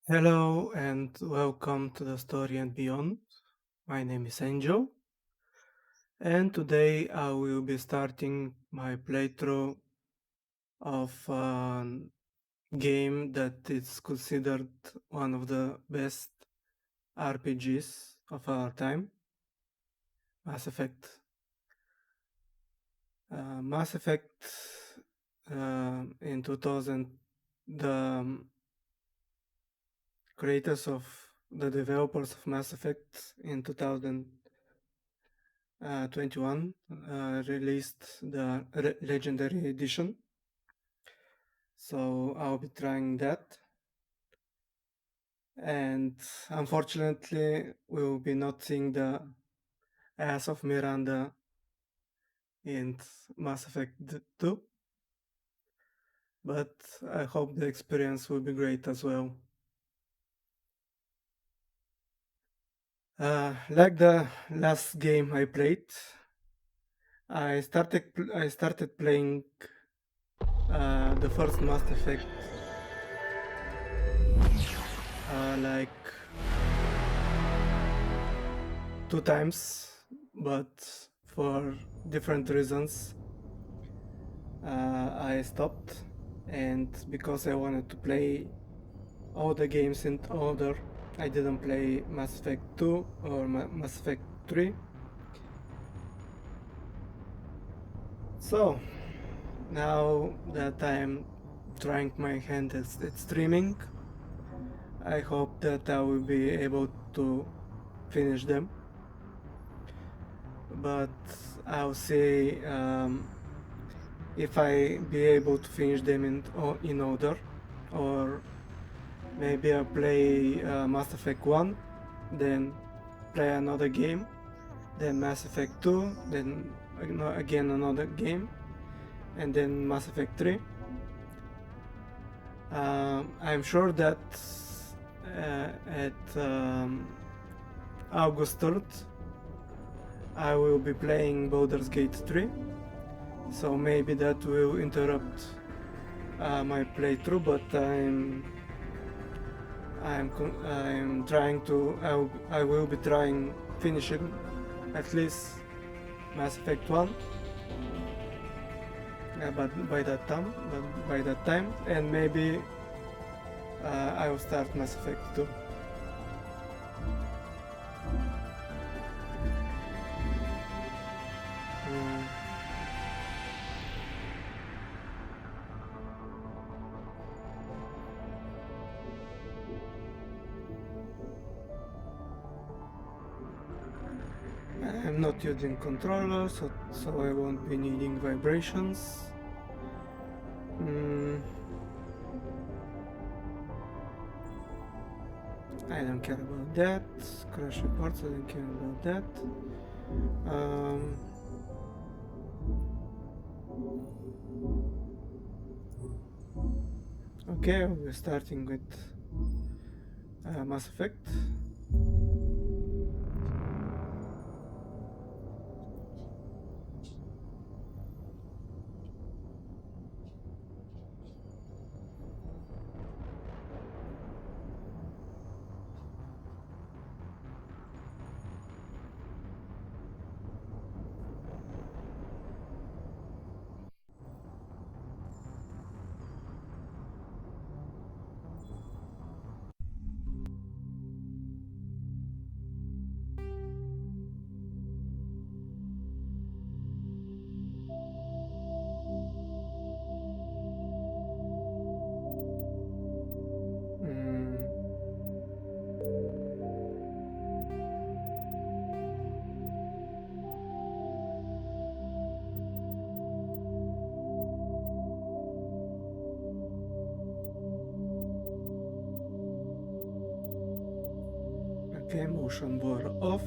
Hello and welcome to the Story and Beyond. My name is Angel, and today I will be starting my playthrough of a game that is considered one of the best RPGs of our time, Mass Effect. Mass Effect in 2000, the creators of the developers of Mass Effect in 2021 released the Legendary Edition. So I'll be trying that. And unfortunately, we will be not seeing the ass of Miranda in Mass Effect 2. But I hope the experience will be great as well. Like the last game I played, I started playing the first Mass Effect like 2 times, but for different reasons I stopped, and because I wanted to play all the games in order, I didn't play Mass Effect 2 or Mass Effect 3. So now that I'm trying my hand at streaming, I hope that I will be able to finish them. But I'll say if I be able to finish them in order, or maybe I'll play Mass Effect 1, then play another game, then Mass Effect 2, then again another game, and then Mass Effect 3. I'm sure that at August 3rd I will be playing Baldur's Gate 3, so maybe that will interrupt my playthrough, but I'm trying to I will be trying finishing at least Mass Effect 1 but by that time, and maybe I will start Mass Effect 2. Mm, I'm not using controller, so I won't be needing vibrations. Mm, I don't care about that. Crash reports, I don't care about that. Okay, we're starting with Mass Effect. Mm, okay, motion blur off.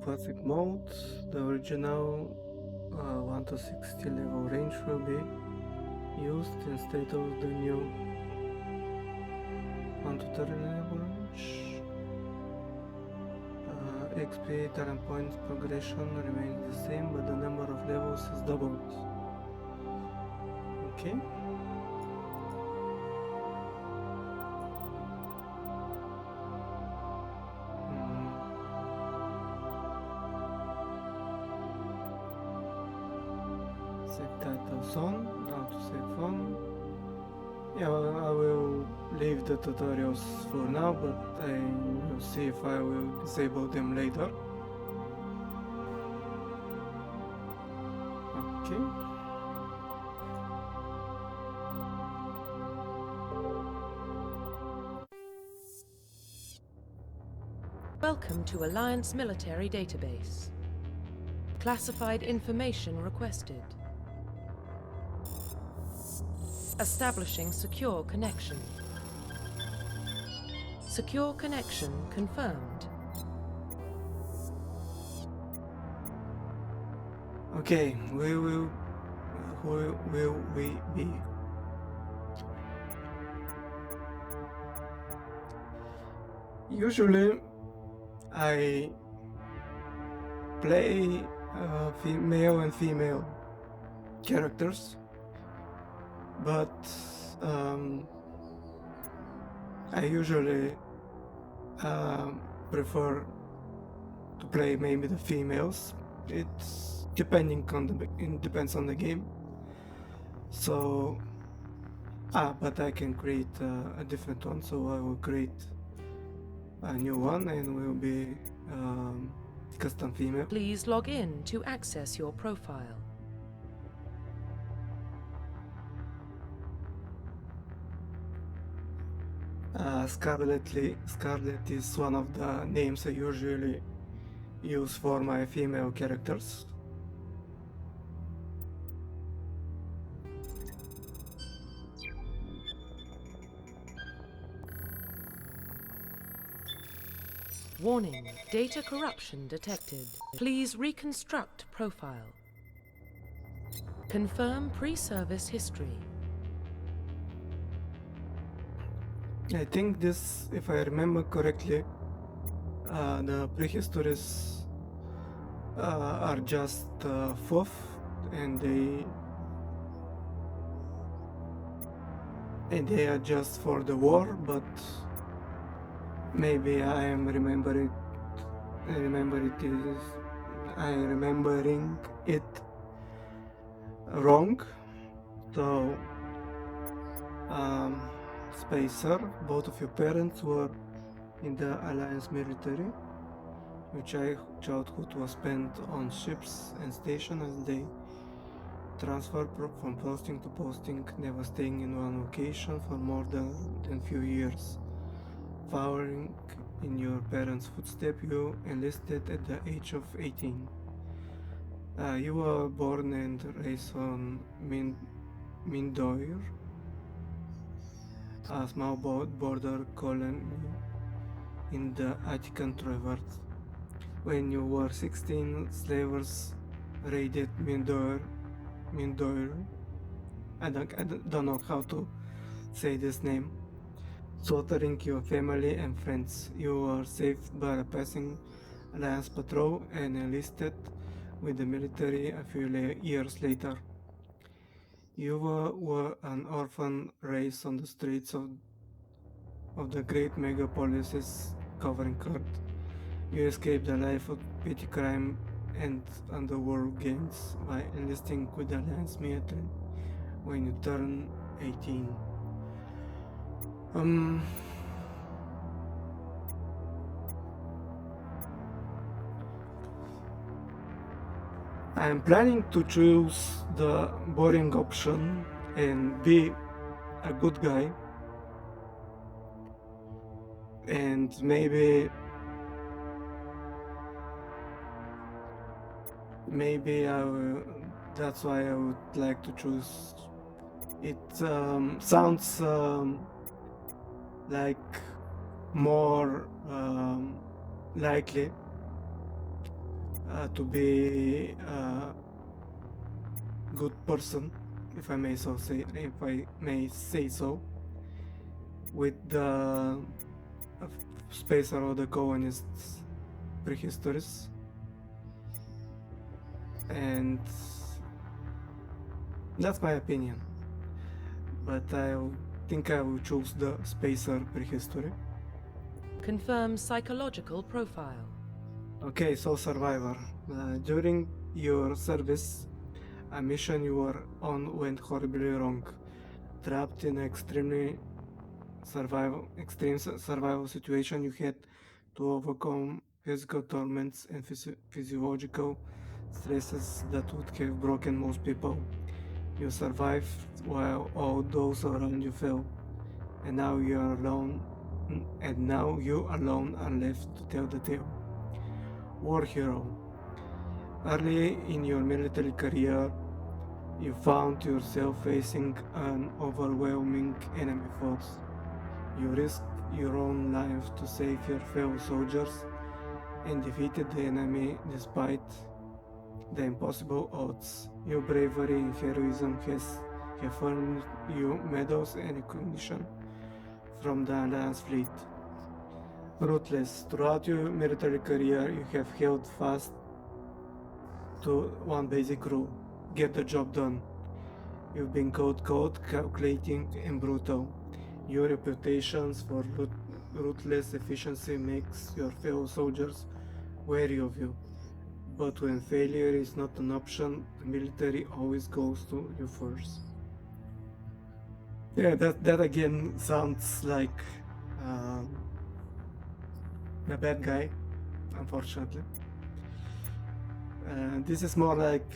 classic mode. The original 1 to 60 level range will be used instead of the new 1 to 30 level range. XP talent points progression remains the same, but the number of levels is doubled. Okay. Save titles on, how to save on. Yeah, I will leave the tutorials for now, but I will see if I will disable them later. Okay. Welcome to Alliance Military Database. Classified information requested. Establishing secure connection. Secure connection confirmed. Okay, who will we be? Usually, I play male and female characters, but I usually prefer to play maybe the females. It's depending on it depends on the game. So, but I can create a different one. So I will create a new one and will be custom female. Please log in to access your profile. Scarlet is one of the names I usually use for my female characters. Warning, data corruption detected. Please reconstruct profile. Confirm pre-service history. I think this, if I remember correctly, the prehistories are just FOF, and they are just for the war, but maybe I am remembering it wrong. So Spacer, both of your parents were in the Alliance military. Your childhood was spent on ships and stations as they transferred from posting to posting, never staying in one location for more than few years. Following in your parents' footsteps, you enlisted at the age of 18. You were born and raised on Mindoir, a small border colony in the Attican Traverse. When you were 16, slavers raided Mindoir. I don't know how to say this name. Slaughtering your family and friends. You were saved by a passing Alliance patrol and enlisted with the military a few years later. You were an orphan raised on the streets of the great megapolises covering Earth. You escaped the life of petty crime and underworld gangs by enlisting with the Alliance military when you turn 18. I am planning to choose the boring option and be a good guy, and maybe that's why I would like to choose it. Sounds like more likely, to be a good person, if I may say so, with the space around the colonists' prehistories, and that's my opinion. But I think I will choose the spacer prehistory. Confirm psychological profile. Okay, so survivor. During your service, a mission you were on went horribly wrong. Trapped in an extreme survival situation, you had to overcome physical torments and physiological stresses that would have broken most people. You survived while all those around you fell, and now you alone are left to tell the tale. War hero. Early in your military career, you found yourself facing an overwhelming enemy force. You risked your own life to save your fellow soldiers and defeated the enemy despite the impossible odds. Your bravery and heroism have earned you medals and recognition from the Alliance fleet. Ruthless. Throughout your military career, you have held fast to one basic rule: get the job done. You've been called cold, calculating, and brutal. Your reputations for ruthless efficiency makes your fellow soldiers wary of you. But when failure is not an option, the military always goes to you first. Yeah, that again sounds like a bad guy, unfortunately. This is more like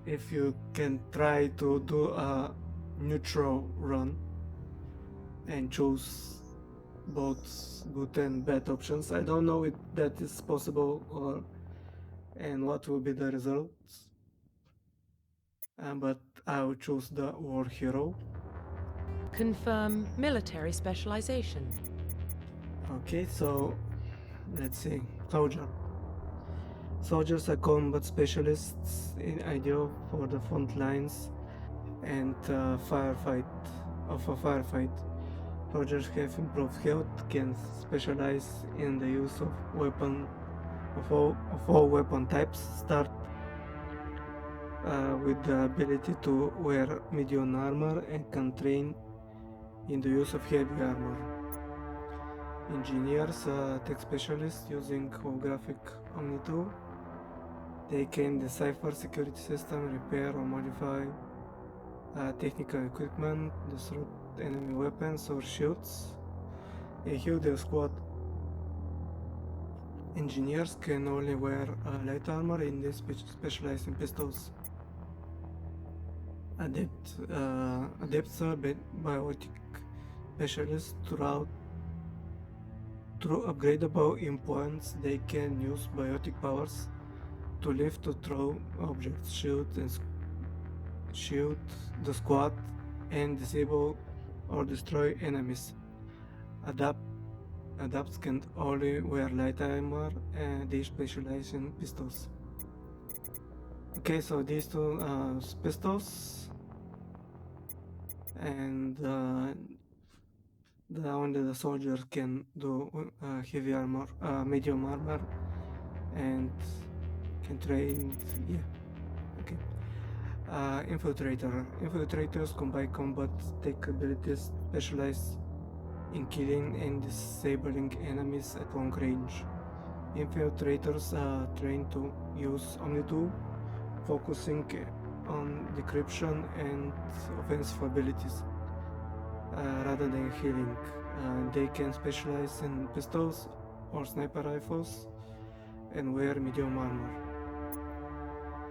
if you can try to do a neutral run and choose both good and bad options. I don't know if that is possible and what will be the results, but I will choose the war hero. Confirm military specialization. Okay, so let's see. Soldier. Soldiers are combat specialists ideal for the front lines and firefight. Soldiers have improved health, can specialize in the use of all weapon types, start with the ability to wear medium armor, and can train in the use of heavy armor. Engineers, tech specialists using holographic Omni tool. They can decipher security system, repair or modify technical equipment, disrupt enemy weapons or shields, and heal their squad. Engineers can only wear light armor and they specialize in pistols. Adepts are biotic specialists. Through upgradable implants, they can use biotic powers to lift or throw objects, shield the squad, and disable or destroy enemies. Adapts can only wear light armor and they specialize in pistols. Okay, so these two pistols, and only the soldier can do heavy armor, medium armor, and can train. Yeah, okay. Infiltrator. Infiltrators combine combat tech abilities, specialize in killing and disabling enemies at long range. Infiltrators are trained to use Omni tool, focusing on decryption and offensive abilities rather than healing. They can specialize in pistols or sniper rifles and wear medium armor.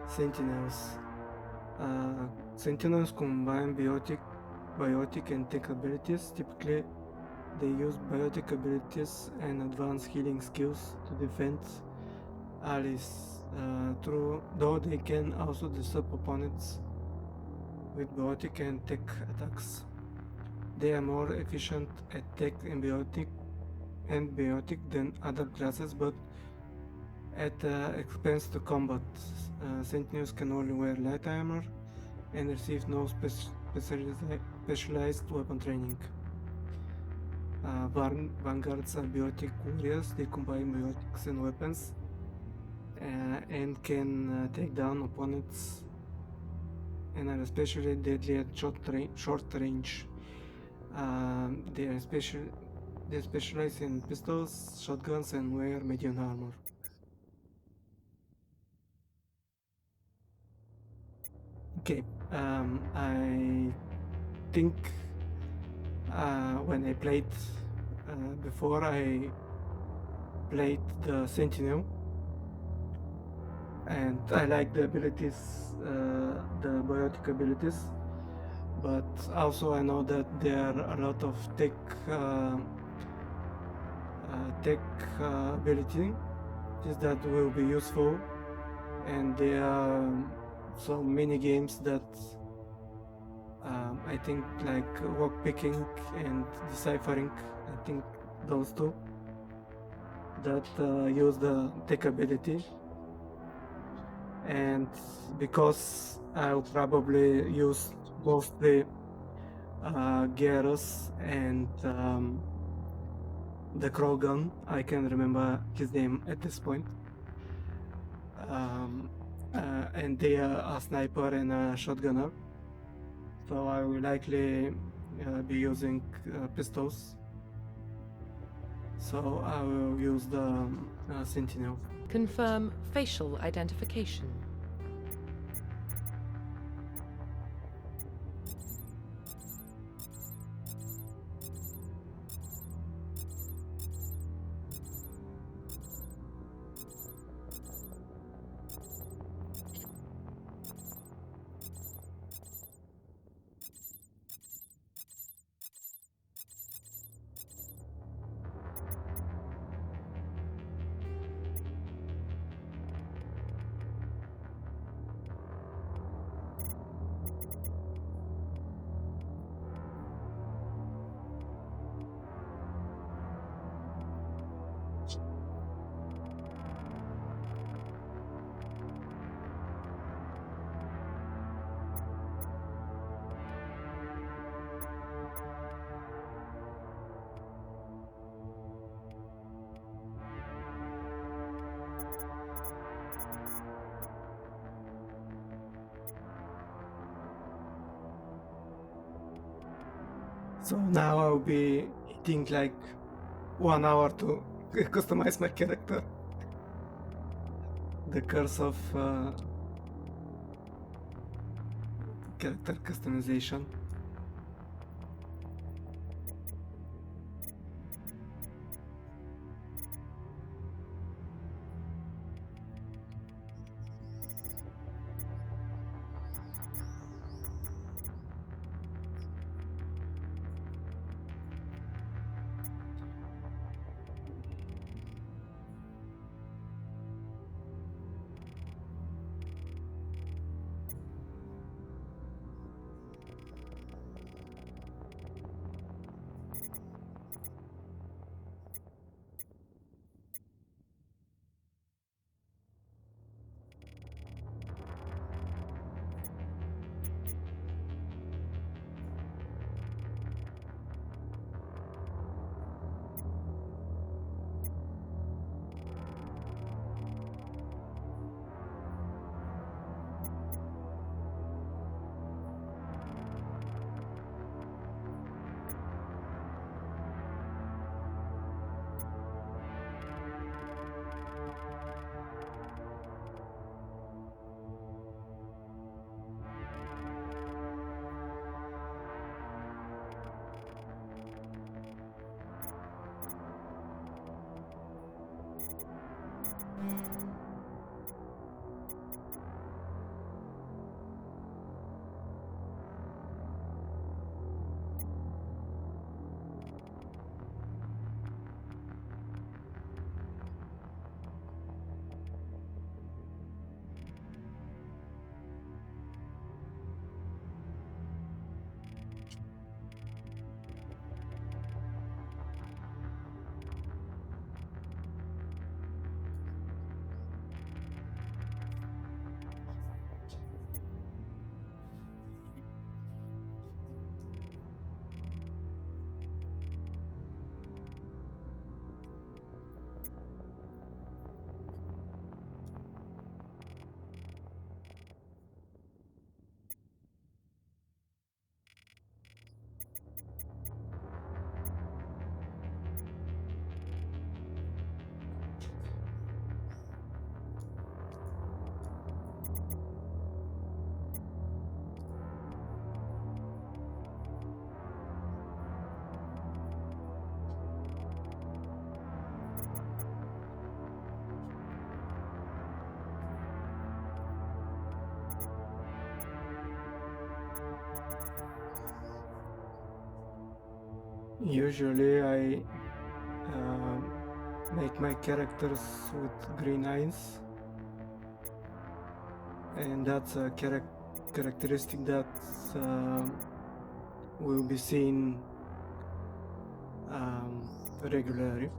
Sentinels. Sentinels combine biotic and tech abilities. Typically, they use biotic abilities and advanced healing skills to defend allies. Though they can also disrupt opponents with biotic and tech attacks. They are more efficient at tech and biotic than other classes, but At expense to combat, Sentinels can only wear light armor and receive no specialized weapon training. Vanguards are biotic warriors. They combine biotics and weapons and can take down opponents and are especially deadly at short range. They specialize in pistols, shotguns, and wear medium armor. Okay, I think when I played before, I played the Sentinel, and I like the abilities, the biotic abilities, but also I know that there are a lot of tech ability that will be useful, and there are some mini games that I think like lock picking and deciphering. I think those two that use the tech ability, and because I'll probably use mostly Gyarados and the Krogan. I can remember his name at this point. And they are a sniper and a shotgunner. So I will likely be using pistols. So I will use the Sentinel. Confirm facial identification. So now I'll be eating like 1 hour to customize my character. The curse of character customization. Usually I make my characters with green eyes, and that's a characteristic that will be seen regularly.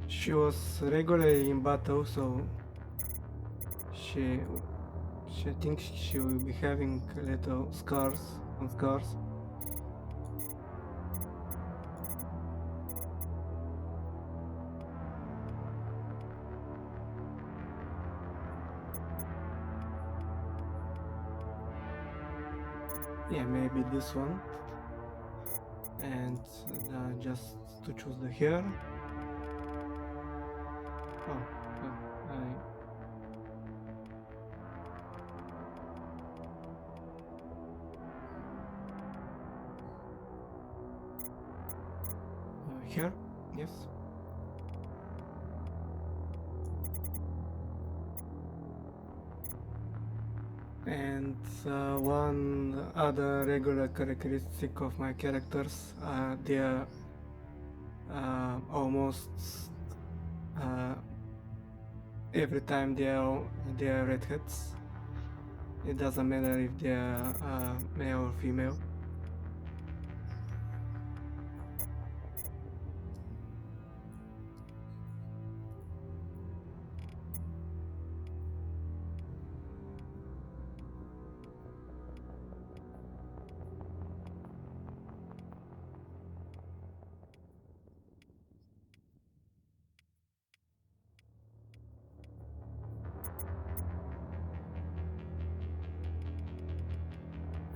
She was regularly in battle, so she thinks she will be having little scars on scars. Yeah, maybe this one. And just to choose the hair. Oh, here. Yes. And one other regular characteristic of my characters, they are almost every time they are redheads. It doesn't matter if they are male or female.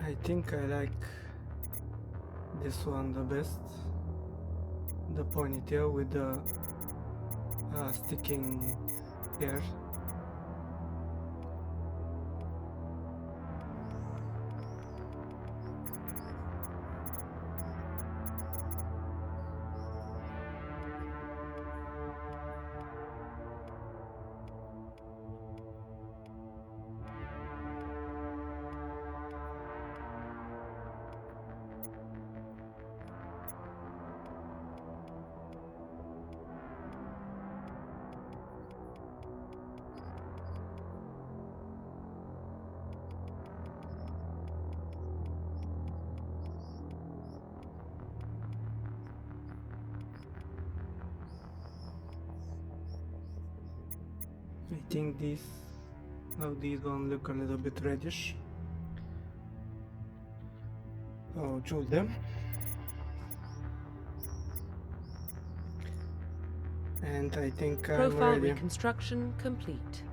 I think I like this one the best. The ponytail with the sticking hair. I think these one look a little bit reddish. I'll choose them. And I think I'm Profile ready. reconstruction complete.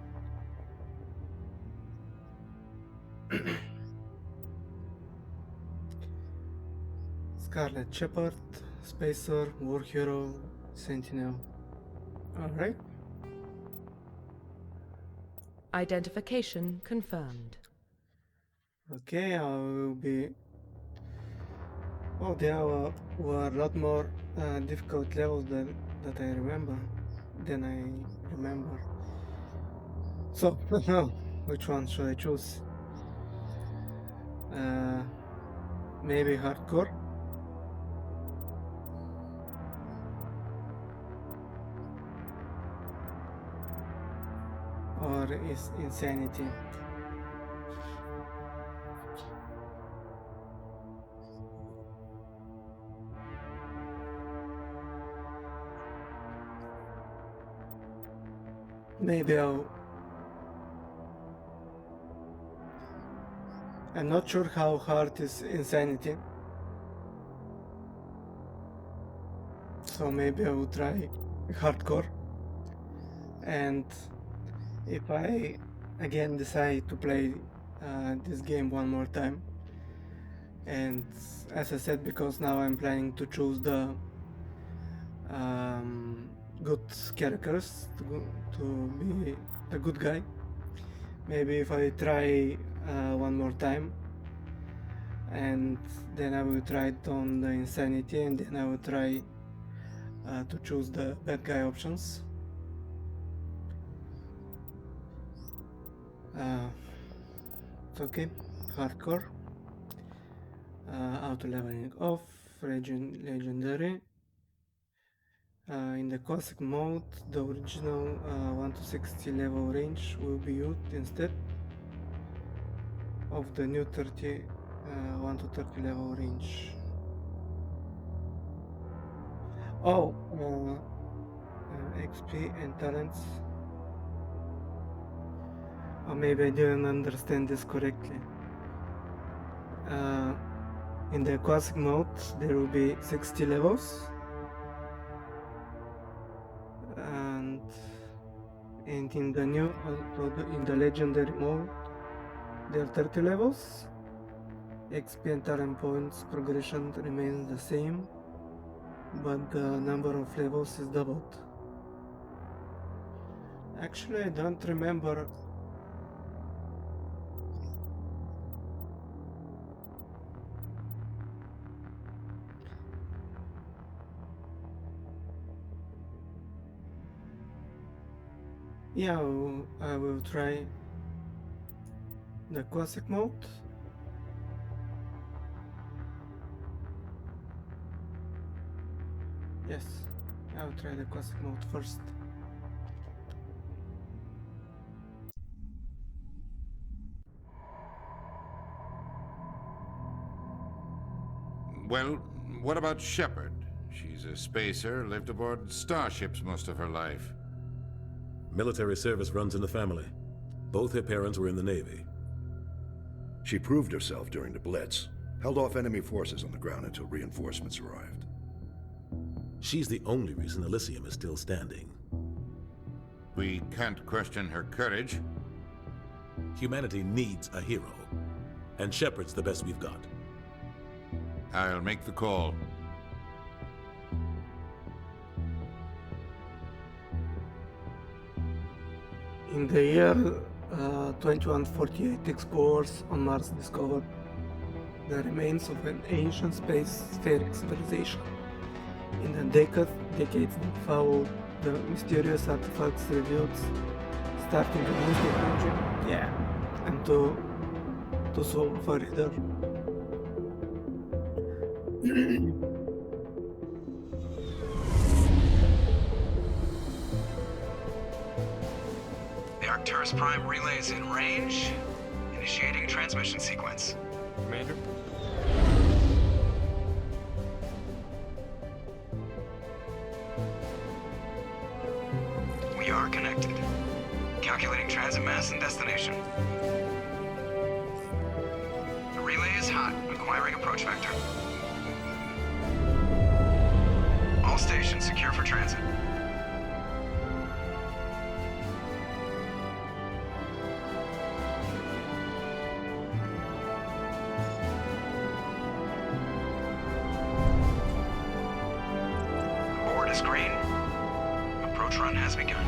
Scarlet Shepherd, Spacer, War Hero, Sentinel. Alright. Identification confirmed. Okay, I will be... Oh, there were a lot more difficult levels that I remember than I remember. So, now, which one should I choose? Maybe hardcore? Or is insanity? Maybe I'm not sure how hard is insanity. So maybe I will try hardcore. And if I again decide to play this game one more time, and as I said, because now I'm planning to choose the good characters to be the good guy, maybe if I try one more time, and then I will try it on the insanity, and then I will try to choose the bad guy options. It's okay. Hardcore, auto leveling off, legendary. In the classic mode, the original 1 to 60 level range will be used instead of the new 1 to 30 level range. Oh, XP and talents. Or maybe I didn't understand this correctly. In the classic mode, there will be 60 levels. And in the new, in the legendary mode, there are 30 levels. XP and talent points progression remains the same, but the number of levels is doubled. Actually, I don't remember. Yeah, I will try the classic mode. Yes, I'll try the classic mode first. Well, what about Shepard? She's a spacer, lived aboard starships most of her life. Military service runs in the family. Both her parents were in the Navy. She proved herself during the Blitz, held off enemy forces on the ground until reinforcements arrived. She's the only reason Elysium is still standing. We can't question her courage. Humanity needs a hero, and Shepard's the best we've got. I'll make the call. In the year 2148, explorers on Mars discovered the remains of an ancient space-faring civilization. In the decades that followed, the mysterious artifacts revealed starting a new technology. Yeah, and to solve a riddle. The Arcturus Prime relay is in range. Initiating transmission sequence. Commander? We are connected. Calculating transit mass and destination. The relay is hot, acquiring approach vector. All stations secure for transit. Board is green. Approach run has begun.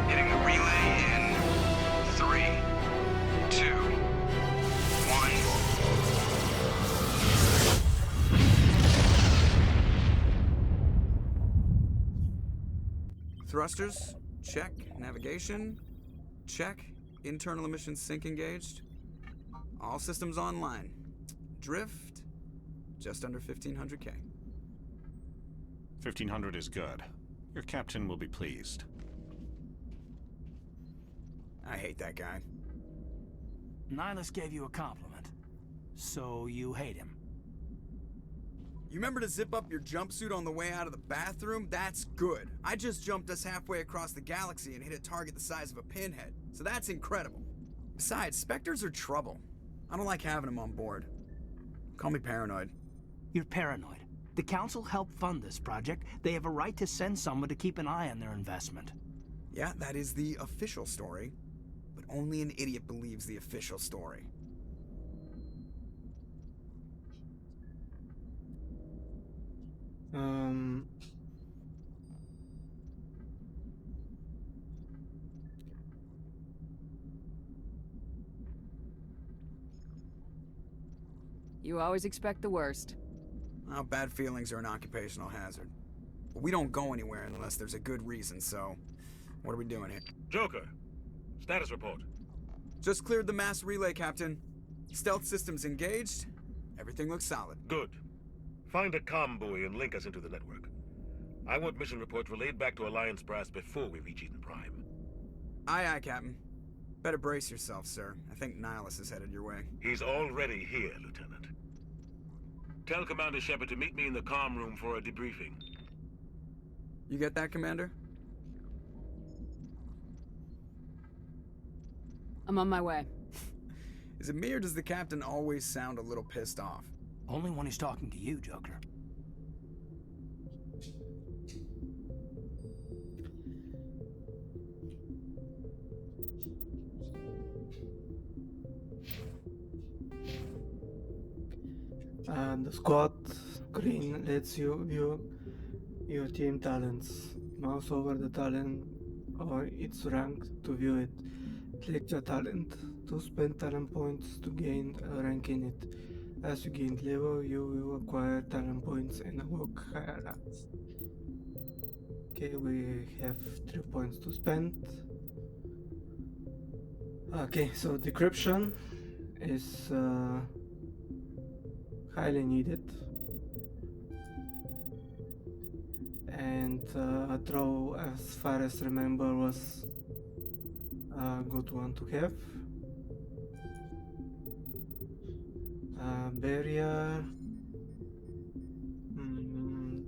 Hitting the relay in 3, 2, 1. Thrusters, check. Navigation, check. Internal emissions sync engaged. All systems online. Drift, just under 1500K. 1500 is good. Your captain will be pleased. I hate that guy. Nihilus gave you a compliment, so you hate him. You remember to zip up your jumpsuit on the way out of the bathroom? That's good. I just jumped us halfway across the galaxy and hit a target the size of a pinhead, so that's incredible. Besides, Spectres are trouble. I don't like having them on board. Call me paranoid. You're paranoid. The Council helped fund this project. They have a right to send someone to keep an eye on their investment. Yeah, that is the official story, but only an idiot believes the official story. You always expect the worst. Well, bad feelings are an occupational hazard. But we don't go anywhere unless there's a good reason, so what are we doing here? Joker, status report. Just cleared the mass relay, Captain. Stealth systems engaged. Everything looks solid. Good. Find a comm buoy and link us into the network. I want mission reports relayed back to Alliance Brass before we reach Eden Prime. Aye, aye, Captain. Better brace yourself, sir. I think Nihilus is headed your way. He's already here, Lieutenant. Tell Commander Shepard to meet me in the comm room for a debriefing. You get that, Commander? I'm on my way. Is it me or does the Captain always sound a little pissed off? Only when he's talking to you, Joker. And the squad screen lets you view your team talents. Mouse over the talent or its rank to view it. Select a talent to spend talent points to gain a rank in it. As you gain level, you will acquire talent points and unlock higher ranks. Okay, we have 3 points to spend. Okay, so decryption is highly needed. And a throw, as far as I remember, was a good one to have. Barrier.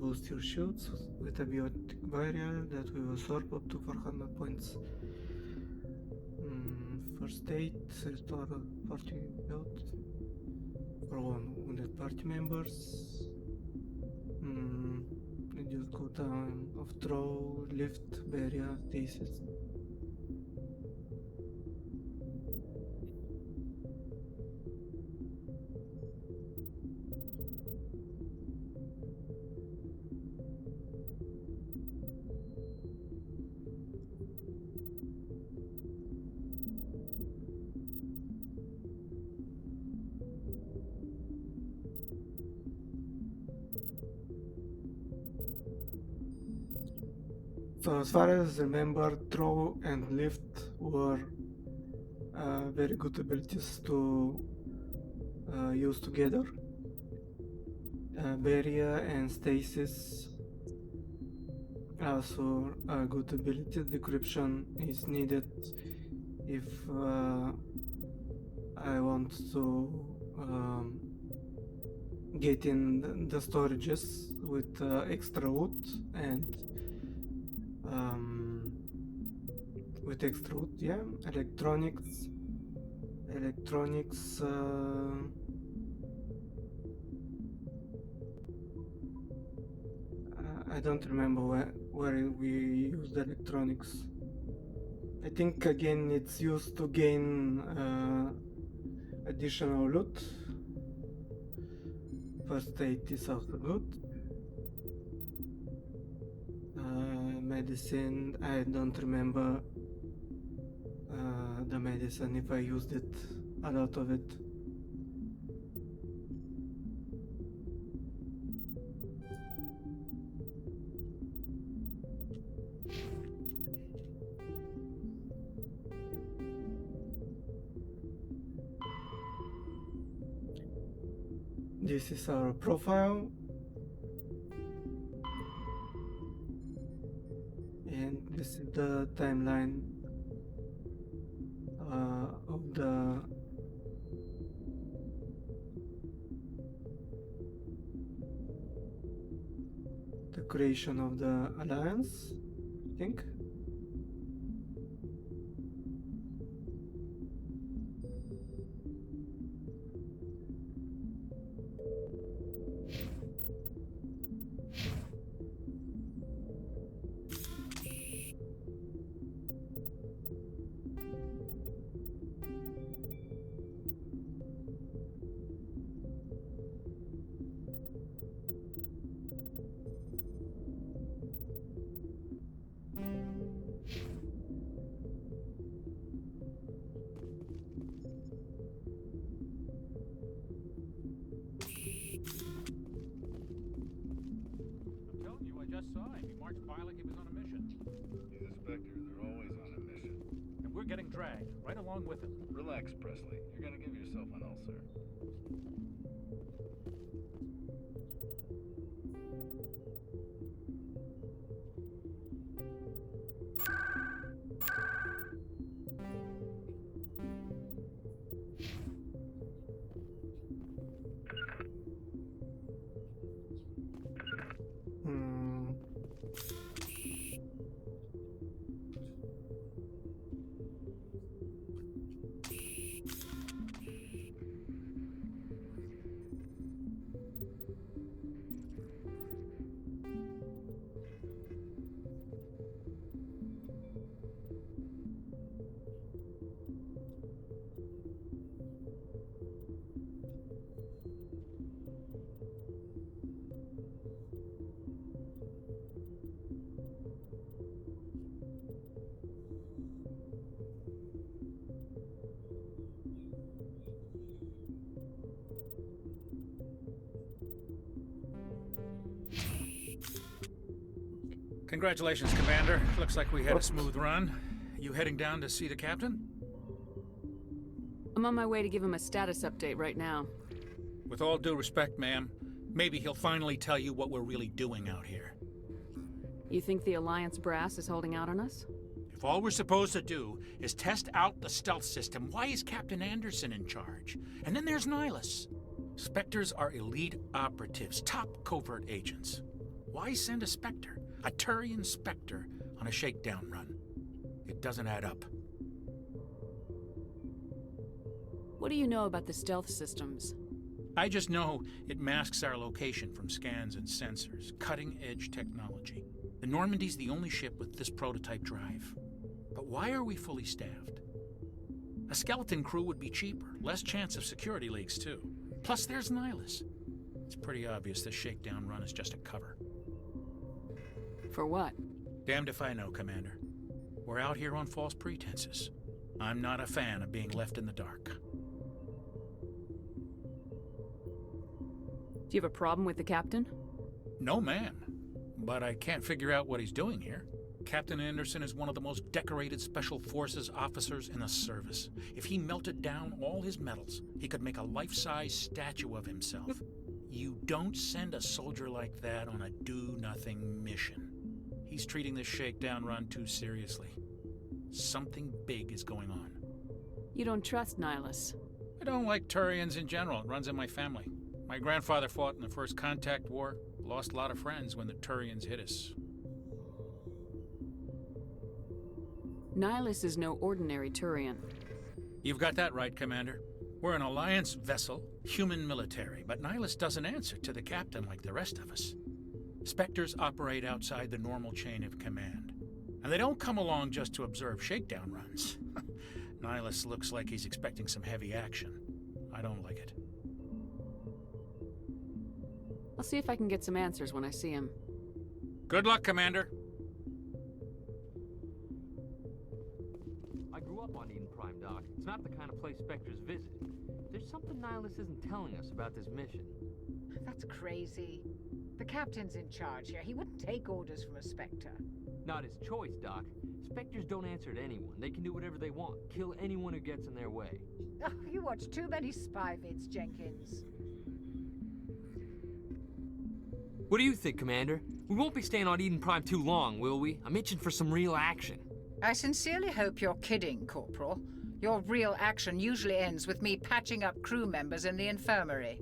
Boost your shields with a biotic barrier that will absorb up to 400 points. First aid, restore 40 health for 1 wounded party members. Reduce cooldown of throw, lift, barrier, stasis. So as far as I remember, throw and lift were very good abilities to use together. Barrier and stasis also a good ability. Decryption is needed if I want to get in the storages with extra loot and with extra loot, yeah. Electronics. I don't remember where we used electronics. I think again it's used to gain additional loot. First aid is also good. Medicine, I don't remember the medicine if I used it, a lot of it. This is our profile. And this is the timeline of the creation of the alliance, I think. Getting dragged right along with him. Relax, Presley. You're gonna give yourself an ulcer. Congratulations, Commander. Looks like we had a smooth run. You heading down to see the captain? I'm on my way to give him a status update right now. With all due respect, ma'am, maybe he'll finally tell you what we're really doing out here. You think the Alliance brass is holding out on us? If all we're supposed to do is test out the stealth system, why is Captain Anderson in charge? And then there's Nihilus. Spectres are elite operatives, top covert agents. Why send a Spectre, a Turian Spectre, on a shakedown run? It doesn't add up. What do you know about the stealth systems? I just know it masks our location from scans and sensors, cutting-edge technology. The Normandy's the only ship with this prototype drive. But why are we fully staffed? A skeleton crew would be cheaper, less chance of security leaks too. Plus there's Nihilus. It's pretty obvious this shakedown run is just a cover. For what? Damned if I know, Commander. We're out here on false pretenses. I'm not a fan of being left in the dark. Do you have a problem with the captain? No, ma'am. But I can't figure out what he's doing here. Captain Anderson is one of the most decorated Special Forces officers in the service. If he melted down all his medals, he could make a life-size statue of himself. You don't send a soldier like that on a do-nothing mission. He's treating this shakedown run too seriously. Something big is going on. You don't trust Nihilus? I don't like Turians in general. It runs in my family. My grandfather fought in the First Contact War, lost a lot of friends when the Turians hit us. Nihilus is no ordinary Turian. You've got that right, Commander. We're an Alliance vessel, human military, but Nihilus doesn't answer to the captain like the rest of us. Spectres operate outside the normal chain of command. And they don't come along just to observe shakedown runs. Nihilus looks like he's expecting some heavy action. I don't like it. I'll see if I can get some answers when I see him. Good luck, Commander. I grew up on Eden Prime, Doc. It's not the kind of place Spectres visit. There's something Nihilus isn't telling us about this mission. That's crazy. The captain's in charge here. He wouldn't take orders from a Spectre. Not his choice, Doc. Spectres don't answer to anyone. They can do whatever they want. Kill anyone who gets in their way. Oh, you watch too many spy vids, Jenkins. What do you think, Commander? We won't be staying on Eden Prime too long, will we? I'm itching for some real action. I sincerely hope you're kidding, Corporal. Your real action usually ends with me patching up crew members in the infirmary.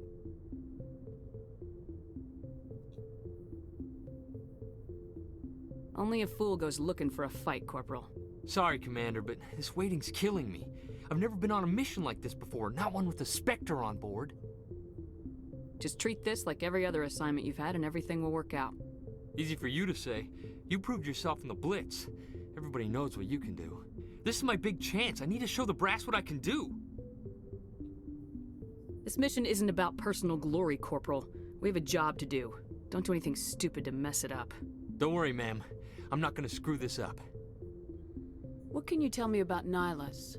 Only a fool goes looking for a fight, Corporal. Sorry, Commander, but this waiting's killing me. I've never been on a mission like this before, not one with a Spectre on board. Just treat this like every other assignment you've had and everything will work out. Easy for you to say. You proved yourself in the Blitz. Everybody knows what you can do. This is my big chance. I need to show the brass what I can do. This mission isn't about personal glory, Corporal. We have a job to do. Don't do anything stupid to mess it up. Don't worry, ma'am. I'm not gonna screw this up. What can you tell me about Nihilus?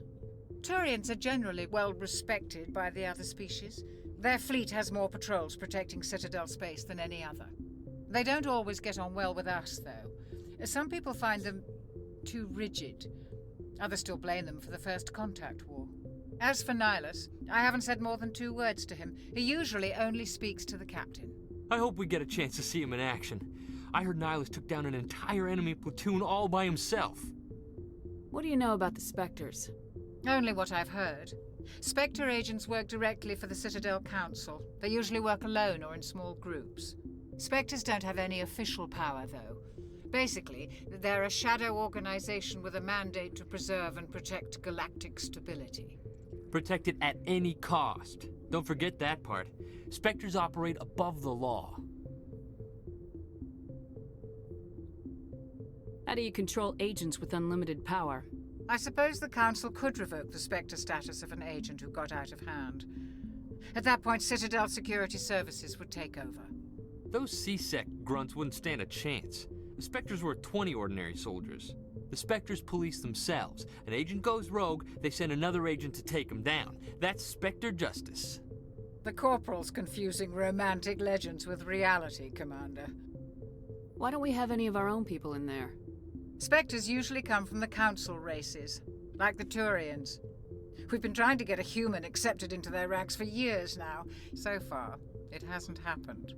Turians are generally well respected by the other species. Their fleet has more patrols protecting Citadel space than any other. They don't always get on well with us, though. Some people find them too rigid. Others still blame them for the First Contact War. As for Nihilus, I haven't said more than 2 words to him. He usually only speaks to the captain. I hope we get a chance to see him in action. I heard Nihilus took down an entire enemy platoon all by himself. What do you know about the Spectres? Only what I've heard. Spectre agents work directly for the Citadel Council. They usually work alone or in small groups. Spectres don't have any official power, though. Basically, they're a shadow organization with a mandate to preserve and protect galactic stability. Protect it at any cost. Don't forget that part. Spectres operate above the law. How do you control agents with unlimited power? I suppose the Council could revoke the Spectre status of an agent who got out of hand. At that point, Citadel Security Services would take over. Those C-Sec grunts wouldn't stand a chance. The Spectres were 20 ordinary soldiers. The Spectres police themselves. An agent goes rogue, they send another agent to take him down. That's Spectre justice. The Corporal's confusing romantic legends with reality, Commander. Why don't we have any of our own people in there? Spectres usually come from the Council races, like the Turians. We've been trying to get a human accepted into their ranks for years now. So far, it hasn't happened.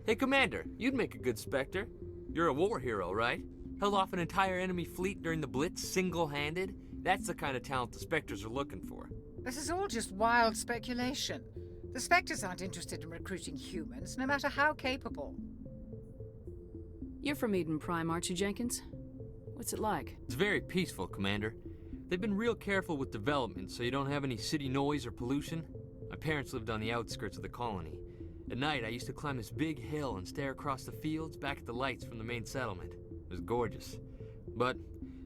Hey, Commander, you'd make a good Spectre. You're a war hero, right? Held off an entire enemy fleet during the Blitz single-handed? That's the kind of talent the Spectres are looking for. This is all just wild speculation. The Spectres aren't interested in recruiting humans, no matter how capable. You're from Eden Prime, aren't you, Jenkins? What's it like? It's very peaceful, Commander. They've been real careful with development so you don't have any city noise or pollution. My parents lived on the outskirts of the colony. At night, I used to climb this big hill and stare across the fields back at the lights from the main settlement. It was gorgeous. But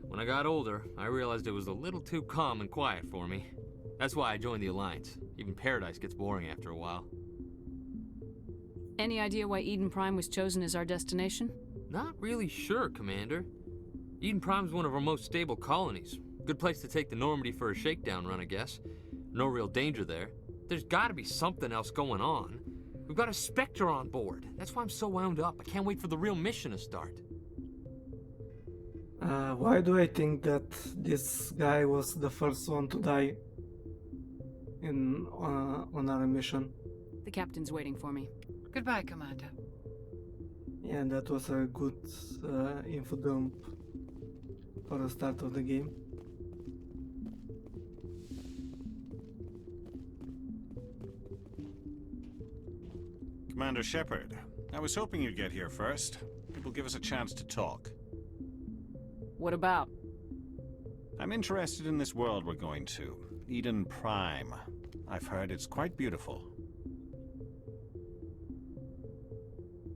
when I got older, I realized it was a little too calm and quiet for me. That's why I joined the Alliance. Even Paradise gets boring after a while. Any idea why Eden Prime was chosen as our destination? Not really sure, Commander. Eden Prime's one of our most stable colonies. Good place to take the Normandy for a shakedown run, I guess. No real danger there. There's gotta be something else going on. We've got a Spectre on board. That's why I'm so wound up. I can't wait for the real mission to start. Why do I think that this guy was the first one to die on our mission? The captain's waiting for me. Goodbye, Commander. Yeah, that was a good info dump for the start of the game. Commander Shepard, I was hoping you'd get here first. It will give us a chance to talk. What about? I'm interested in this world we're going to, Eden Prime. I've heard it's quite beautiful.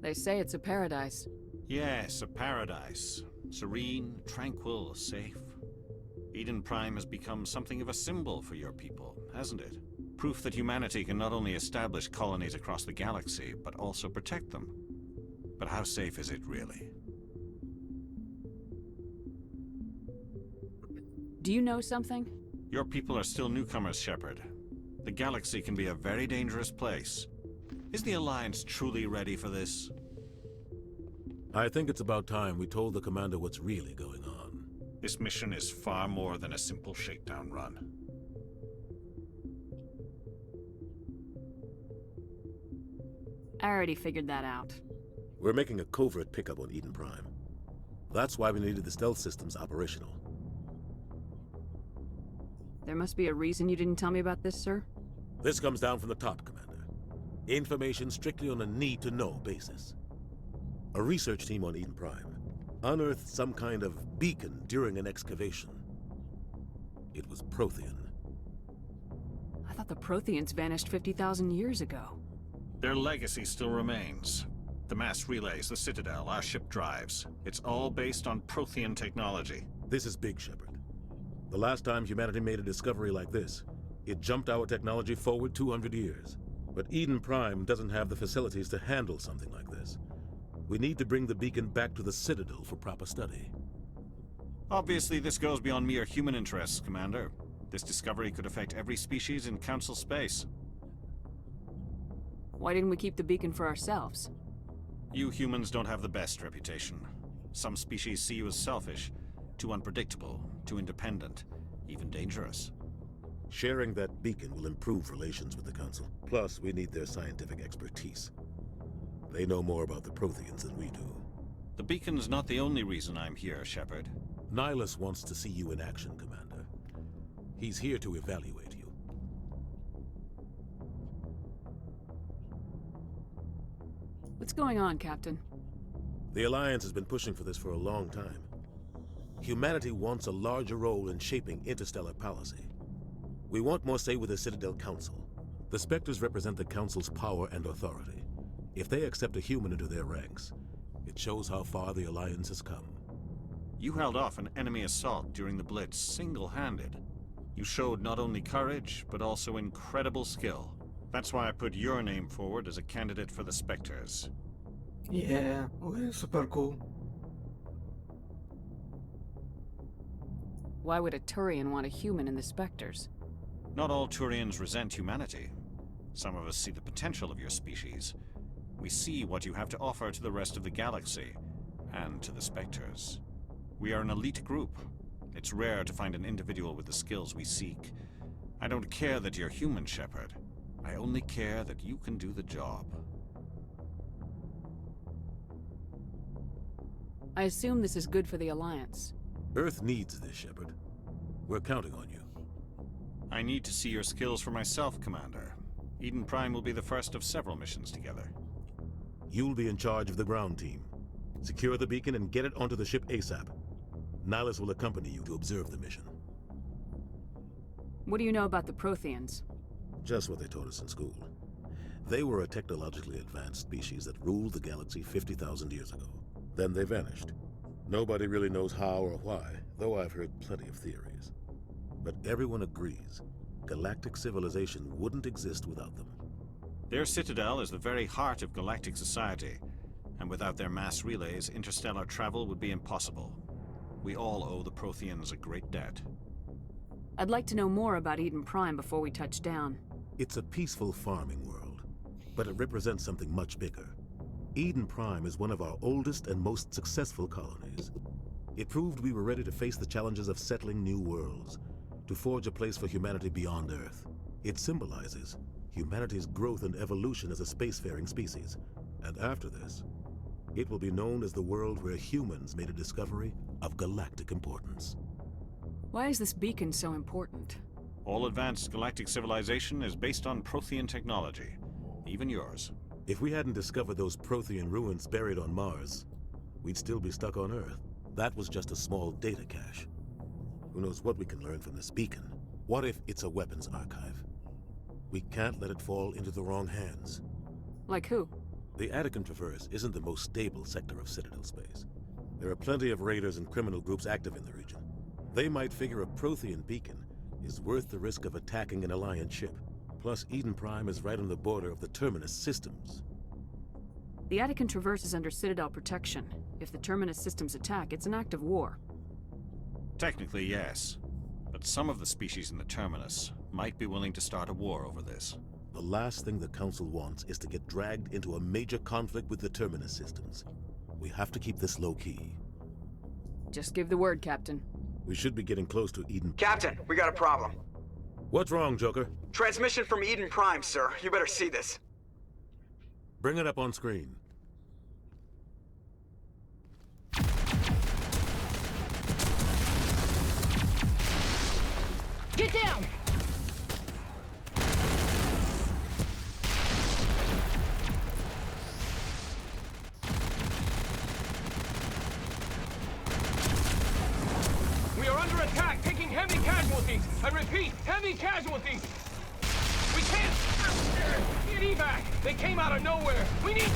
They say it's a paradise. Yes, a paradise. Serene, tranquil, safe. Eden Prime has become something of a symbol for your people, hasn't it? Proof that humanity can not only establish colonies across the galaxy, but also protect them. But how safe is it really? Do you know something? Your people are still newcomers, Shepard. The galaxy can be a very dangerous place. Is the Alliance truly ready for this? I think it's about time we told the Commander what's really going on. This mission is far more than a simple shakedown run. I already figured that out. We're making a covert pickup on Eden Prime. That's why we needed the stealth systems operational. There must be a reason you didn't tell me about this, sir? This comes down from the top, Commander. Information strictly on a need-to-know basis. A research team on Eden Prime unearthed some kind of beacon during an excavation. It was Prothean. I thought the Protheans vanished 50,000 years ago. Their legacy still remains. The mass relays, the Citadel, our ship drives. It's all based on Prothean technology. This is big, Shepard. The last time humanity made a discovery like this, it jumped our technology forward 200 years. But Eden Prime doesn't have the facilities to handle something like this. We need to bring the beacon back to the Citadel for proper study. Obviously, this goes beyond mere human interests, Commander. This discovery could affect every species in Council space. Why didn't we keep the beacon for ourselves? You humans don't have the best reputation. Some species see you as selfish, too unpredictable, too independent, even dangerous. Sharing that beacon will improve relations with the Council. Plus, we need their scientific expertise. They know more about the Protheans than we do. The beacon's not the only reason I'm here, Shepard. Nihilus wants to see you in action, Commander. He's here to evaluate you. What's going on, Captain? The Alliance has been pushing for this for a long time. Humanity wants a larger role in shaping interstellar policy. We want more say with the Citadel Council. The Spectres represent the Council's power and authority. If they accept a human into their ranks, it shows how far the Alliance has come. You held off an enemy assault during the Blitz single-handed. You showed not only courage, but also incredible skill. That's why I put your name forward as a candidate for the Spectres. Yeah, we're super cool. Why would a Turian want a human in the Spectres? Not all Turians resent humanity. Some of us see the potential of your species. We see what you have to offer to the rest of the galaxy. and to the Spectres. We are an elite group. It's rare to find an individual with the skills we seek. I don't care that you're human, Shepard. I only care that you can do the job. I assume this is good for the Alliance. Earth needs this, Shepard. We're counting on you. I need to see your skills for myself, Commander. Eden Prime will be the first of several missions together. You'll be in charge of the ground team. Secure the beacon and get it onto the ship ASAP. Nihlus will accompany you to observe the mission. What do you know about the Protheans? Just what they taught us in school. They were a technologically advanced species that ruled the galaxy 50,000 years ago. Then they vanished. Nobody really knows how or why, though I've heard plenty of theories. But everyone agrees, galactic civilization wouldn't exist without them. Their citadel is the very heart of galactic society, and without their mass relays, interstellar travel would be impossible. We all owe the Protheans a great debt. I'd like to know more about Eden Prime before we touch down. It's a peaceful farming world, but it represents something much bigger. Eden Prime is one of our oldest and most successful colonies. It proved we were ready to face the challenges of settling new worlds, to forge a place for humanity beyond Earth. It symbolizes humanity's growth and evolution as a spacefaring species. And after this, it will be known as the world where humans made a discovery of galactic importance. Why is this beacon so important? All advanced galactic civilization is based on Prothean technology, even yours. If we hadn't discovered those Prothean ruins buried on Mars, we'd still be stuck on Earth. That was just a small data cache. Who knows what we can learn from this beacon? What if it's a weapons archive? We can't let it fall into the wrong hands. Like who? The Attican Traverse isn't the most stable sector of Citadel space. There are plenty of raiders and criminal groups active in the region. They might figure a Prothean beacon is worth the risk of attacking an Alliance ship. Plus, Eden Prime is right on the border of the Terminus systems. The Attican Traverse is under Citadel protection. If the Terminus systems attack, it's an act of war. Technically, yes. But some of the species in the Terminus might be willing to start a war over this. The last thing the Council wants is to get dragged into a major conflict with the Terminus systems. We have to keep this low-key. Just give the word, Captain. We should be getting close to Eden. Captain, we got a problem. What's wrong, Joker? Transmission from Eden Prime, sir. You better see this. Bring it up on screen. Get down! We are under attack, taking heavy casualties. I repeat, heavy casualties. We can't get evac. They came out of nowhere. We need...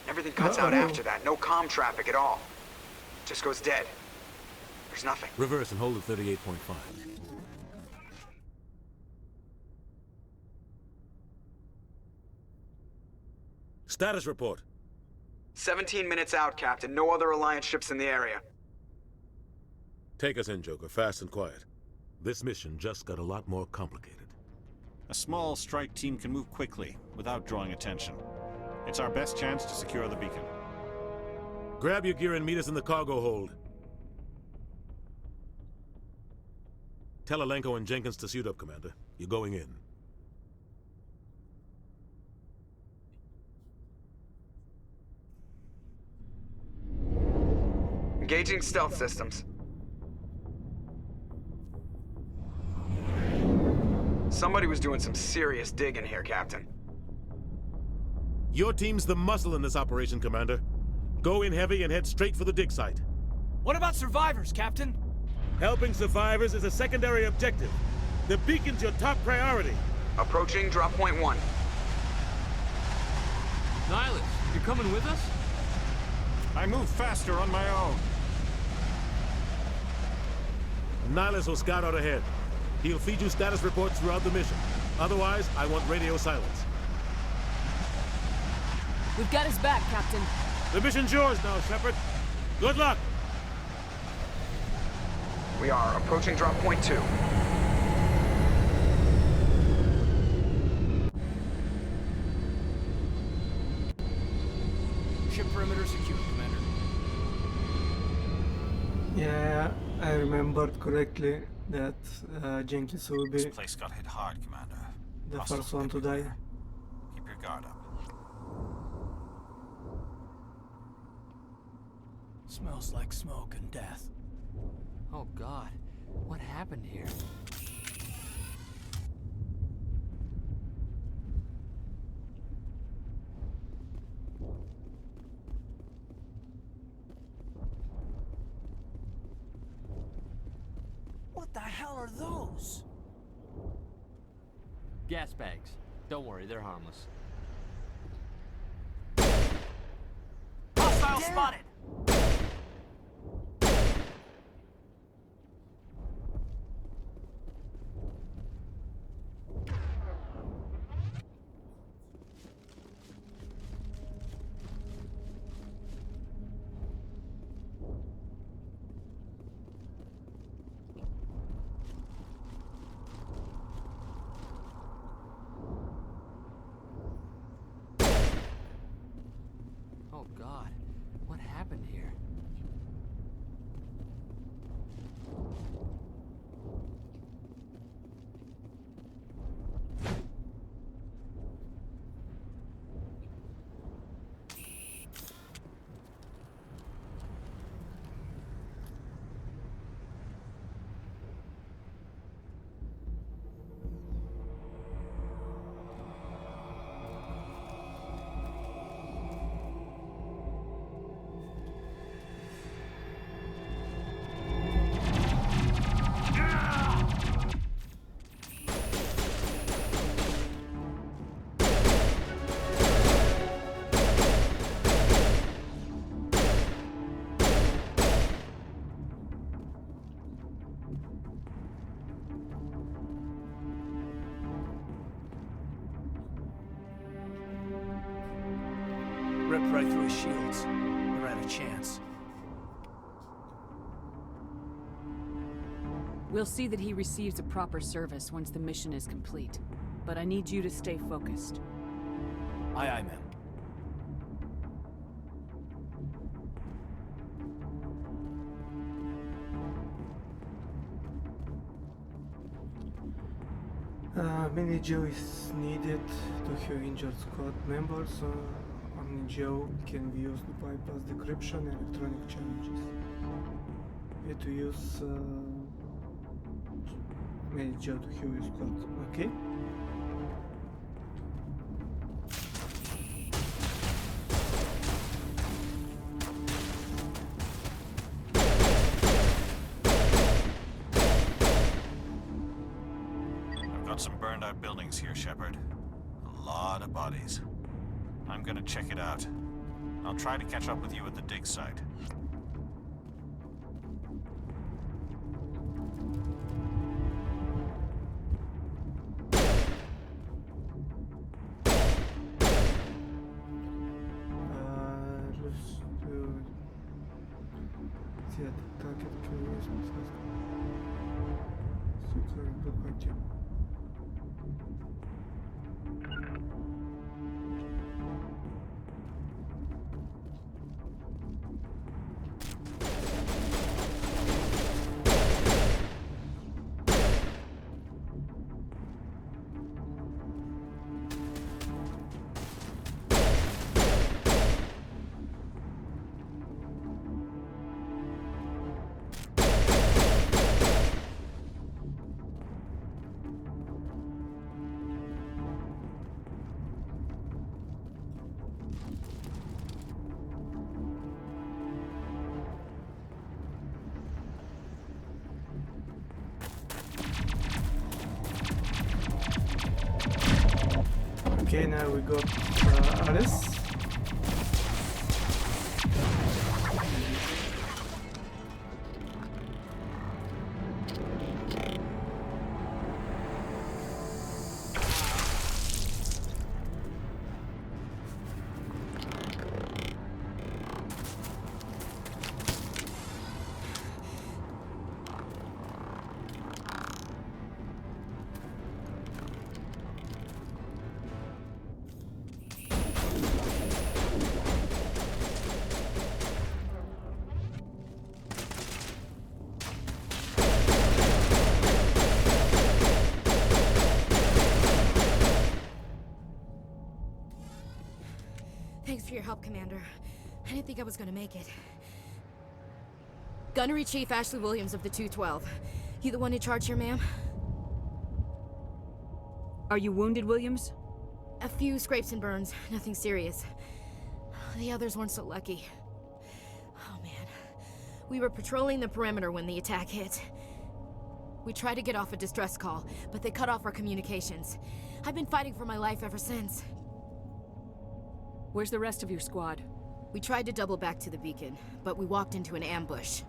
Everything cuts out after that. No comm traffic at all. Just goes dead. There's nothing. Reverse and hold at 38.5. Status report. 17 minutes out, Captain. No other Alliance ships in the area. Take us in, Joker, fast and quiet. This mission just got a lot more complicated. A small strike team can move quickly, without drawing attention. It's our best chance to secure the beacon. Grab your gear and meet us in the cargo hold. Tell Alenko and Jenkins to suit up, Commander. You're going in. Engaging stealth systems. Somebody was doing some serious digging here, Captain. Your team's the muscle in this operation, Commander. Go in heavy and head straight for the dig site. What about survivors, Captain? Helping survivors is a secondary objective. The beacon's your top priority. Approaching drop point 1. Nihlus, you're coming with us? I move faster on my own. Nihlus will scout out ahead. He'll feed you status reports throughout the mission. Otherwise, I want radio silence. We've got his back, Captain. The mission's yours now, Shepard. Good luck. We are approaching drop point 2. Ship perimeter secure, Commander. Yeah, I remembered correctly that Jenkins will be This place got hit hard, Commander. the Hostiles first one to die. everywhere. Keep your guard up. Smells like smoke and death. Oh God, what happened here? What the hell are those? Gas bags. Don't worry, they're harmless. Hostile spotted! Oh God, what happened here? Ripped right through his shields. Never had a chance. We'll see that he receives a proper service once the mission is complete. But I need you to stay focused. Aye, aye, ma'am. Mini Joe is needed to heal injured squad members. Omni Joe can be used to bypass decryption and electronic challenges. Need to use Mini Joe to heal your squad. Okay. Got some burned out buildings here, Shepard. A lot of bodies. I'm gonna check it out. I'll try to catch up with you at the dig site. Let's do the target curious secret. Okay, now we got Alice. Thanks for your help, Commander. I didn't think I was gonna make it. Gunnery Chief Ashley Williams of the 212. You the one in charge here, ma'am? Are you wounded, Williams? A few scrapes and burns, nothing serious. The others weren't so lucky. Oh man. We were patrolling the perimeter when the attack hit. We tried to get off a distress call, but they cut off our communications. I've been fighting for my life ever since. Where's the rest of your squad? We tried to double back to the beacon, but we walked into an ambush.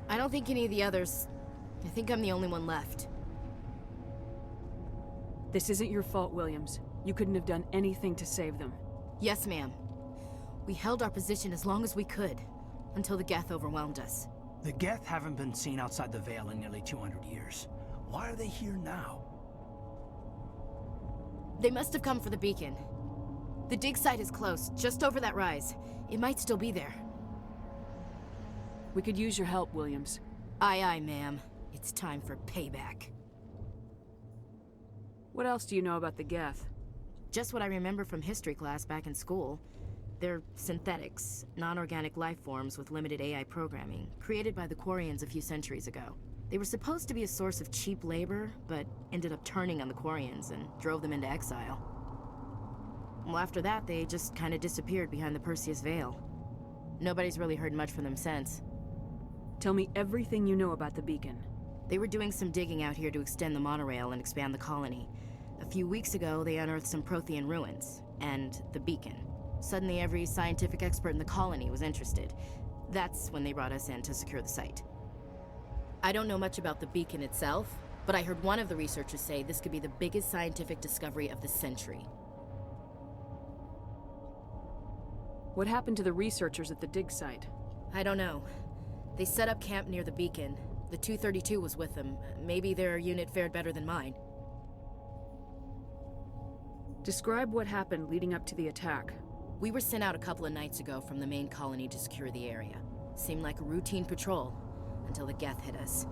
I don't think any of the others... I think I'm the only one left. This isn't your fault, Williams. You couldn't have done anything to save them. Yes, ma'am. We held our position as long as we could, until the Geth overwhelmed us. The Geth haven't been seen outside the Veil in nearly 200 years. Why are they here now? They must have come for the beacon. The dig site is close, just over that rise. It might still be there. We could use your help, Williams. Aye, aye, ma'am. It's time for payback. What else do you know about the Geth? Just what I remember from history class back in school. They're synthetics, non-organic life forms with limited AI programming, created by the Quarians a few centuries ago. They were supposed to be a source of cheap labor, but ended up turning on the Quarians and drove them into exile. Well, after that, they just kind of disappeared behind the Perseus Veil. Nobody's really heard much from them since. Tell me everything you know about the beacon. They were doing some digging out here to extend the monorail and expand the colony. A few weeks ago, they unearthed some Prothean ruins, and the beacon. Suddenly, every scientific expert in the colony was interested. That's when they brought us in to secure the site. I don't know much about the beacon itself, but I heard one of the researchers say this could be the biggest scientific discovery of the century. What happened to the researchers at the dig site? I don't know. They set up camp near the beacon. The 232 was with them. Maybe their unit fared better than mine. Describe what happened leading up to the attack. We were sent out a couple of nights ago from the main colony to secure the area. Seemed like a routine patrol, until the Geth hit us.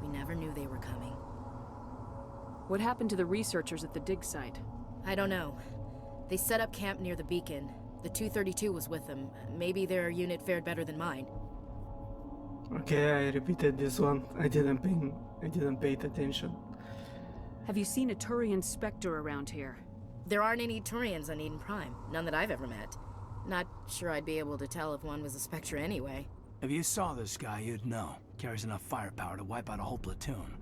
We never knew they were coming. What happened to the researchers at the dig site? I don't know. They set up camp near the beacon. The 232 was with them. Maybe their unit fared better than mine. Okay, I repeated this one. I didn't pay attention. Have you seen a Turian Spectre around here? There aren't any Turians on Eden Prime. None that I've ever met. Not sure I'd be able to tell if one was a Spectre anyway. If you saw this guy, you'd know. Carries enough firepower to wipe out a whole platoon.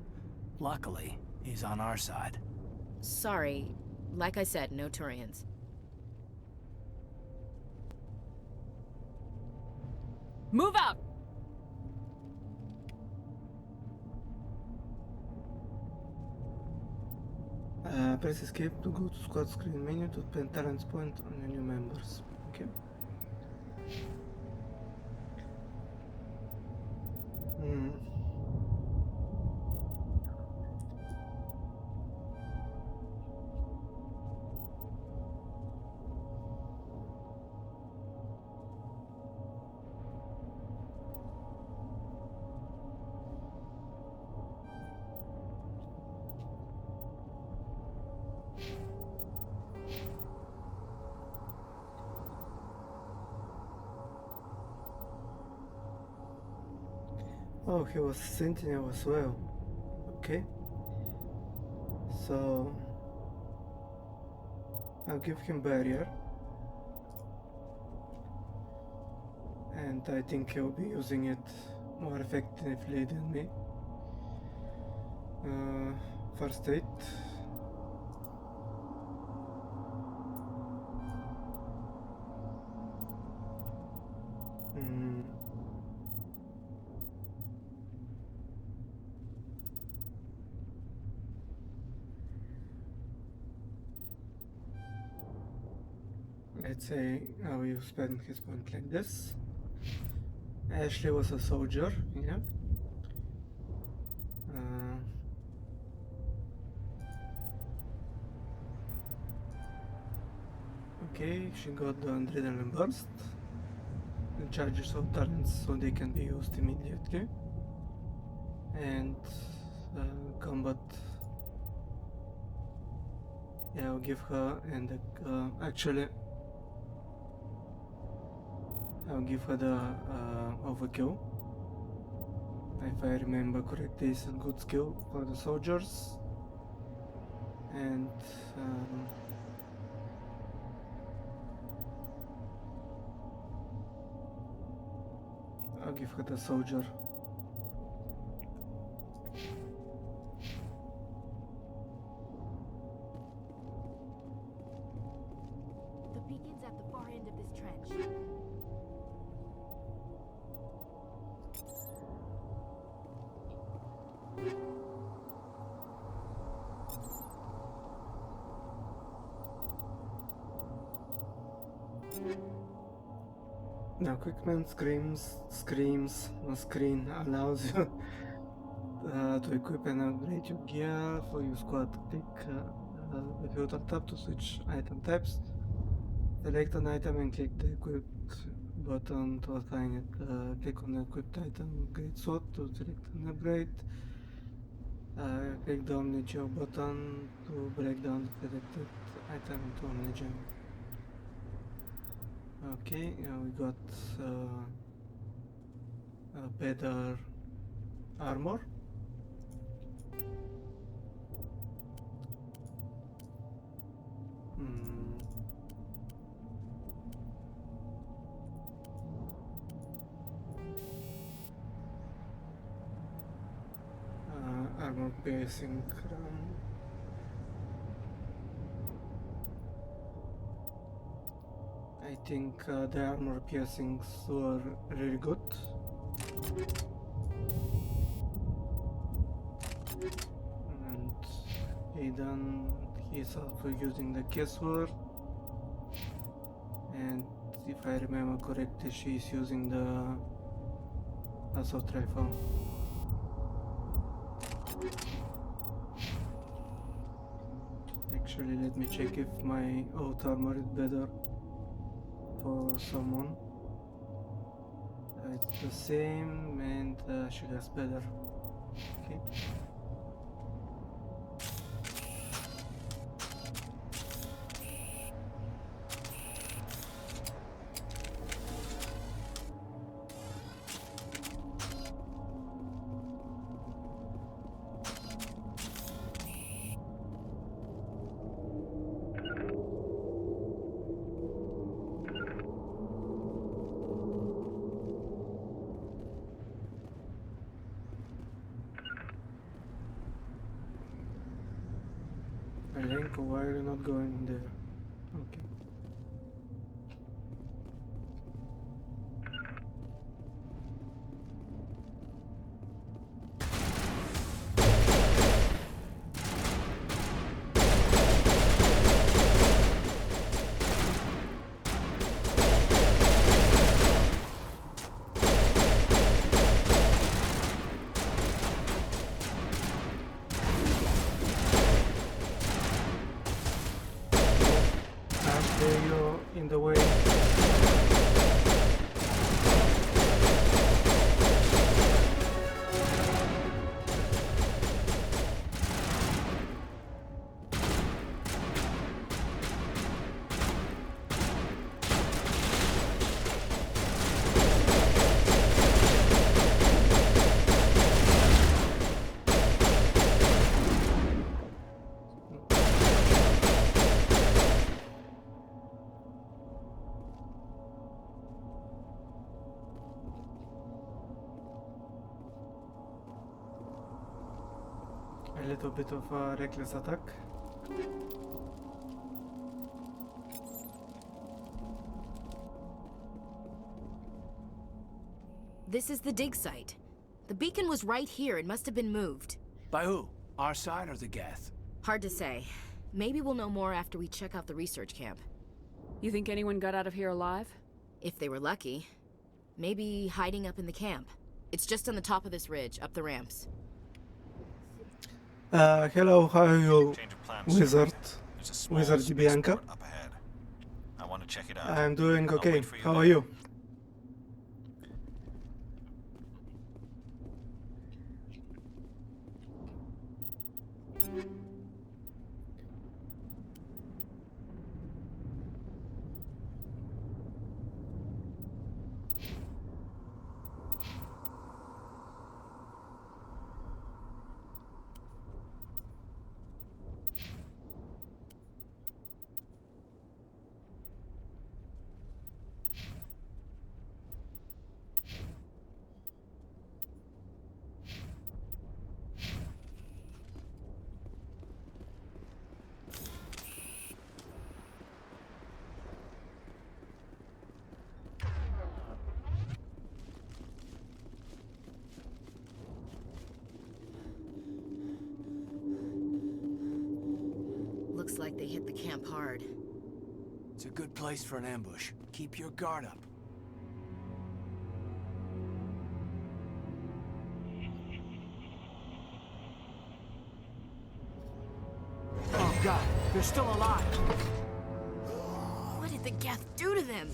Luckily, he's on our side. Sorry. Like I said, no Turians. Move out! Press escape to go to squad screen menu to spend talents point on the new members. Okay. Oh, he was Sentinel as well. Okay. So I'll give him barrier. And I think he'll be using it more effectively than me. First aid. Let's say I will spend his point like this. Ashley was a soldier, yeah. Okay, she got the adrenaline burst. The charges of talents so they can be used immediately. And combat. Yeah, I'll give her and actually I'll give her the overkill. If I remember correctly, it's a good skill for the soldiers. And I'll give her the soldier. The beacon's at the far end of this trench. Now, Quickman screams on screen allows you to equip and upgrade your gear for your squad. Click the filter tab to switch item types. Select an item and click the equipped button to assign it. Click on the equipped item, Great Sword, to select an upgrade. Click the Omni-Geo button to break down the selected item into Omni-Geo. Okay, we got better armor. Armor piercing crown. I think the armor piercings were really good. And Aidan, he's also using the Kessler. And if I remember correctly, she's using the assault rifle. Actually, let me check if my old armor is better for someone. It's the same, and she has better. Okay. Alenko, why are you not going there? Okay. You're in the way. A little bit of a reckless attack. This is the dig site. The beacon was right here. It must have been moved. By who? Our side or the Geth? Hard to say. Maybe we'll know more after we check out the research camp. You think anyone got out of here alive? If they were lucky. Maybe hiding up in the camp. It's just on the top of this ridge, up the ramps. Hello, how are you, Wizard? Wizard Bianca? Up ahead. I want to check it out. I'm doing I'll okay. wait for you How there. are you? like they hit the camp hard. It's a good place for an ambush. Keep your guard up. Oh god, they're still alive! What did the Geth do to them?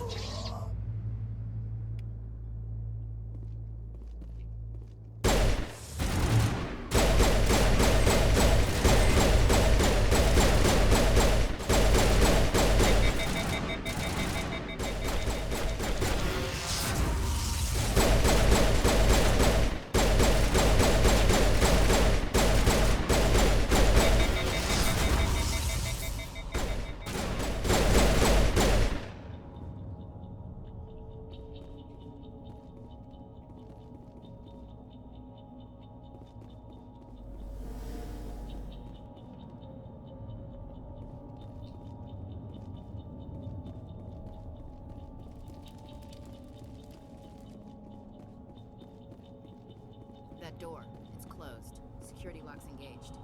That door, it's closed. Security lock's engaged.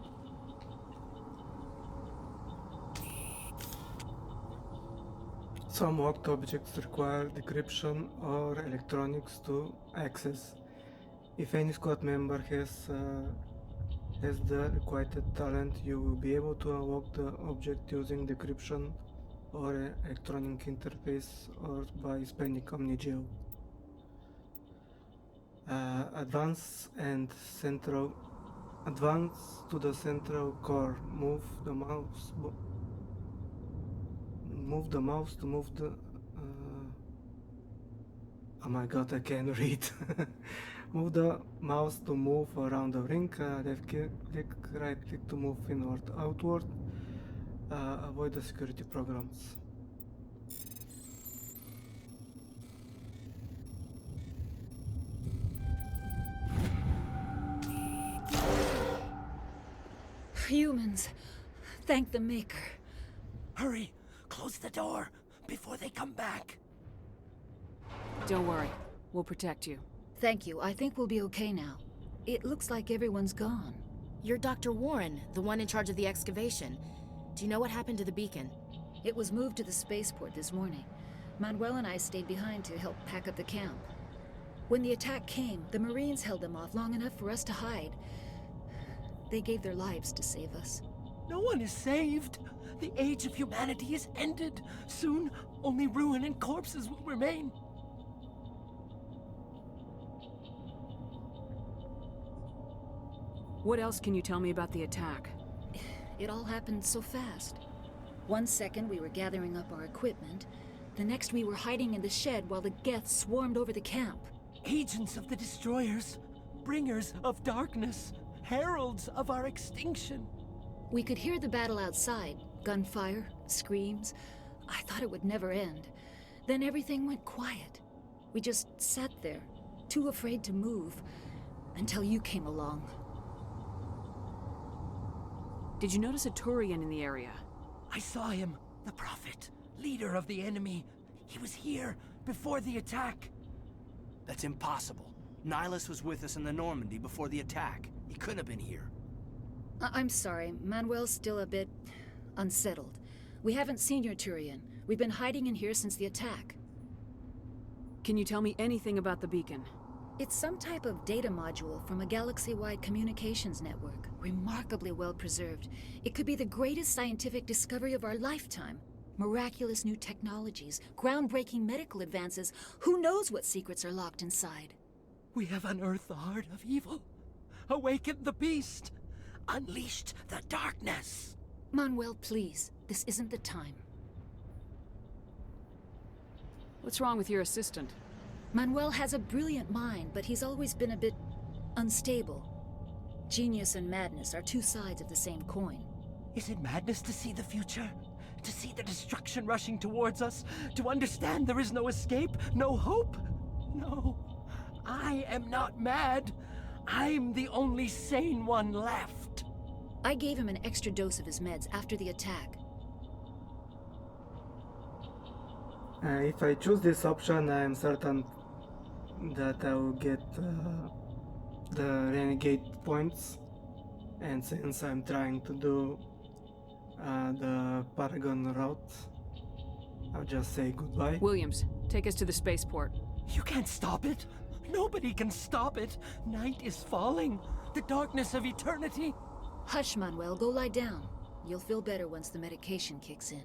Some locked objects require decryption or electronics to access. If any squad member has the required talent, you will be able to unlock the object using decryption or electronic interface or by spending Omnigel. Advance to the central core. Move the mouse to move the. Oh my god, I can't read. Move the mouse to move around the ring. Left click, right click to move inward, outward. Avoid the security programs. Humans. Thank the Maker. Hurry! Close the door before they come back. Don't worry. We'll protect you. Thank you. I think we'll be okay now. It looks like everyone's gone. You're Dr. Warren, the one in charge of the excavation. Do you know what happened to the beacon? It was moved to the spaceport this morning. Manuel and I stayed behind to help pack up the camp. When the attack came, the Marines held them off long enough for us to hide. They gave their lives to save us. No one is saved. The age of humanity is ended. Soon, only ruin and corpses will remain. What else can you tell me about the attack? It all happened so fast. 1 second we were gathering up our equipment. The next we were hiding in the shed while the Geth swarmed over the camp. Agents of the Destroyers. Bringers of darkness. Heralds of our extinction. We could hear the battle outside. Gunfire, screams. I thought it would never end. Then everything went quiet. We just sat there, too afraid to move, until you came along. Did you notice a Turian in the area? I saw him. The Prophet. Leader of the enemy. He was here before the attack. That's impossible. Nihilus was with us in the Normandy before the attack. He couldn't have been here. I'm sorry. Manuel's still a bit unsettled. We haven't seen your Turian. We've been hiding in here since the attack. Can you tell me anything about the beacon? It's some type of data module from a galaxy-wide communications network. Remarkably well preserved. It could be the greatest scientific discovery of our lifetime. Miraculous new technologies, groundbreaking medical advances. Who knows what secrets are locked inside? We have unearthed the heart of evil. Awakened the beast. Unleashed the darkness. Manuel, please. This isn't the time. What's wrong with your assistant? Manuel has a brilliant mind, but he's always been a bit unstable. Genius and madness are two sides of the same coin. Is it madness to see the future? To see the destruction rushing towards us? To understand there is no escape? No hope? No. I am not mad. I'm the only sane one left. I gave him an extra dose of his meds after the attack. If I choose this option, I am certain that I will get the renegade points, and since I'm trying to do the Paragon route. I'll just say goodbye. Williams, take us to the spaceport. You can't stop it. Nobody can stop it. Night is falling. The darkness of eternity. Hush, Manuel. Go lie down. You'll feel better once the medication kicks in.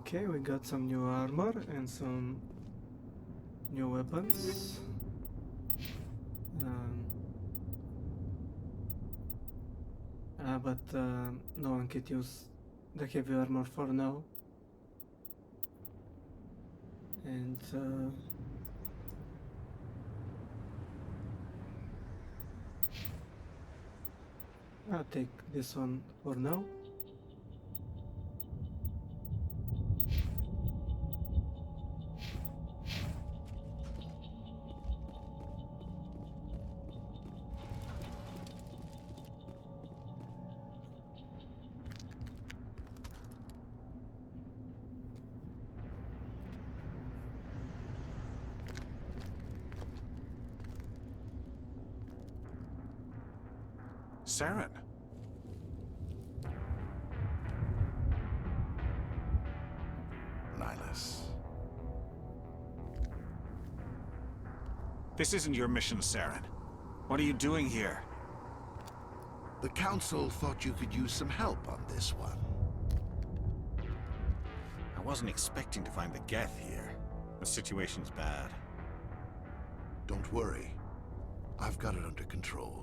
Okay, we got some new armor and some new weapons. But no one can use the heavy armor for now. And I'll take this one for now. Saren. Nihlus. This isn't your mission, Saren. What are you doing here? The Council thought you could use some help on this one. I wasn't expecting to find the Geth here. The situation's bad. Don't worry. I've got it under control.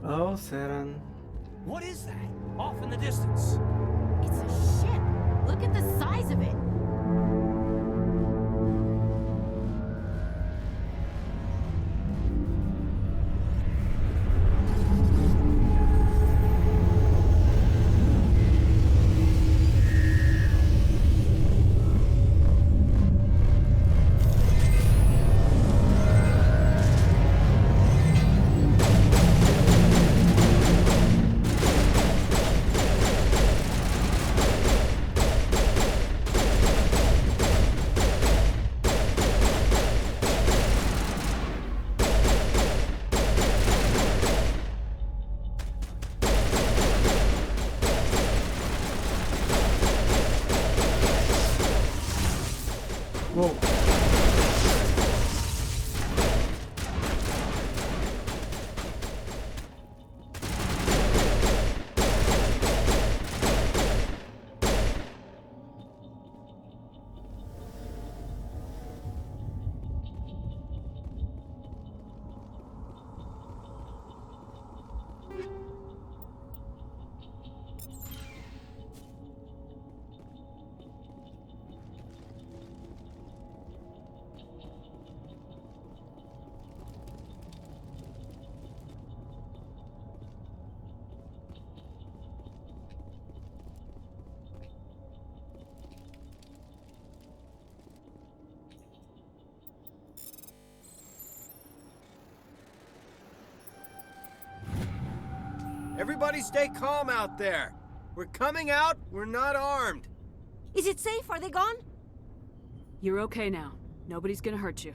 Oh, Saren. What is that? Off in the distance. It's a ship. Look at the size of it. Everybody stay calm out there. We're coming out, we're not armed. Is it safe? Are they gone? You're okay now. Nobody's gonna hurt you.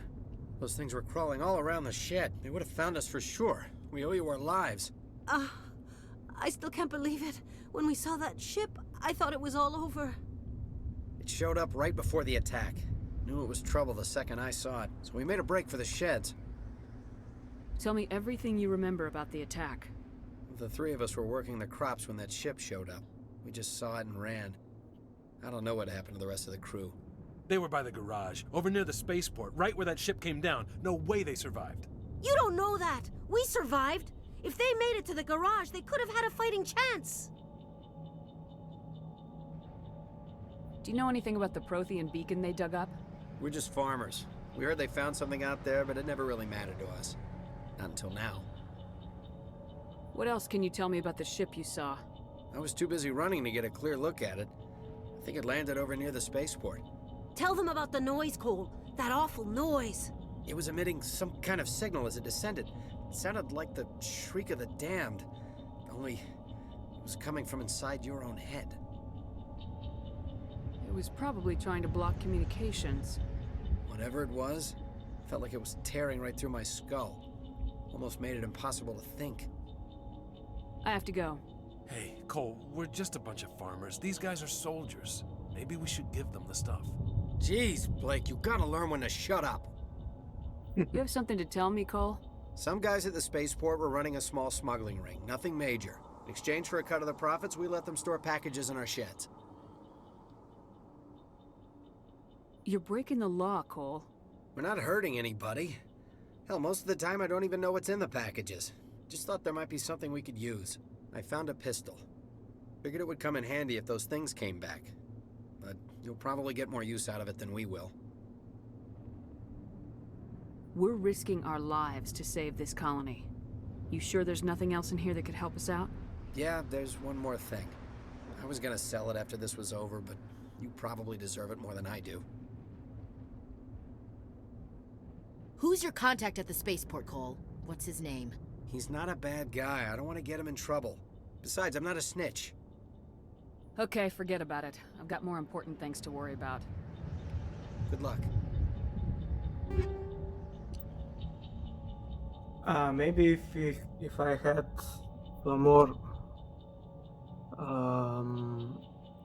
Those things were crawling all around the shed. They would have found us for sure. We owe you our lives. I still can't believe it. When we saw that ship, I thought it was all over. It showed up right before the attack. Knew it was trouble the second I saw it, so we made a break for the sheds. Tell me everything you remember about the attack. The three of us were working the crops when that ship showed up. We just saw it and ran. I don't know what happened to the rest of the crew. They were by the garage, over near the spaceport, right where that ship came down. No way they survived. You don't know that. We survived. If they made it to the garage, they could have had a fighting chance. Do you know anything about the Prothean beacon they dug up? We're just farmers. We heard they found something out there, but it never really mattered to us. Not until now. What else can you tell me about the ship you saw? I was too busy running to get a clear look at it. I think it landed over near the spaceport. Tell them about the noise, Cole. That awful noise. It was emitting some kind of signal as it descended. It sounded like the shriek of the damned. Only it was coming from inside your own head. It was probably trying to block communications. Whatever it was, felt like it was tearing right through my skull. Almost made it impossible to think. I have to go. Hey, Cole, we're just a bunch of farmers. These guys are soldiers. Maybe we should give them the stuff. Jeez, Blake, you gotta learn when to shut up. You have something to tell me, Cole? Some guys at the spaceport were running a small smuggling ring, nothing major. In exchange for a cut of the profits, we let them store packages in our sheds. You're breaking the law, Cole. We're not hurting anybody. Hell, most of the time I don't even know what's in the packages. Just thought there might be something we could use. I found a pistol. Figured it would come in handy if those things came back. But you'll probably get more use out of it than we will. We're risking our lives to save this colony. You sure there's nothing else in here that could help us out? Yeah, there's one more thing. I was gonna sell it after this was over, but you probably deserve it more than I do. Who's your contact at the spaceport, Cole? What's his name? He's not a bad guy. I don't want to get him in trouble. Besides, I'm not a snitch. Okay, forget about it. I've got more important things to worry about. Good luck. Maybe if I had some more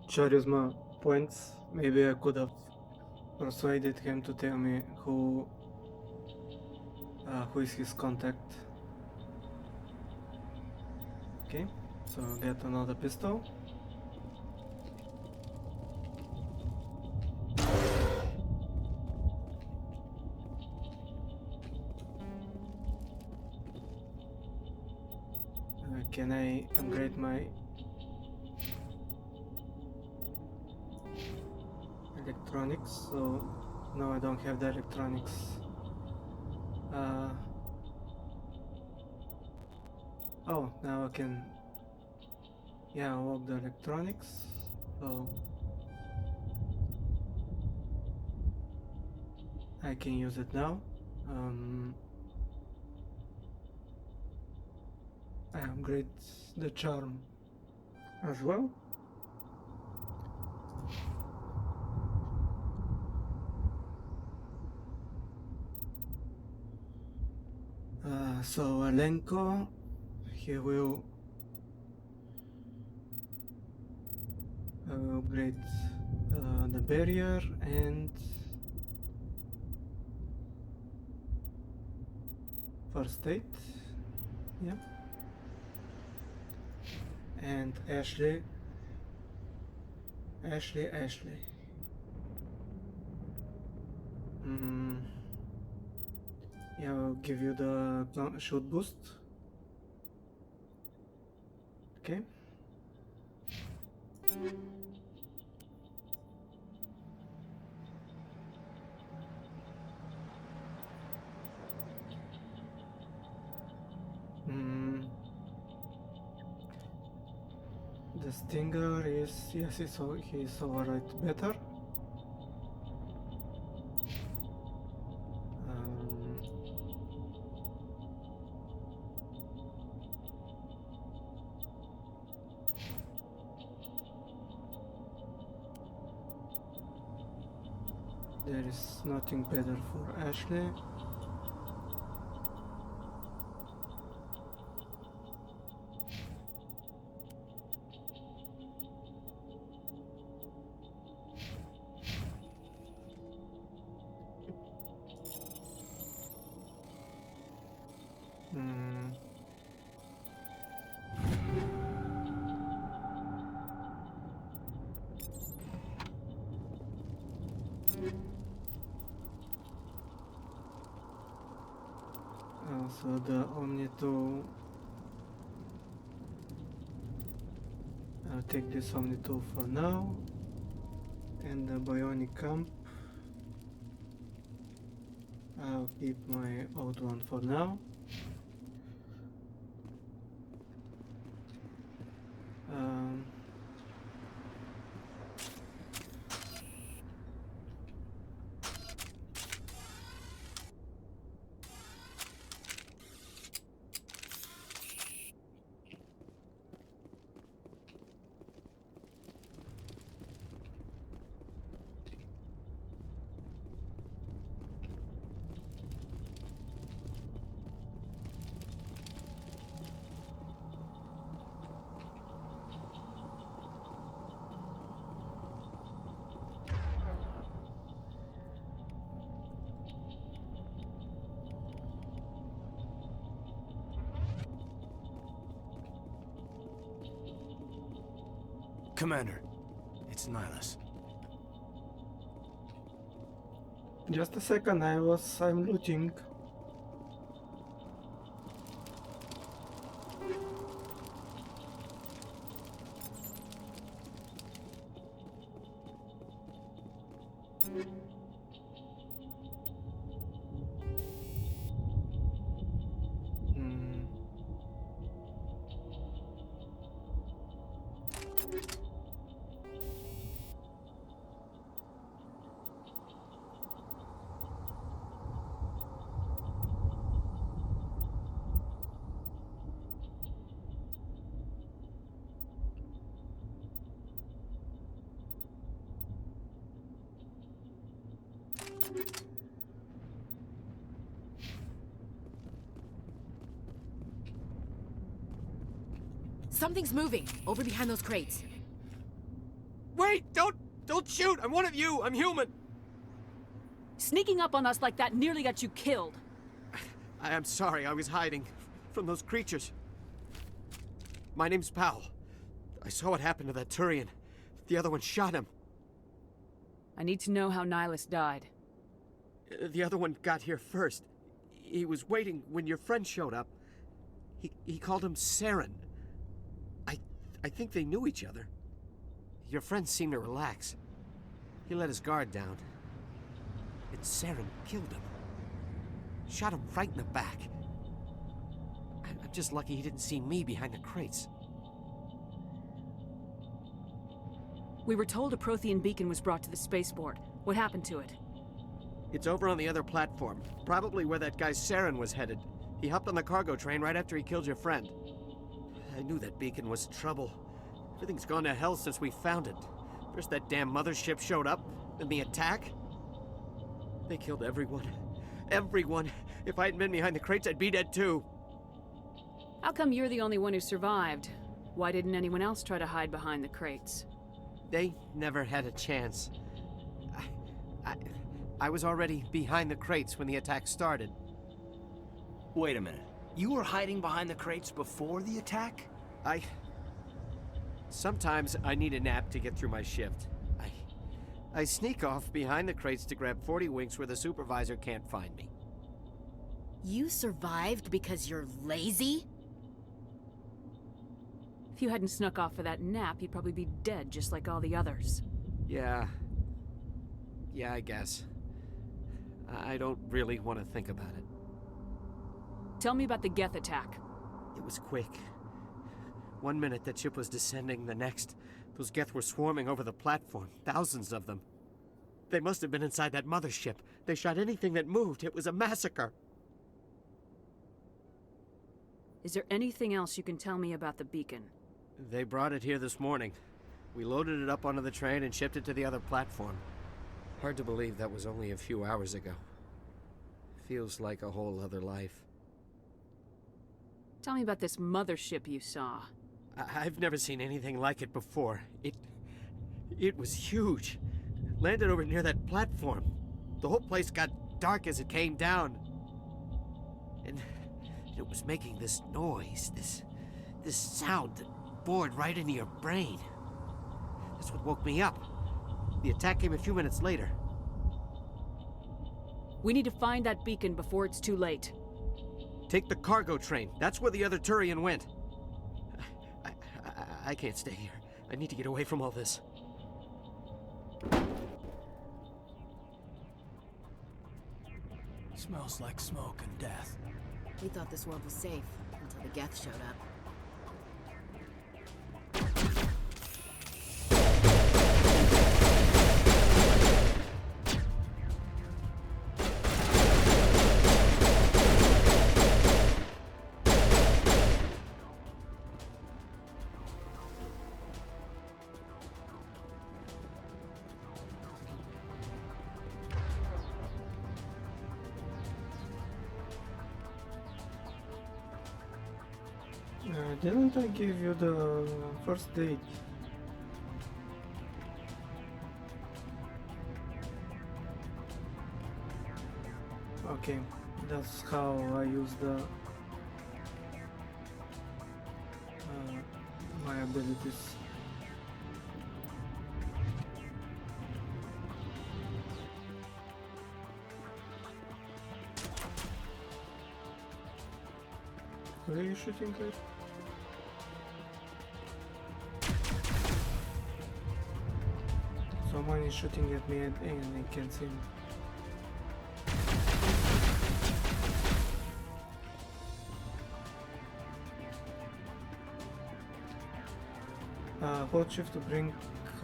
charisma points, maybe I could have persuaded him to tell me who is his contact. Okay, so get another pistol. Can I upgrade my electronics? So no, I don't have the electronics. Oh, now I can unlock the electronics. So I can use it now. I upgrade the charm as well. So Alenko, he will upgrade the barrier and first aid. Yeah. And Ashley. Yeah, I'll give you the shoot boost. Okay. The Stinger is, yes, he's alright better. There is nothing better for Ashley. So the Omni 2, I'll take this Omni 2 for now, and the Bionic Camp, I'll keep my old one for now. Commander, it's Nihilus. Just a second, I'm looting. Something's moving over behind those crates. Wait! Don't shoot! I'm one of you! I'm human! Sneaking up on us like that nearly got you killed. I am sorry, I was hiding from those creatures. My name's Powell. I saw what happened to that Turian. The other one shot him. I need to know how Nihilus died. The other one got here first. He was waiting when your friend showed up. He called him Saren. I think they knew each other. Your friend seemed to relax. He let his guard down. And Saren killed him. Shot him right in the back. I'm just lucky he didn't see me behind the crates. We were told a Prothean beacon was brought to the spaceport. What happened to it? It's over on the other platform. Probably where that guy Saren was headed. He hopped on the cargo train right after he killed your friend. I knew that beacon was trouble. Everything's gone to hell since we found it. First that damn mothership showed up, then the attack. They killed everyone. Everyone! If I hadn't been behind the crates, I'd be dead too. How come you're the only one who survived? Why didn't anyone else try to hide behind the crates? They never had a chance. I was already behind the crates when the attack started. Wait a minute. You were hiding behind the crates before the attack? Sometimes I need a nap to get through my shift. I sneak off behind the crates to grab 40 winks where the supervisor can't find me. You survived because you're lazy? If you hadn't snuck off for that nap, you'd probably be dead just like all the others. Yeah, I guess. I don't really want to think about it. Tell me about the Geth attack. It was quick. 1 minute that ship was descending, the next, those Geth were swarming over the platform, thousands of them. They must have been inside that mothership. They shot anything that moved. It was a massacre. Is there anything else you can tell me about the beacon? They brought it here this morning. We loaded it up onto the train and shipped it to the other platform. Hard to believe that was only a few hours ago. Feels like a whole other life. Tell me about this mothership you saw. I've never seen anything like it before. It was huge. Landed over near that platform. The whole place got dark as it came down. And it was making this noise, this sound that bored right into your brain. That's what woke me up. The attack came a few minutes later. We need to find that beacon before it's too late. Take the cargo train. That's where the other Turian went. I can't stay here. I need to get away from all this. Smells like smoke and death. We thought this world was safe until the Geth showed up. Didn't I give you the first aid? Okay, that's how I use the my abilities. Where are you shooting at? Someone is shooting at me and I can't see him. Hold shift to bring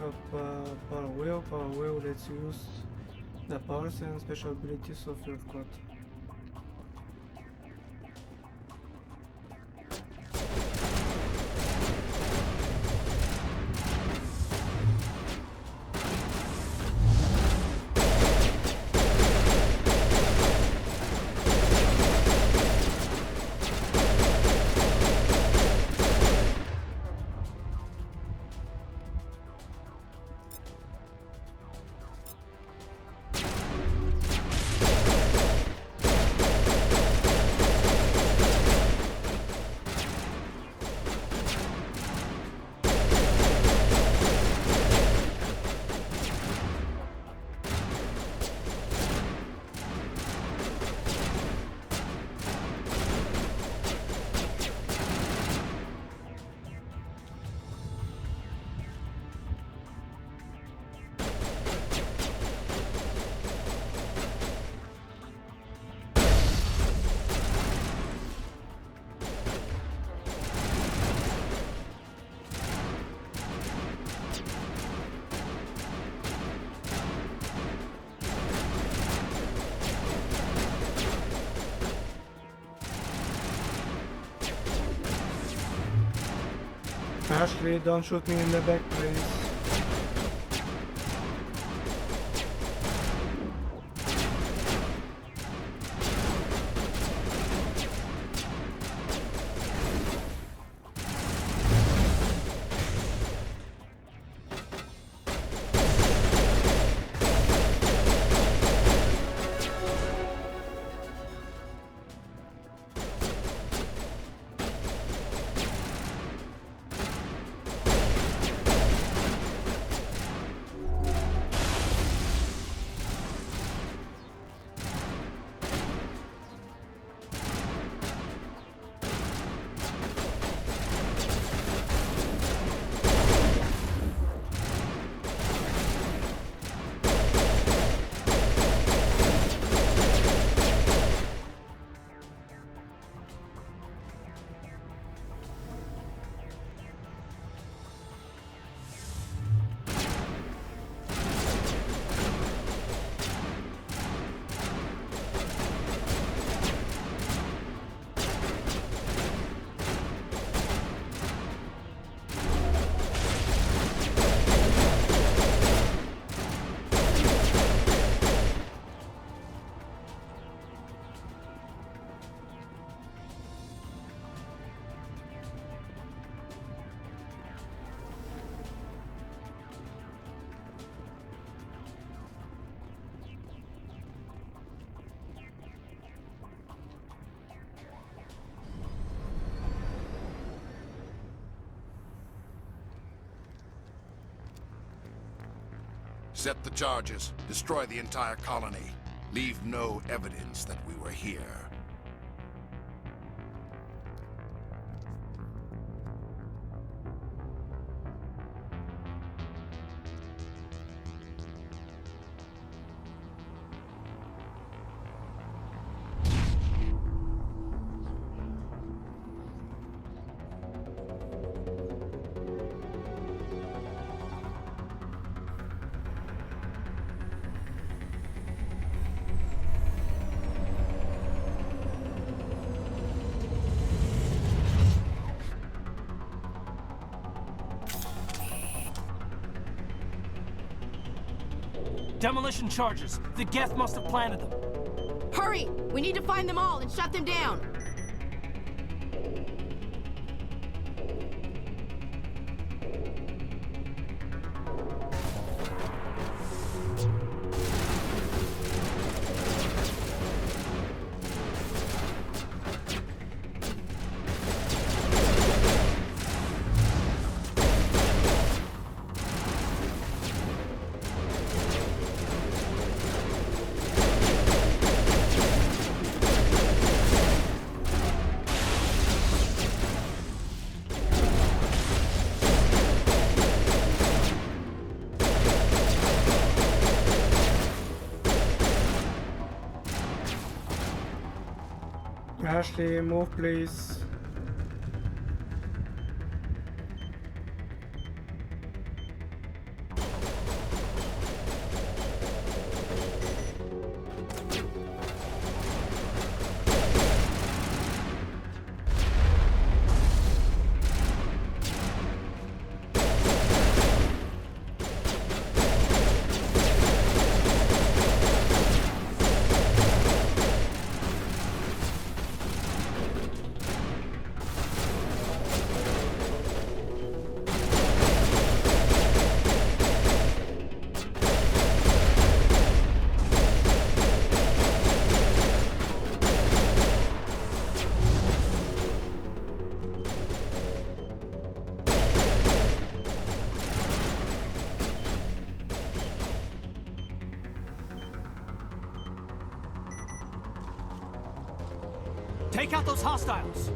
up power wheel. Power wheel lets you use the powers and special abilities of your squad. Ashley, don't shoot me in the back, please. Set the charges. Destroy the entire colony. Leave no evidence that we were here. Demolition charges. The Geth must have planted them. Hurry! We need to find them all and shut them down! Ashley, move please. Take out those hostiles!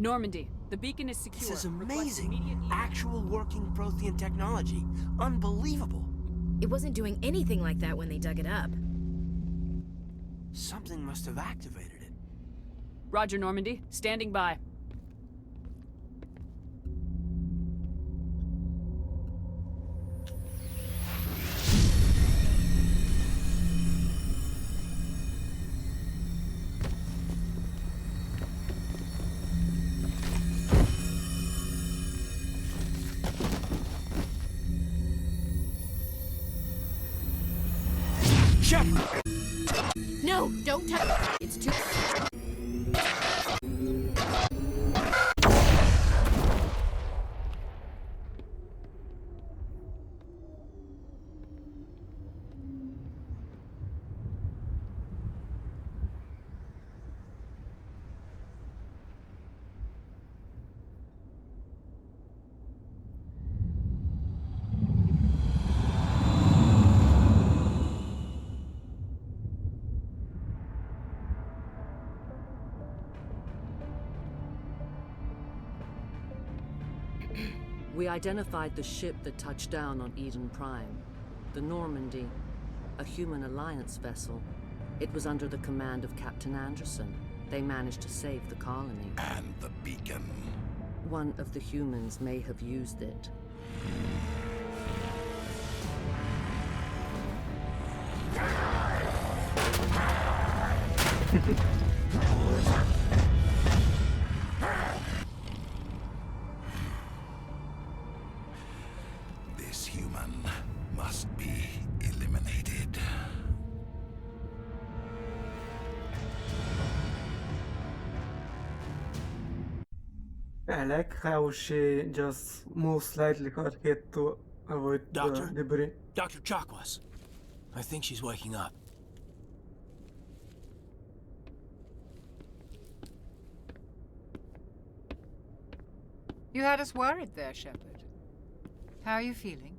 Normandy, the beacon is secure. This is Request amazing. immediate- Actual working Prothean technology. Unbelievable. It wasn't doing anything like that when they dug it up. Something must have activated it. Roger, Normandy. Standing by. Shepard! No, don't touch. It's too. We identified the ship that touched down on Eden Prime. The Normandy, a human alliance vessel. It was under the command of Captain Anderson. They managed to save the colony. And the beacon. One of the humans may have used it. This human must be eliminated. I like how she just moves slightly her head to avoid Doctor? debris. Dr. Chakwas. I think she's waking up. You had us worried there, Shepard. How are you feeling?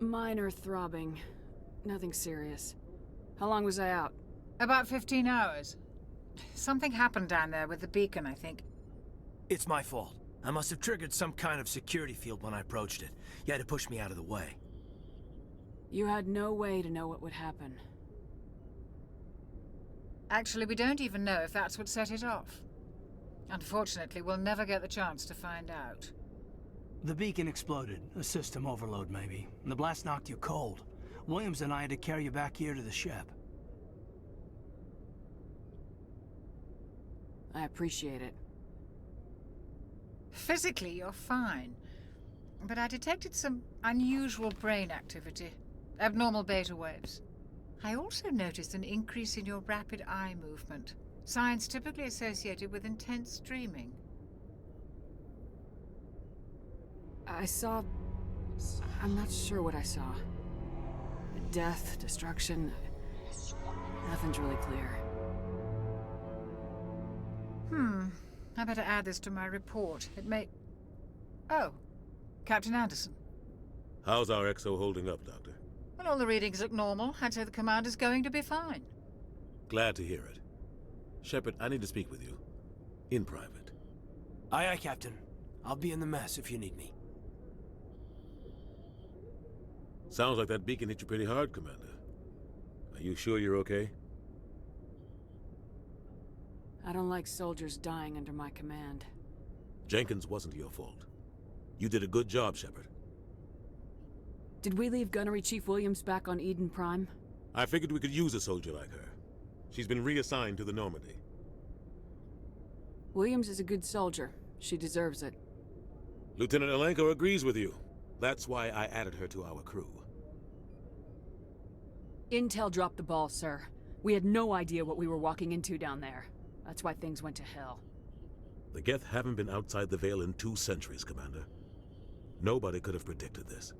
Minor throbbing. Nothing serious. How long was I out? About 15 hours. Something happened down there with the beacon, I think. It's my fault. I must have triggered some kind of security field when I approached it. You had to push me out of the way. You had no way to know what would happen. Actually, we don't even know if that's what set it off. Unfortunately, we'll never get the chance to find out. The beacon exploded. A system overload, maybe. And the blast knocked you cold. Williams and I had to carry you back here to the ship. I appreciate it. Physically, you're fine. But I detected some unusual brain activity. Abnormal beta waves. I also noticed an increase in your rapid eye movement. Signs typically associated with intense dreaming. I saw... I'm not sure what I saw. Death, destruction... Nothing's really clear. I better add this to my report. It may... Oh, Captain Anderson. How's our XO holding up, Doctor? Well, all the readings look normal. I'd say the commander's going to be fine. Glad to hear it. Shepard, I need to speak with you. In private. Aye, aye, Captain. I'll be in the mess if you need me. Sounds like that beacon hit you pretty hard, Commander. Are you sure you're okay? I don't like soldiers dying under my command. Jenkins wasn't your fault. You did a good job, Shepard. Did we leave Gunnery Chief Williams back on Eden Prime? I figured we could use a soldier like her. She's been reassigned to the Normandy. Williams is a good soldier. She deserves it. Lieutenant Alenko agrees with you. That's why I added her to our crew. Intel dropped the ball, sir. We had no idea what we were walking into down there. That's why things went to hell. The Geth haven't been outside the Veil in 2 centuries, Commander. Nobody could have predicted this.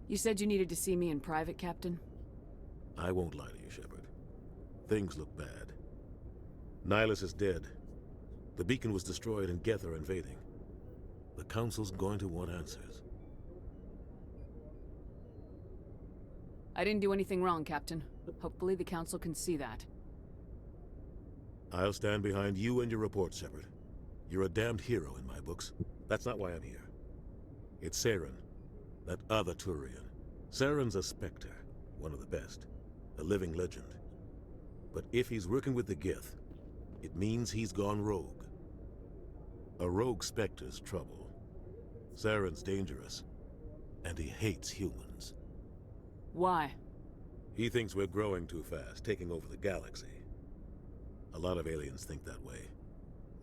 You said you needed to see me in private, Captain? I won't lie to you, Shepard. Things look bad. Nihilus is dead. The beacon was destroyed and Geth are invading. The Council's going to want answers. I didn't do anything wrong, Captain. Hopefully the Council can see that. I'll stand behind you and your report, Shepard. You're a damned hero in my books. That's not why I'm here. It's Saren, that other Turian. Saren's a Spectre, one of the best, a living legend. But if he's working with the Gith, it means he's gone rogue. A rogue Spectre's trouble. Saren's dangerous, and he hates humans. Why? He thinks we're growing too fast, taking over the galaxy. A lot of aliens think that way.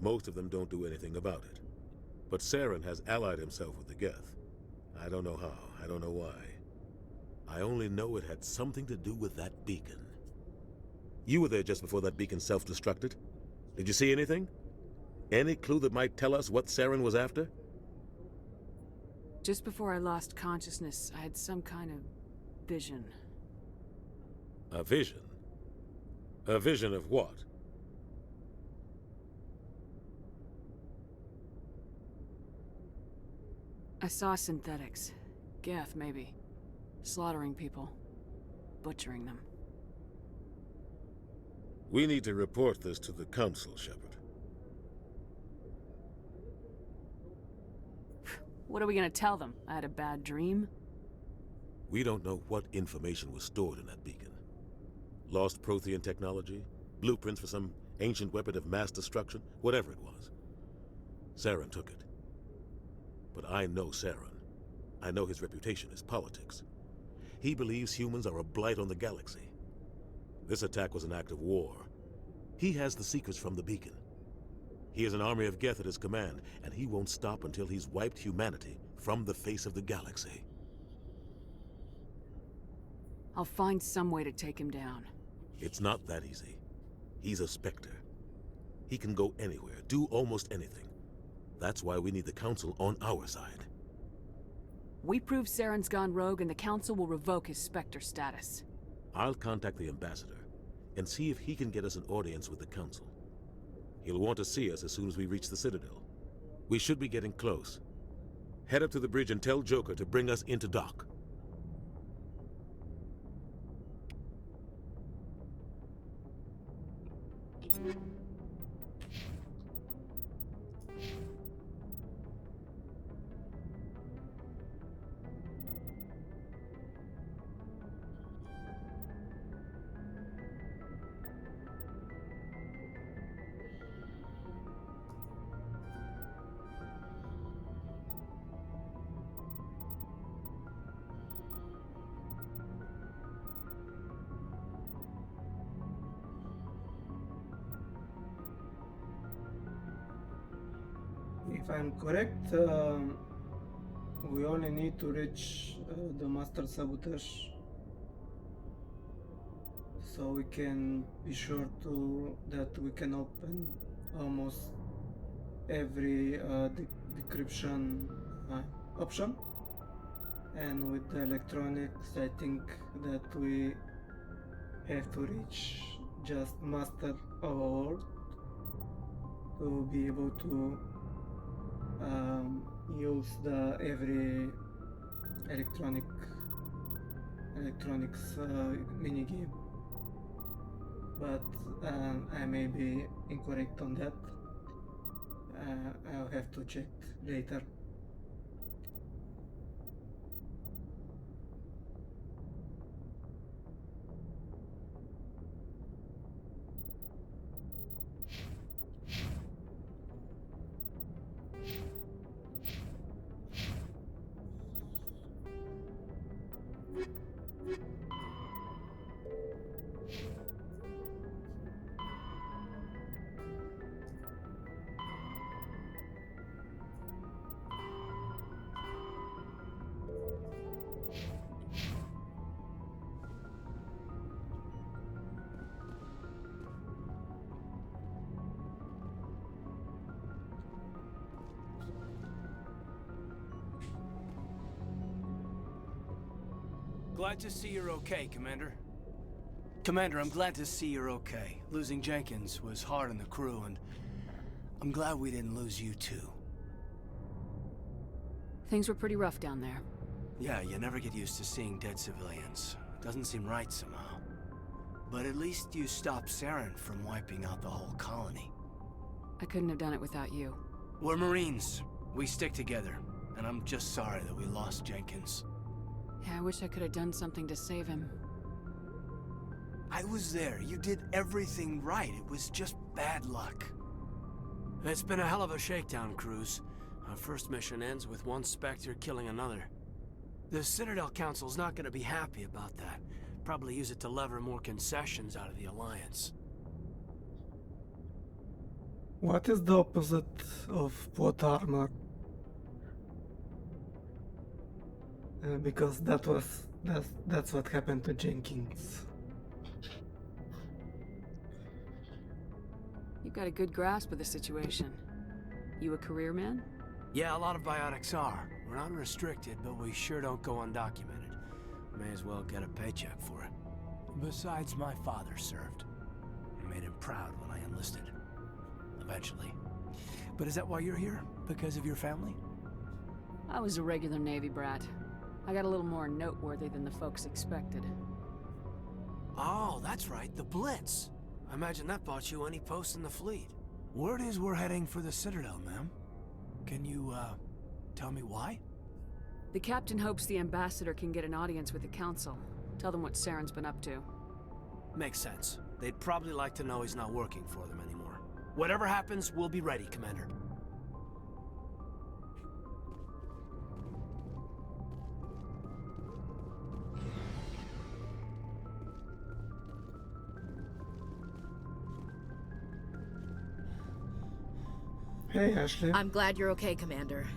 Most of them don't do anything about it. But Saren has allied himself with the Geth. I don't know how, I don't know why. I only know it had something to do with that beacon. You were there just before that beacon self-destructed. Did you see anything? Any clue that might tell us what Saren was after? Just before I lost consciousness, I had some kind of vision. A vision? A vision of what? I saw synthetics. Geth, maybe. Slaughtering people. Butchering them. We need to report this to the Council, Shepard. What are we gonna tell them? I had a bad dream? We don't know what information was stored in that beacon. Lost Prothean technology? Blueprints for some ancient weapon of mass destruction? Whatever it was. Saren took it. But I know Saren. I know his reputation is politics. He believes humans are a blight on the galaxy. This attack was an act of war. He has the secrets from the beacon. He has an army of Geth at his command, and he won't stop until he's wiped humanity from the face of the galaxy. I'll find some way to take him down. It's not that easy. He's a Spectre. He can go anywhere, do almost anything. That's why we need the Council on our side. We prove Saren's gone rogue and the Council will revoke his Spectre status. I'll contact the Ambassador and see if he can get us an audience with the Council. He'll want to see us as soon as we reach the Citadel. We should be getting close. Head up to the bridge and tell Joker to bring us into dock. If I'm correct, we only need to reach the Master Sabotage, so we can be sure that we can open almost every decryption option. And with the electronics, I think that we have to reach just Master Overworld to be able to use the every electronics minigame, but I may be incorrect on that. I'll have to check later. Glad to see you're okay, Commander. Commander, I'm glad to see you're okay. Losing Jenkins was hard on the crew, and I'm glad we didn't lose you too. Things were pretty rough down there. Yeah, you never get used to seeing dead civilians. Doesn't seem right somehow. But at least you stopped Saren from wiping out the whole colony. I couldn't have done it without you. We're Marines. We stick together. And I'm just sorry that we lost Jenkins. Yeah, I wish I could have done something to save him. I was there. You did everything right. It was just bad luck. It's been a hell of a shakedown, Cruz. Our first mission ends with one Spectre killing another. The Citadel Council's not gonna be happy about that. Probably use it to lever more concessions out of the Alliance. What is the opposite of plot armor? Because that's what happened to Jenkins. You've got a good grasp of the situation. You a career man? Yeah, a lot of biotics are. We're not restricted, but we sure don't go undocumented. May as well get a paycheck for it. Besides, my father served. I made him proud when I enlisted. Eventually. But is that why you're here? Because of your family? I was a regular Navy brat. I got a little more noteworthy than the folks expected. Oh, that's right, the Blitz. I imagine that bought you any post in the fleet. Word is we're heading for the Citadel, ma'am. Can you, tell me why? The captain hopes the ambassador can get an audience with the council. Tell them what Saren's been up to. Makes sense. They'd probably like to know he's not working for them anymore. Whatever happens, we'll be ready, Commander. Hey, Ashley. I'm glad you're okay, Commander.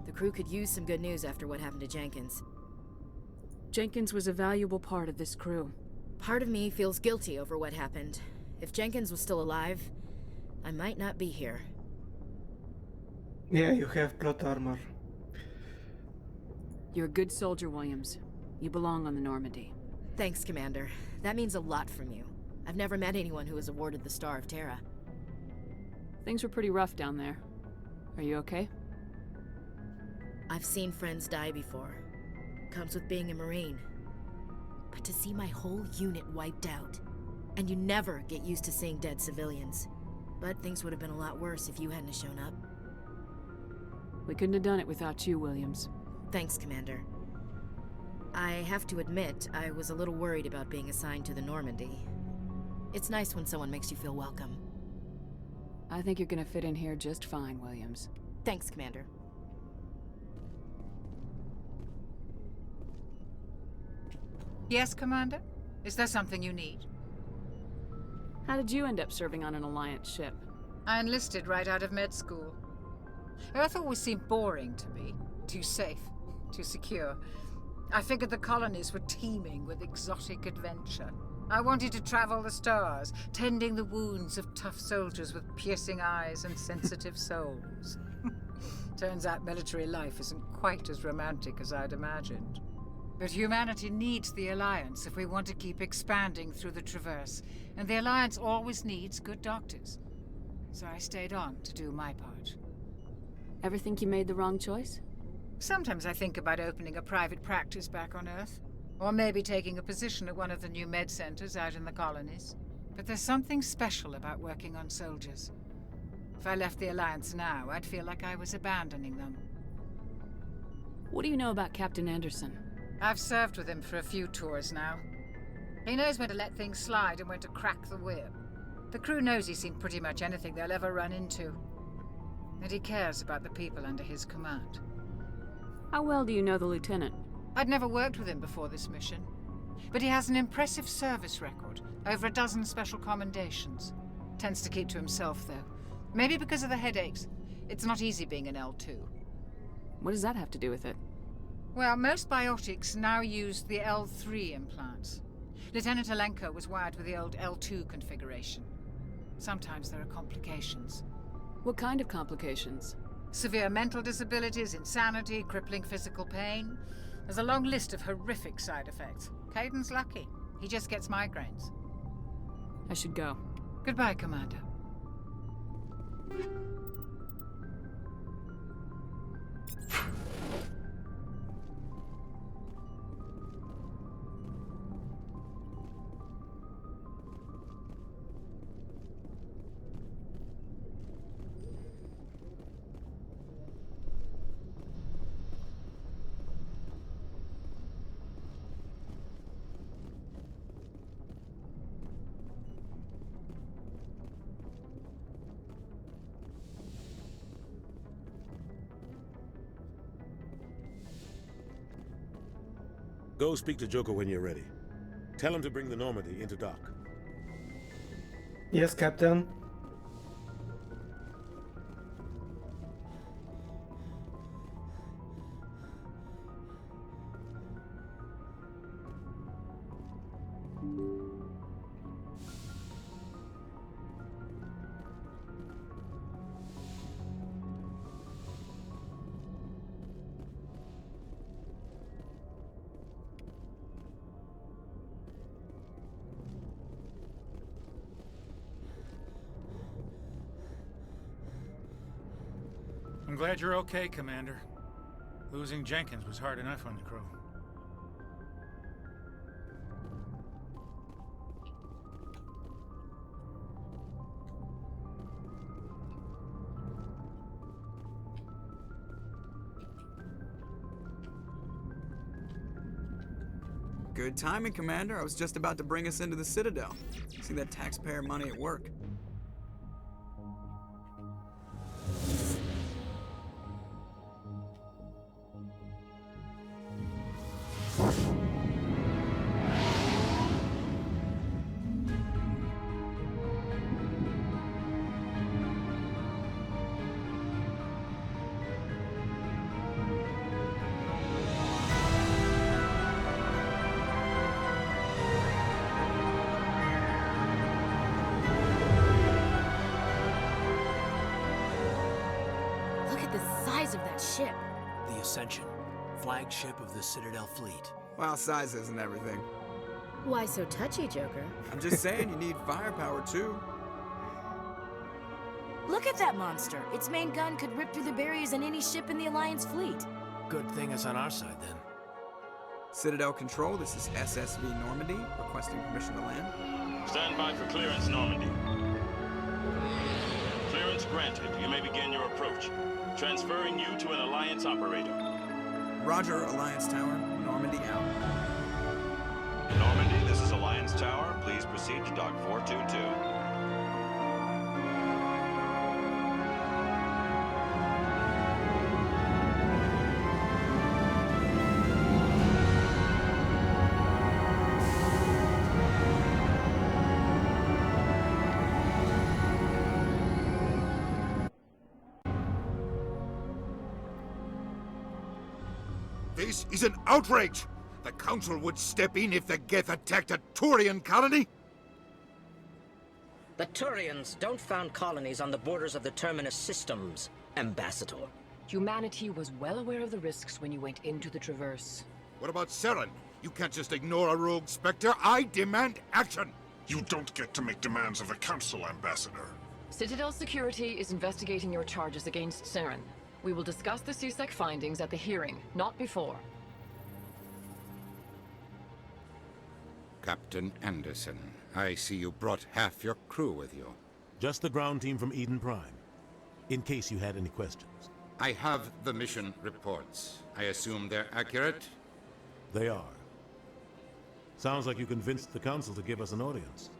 The crew could use some good news after what happened to Jenkins. Jenkins was a valuable part of this crew. Part of me feels guilty over what happened. If Jenkins was still alive, I might not be here. Yeah, you have plot armor. You're a good soldier, Williams. You belong on the Normandy. Thanks, Commander. That means a lot from you. I've never met anyone who was awarded the Star of Terra. Things were pretty rough down there. Are you okay? I've seen friends die before. Comes with being a Marine. But to see my whole unit wiped out, and you never get used to seeing dead civilians. But things would have been a lot worse if you hadn't shown up. We couldn't have done it without you, Williams. Thanks, Commander. I have to admit, I was a little worried about being assigned to the Normandy. It's nice when someone makes you feel welcome. I think you're gonna fit in here just fine, Williams. Thanks, Commander. Yes, Commander? Is there something you need? How did you end up serving on an Alliance ship? I enlisted right out of med school. Earth always seemed boring to me. Too safe, too secure. I figured the colonies were teeming with exotic adventure. I wanted to travel the stars, tending the wounds of tough soldiers with piercing eyes and sensitive souls. Turns out military life isn't quite as romantic as I'd imagined. But humanity needs the Alliance if we want to keep expanding through the Traverse, and the Alliance always needs good doctors. So I stayed on to do my part. Ever think you made the wrong choice? Sometimes I think about opening a private practice back on Earth. Or maybe taking a position at one of the new med centers out in the colonies. But there's something special about working on soldiers. If I left the Alliance now, I'd feel like I was abandoning them. What do you know about Captain Anderson? I've served with him for a few tours now. He knows when to let things slide and when to crack the whip. The crew knows he's seen pretty much anything they'll ever run into. And he cares about the people under his command. How well do you know the lieutenant? I'd never worked with him before this mission. But he has an impressive service record, over a dozen special commendations. Tends to keep to himself, though. Maybe because of the headaches. It's not easy being an L2. What does that have to do with it? Well, most biotics now use the L3 implants. Lieutenant Alenko was wired with the old L2 configuration. Sometimes there are complications. What kind of complications? Severe mental disabilities, insanity, crippling physical pain. There's a long list of horrific side effects. Caden's lucky. He just gets migraines. I should go. Goodbye, Commander. Go speak to Joker when you're ready. Tell him to bring the Normandy into dock. Yes, Captain. I'm glad you're okay, Commander. Losing Jenkins was hard enough on the crew. Good timing, Commander. I was just about to bring us into the Citadel. See that taxpayer money at work. Of that ship. The Ascension, flagship of the Citadel fleet. Well, size isn't everything. Why so touchy, Joker? I'm just saying you need firepower too. Look at that monster. Its main gun could rip through the barriers in any ship in the Alliance fleet. Good thing it's on our side then. Citadel Control, this is SSV Normandy, requesting permission to land. Stand by for clearance, Normandy. Clearance granted. You may begin your approach. Transferring you to an Alliance operator. Roger, Alliance Tower. Normandy out. Normandy, this is Alliance Tower. Please proceed to Dock 422. This is an outrage! The Council would step in if the Geth attacked a Turian colony? The Turians don't found colonies on the borders of the Terminus systems, Ambassador. Humanity was well aware of the risks when you went into the Traverse. What about Saren? You can't just ignore a rogue Spectre. I demand action! You don't get to make demands of the Council, Ambassador. Citadel Security is investigating your charges against Saren. We will discuss the CSEC findings at the hearing, not before. Captain Anderson, I see you brought half your crew with you. Just the ground team from Eden Prime, in case you had any questions. I have the mission reports. I assume they're accurate? They are. Sounds like you convinced the Council to give us an audience.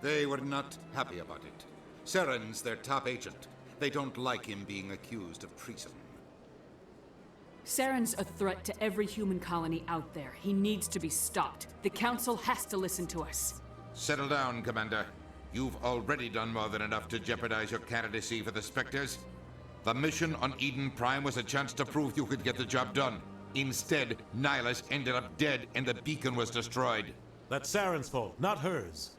They were not happy about it. Saren's their top agent. They don't like him being accused of treason. Saren's a threat to every human colony out there. He needs to be stopped. The Council has to listen to us. Settle down, Commander. You've already done more than enough to jeopardize your candidacy for the Spectres. The mission on Eden Prime was a chance to prove you could get the job done. Instead, Nihilus ended up dead and the beacon was destroyed. That's Saren's fault, not hers.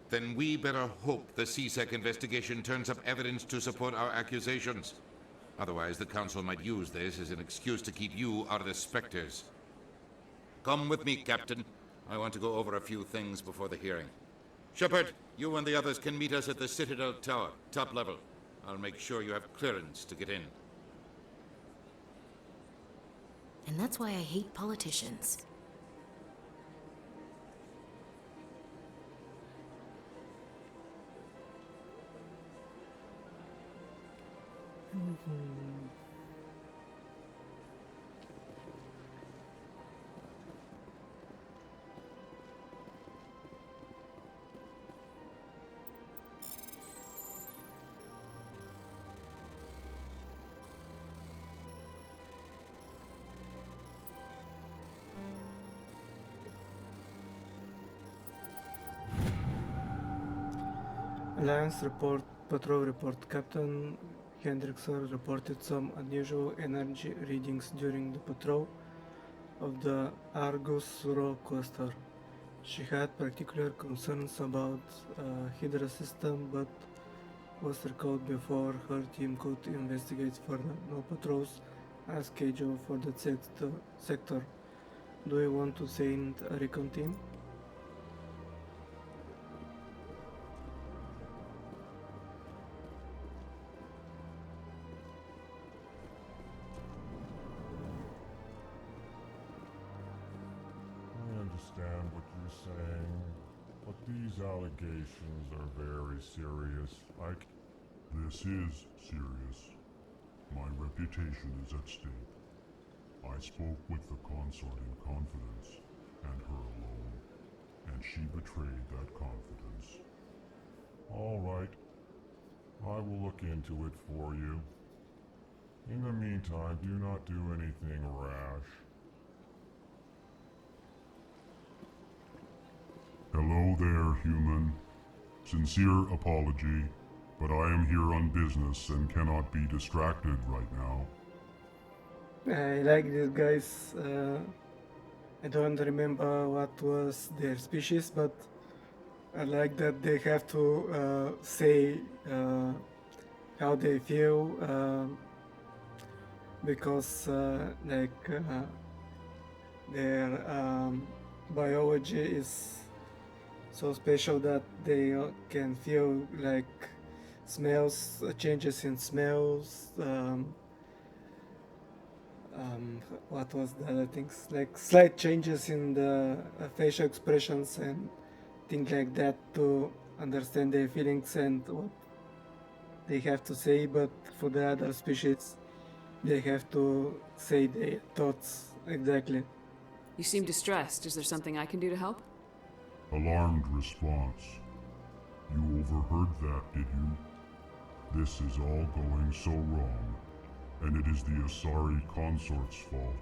Then we better hope the CSEC investigation turns up evidence to support our accusations. Otherwise, the Council might use this as an excuse to keep you out of the Spectres. Come with me, Captain. I want to go over a few things before the hearing. Shepard, you and the others can meet us at the Citadel Tower, top level. I'll make sure you have clearance to get in. And that's why I hate politicians. Alliance patrol report. Captain Hendrickson reported some unusual energy readings during the patrol of the Argus Row cluster. She had particular concerns about Hydra system, but was recalled before her team could investigate further. No patrols are scheduled for the sector. Do you want to send a recon team? I understand what you're saying, but these allegations are very serious. This is serious. My reputation is at stake. I spoke with the consort in confidence, and her alone, and she betrayed that confidence. All right. I will look into it for you. In the meantime, do not do anything rash. Hello there, human. Sincere apology, but I am here on business and cannot be distracted right now. I like these guys. I don't remember what was their species, but I like that they have to say how they feel because their biology is so special that they can feel like smells, changes in smells. What was the other things? Like slight changes in the facial expressions and things like that to understand their feelings and what they have to say. But for the other species, they have to say their thoughts exactly. You seem distressed. Is there something I can do to help? Alarmed response. You overheard that, did you? This is all going so wrong, and it is the Asari consort's fault.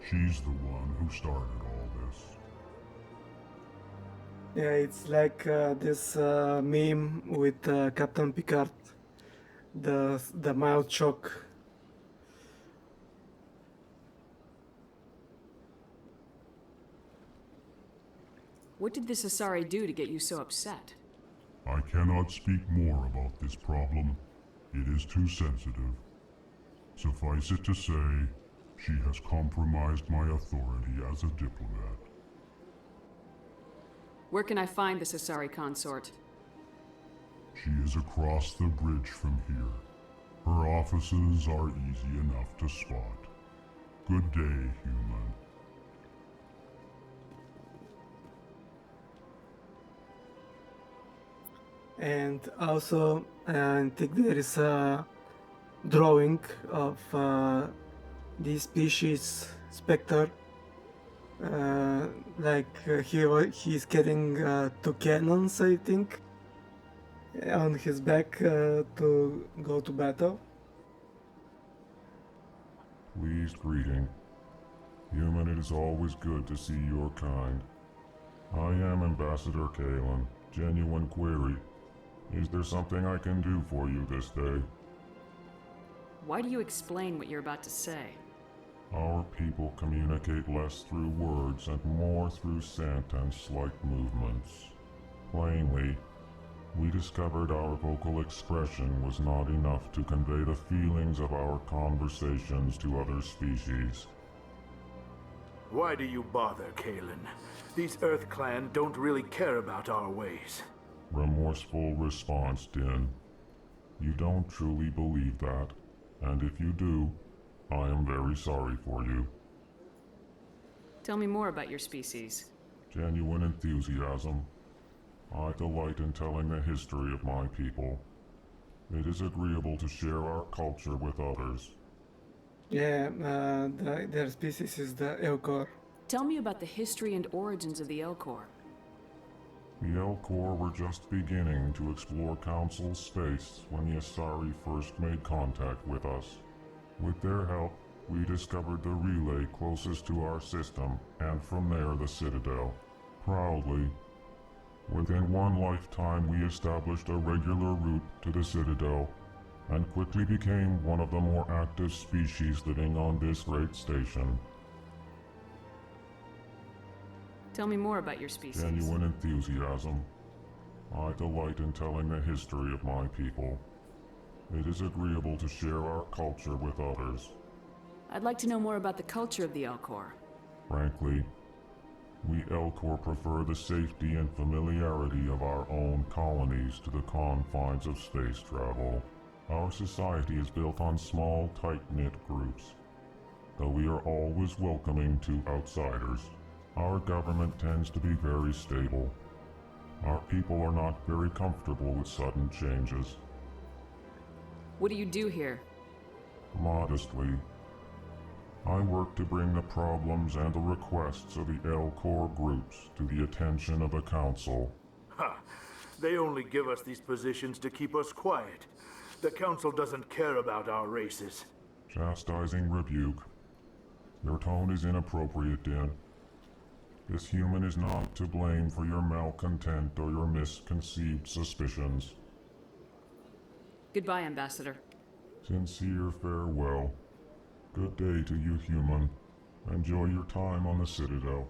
She's the one who started all this. Yeah, it's like this meme with Captain Picard, the mild shock. What did this Asari do to get you so upset? I cannot speak more about this problem. It is too sensitive. Suffice it to say, she has compromised my authority as a diplomat. Where can I find this Asari consort? She is across the bridge from here. Her offices are easy enough to spot. Good day, human. And also, I think there is a drawing of this species Spectre. He's carrying two cannons, I think, on his back to go to battle. Pleased greeting. Human, it is always good to see your kind. I am Ambassador Kalen. Genuine query. Is there something I can do for you this day? Why do you explain what you're about to say? Our people communicate less through words and more through scent and slight movements. Plainly, we discovered our vocal expression was not enough to convey the feelings of our conversations to other species. Why do you bother, Kalen? These Earth Clan don't really care about our ways. Remorseful response, Din. You don't truly believe that, and if you do, I am very sorry for you. Tell me more about your species. Genuine enthusiasm. I delight in telling the history of my people. It is agreeable to share our culture with others. Yeah, their species is the Elcor. Tell me about the history and origins of the Elcor. The Elcor were just beginning to explore Council space when the Asari first made contact with us. With their help, we discovered the relay closest to our system, and from there the Citadel. Proudly, Within one lifetime, we established a regular route to the Citadel, and quickly became one of the more active species living on this great station. Tell me more about your species. Genuine enthusiasm. I delight in telling the history of my people. It is agreeable to share our culture with others. I'd like to know more about the culture of the Elcor. Frankly, we Elcor prefer the safety and familiarity of our own colonies to the confines of space travel. Our society is built on small, tight-knit groups. Though we are always welcoming to outsiders, our government tends to be very stable. Our people are not very comfortable with sudden changes. What do you do here? Modestly, I work to bring the problems and the requests of the Elcor groups to the attention of the Council. Ha! They only give us these positions to keep us quiet. The Council doesn't care about our races. Chastising rebuke. Your tone is inappropriate, Din. This human is not to blame for your malcontent or your misconceived suspicions. Goodbye, Ambassador. Sincere farewell. Good day to you, human. Enjoy your time on the Citadel.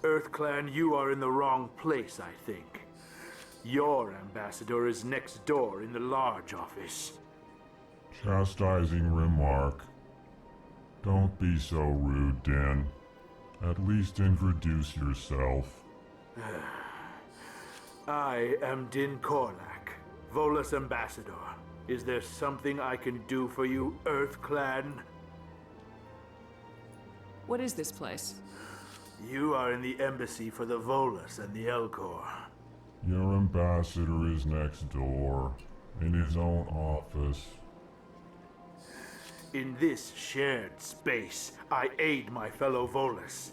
EarthClan, you are in the wrong place, I think. Your ambassador is next door in the large office. Chastising remark. Don't be so rude, Din. At least introduce yourself. I am Din Korlak, Volus ambassador. Is there something I can do for you, EarthClan? What is this place? You are in the embassy for the Volus and the Elcor. Your ambassador is next door, in his own office. In this shared space, I aid my fellow Volus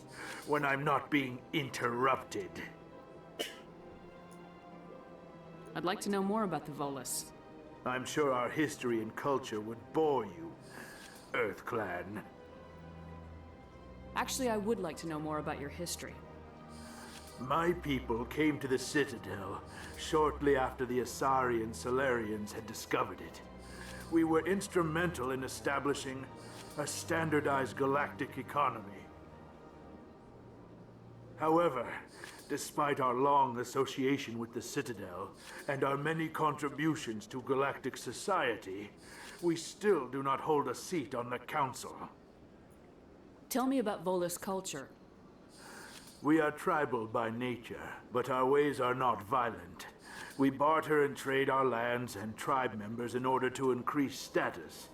when I'm not being interrupted. I'd like to know more about the Volus. I'm sure our history and culture would bore you, EarthClan. Actually, I would like to know more about your history. My people came to the Citadel shortly after the Asari and Solarians had discovered it. We were instrumental in establishing a standardized galactic economy. However, despite our long association with the Citadel and our many contributions to galactic society, we still do not hold a seat on the Council. Tell me about Volus culture. We are tribal by nature, but our ways are not violent. We barter and trade our lands and tribe members in order to increase status.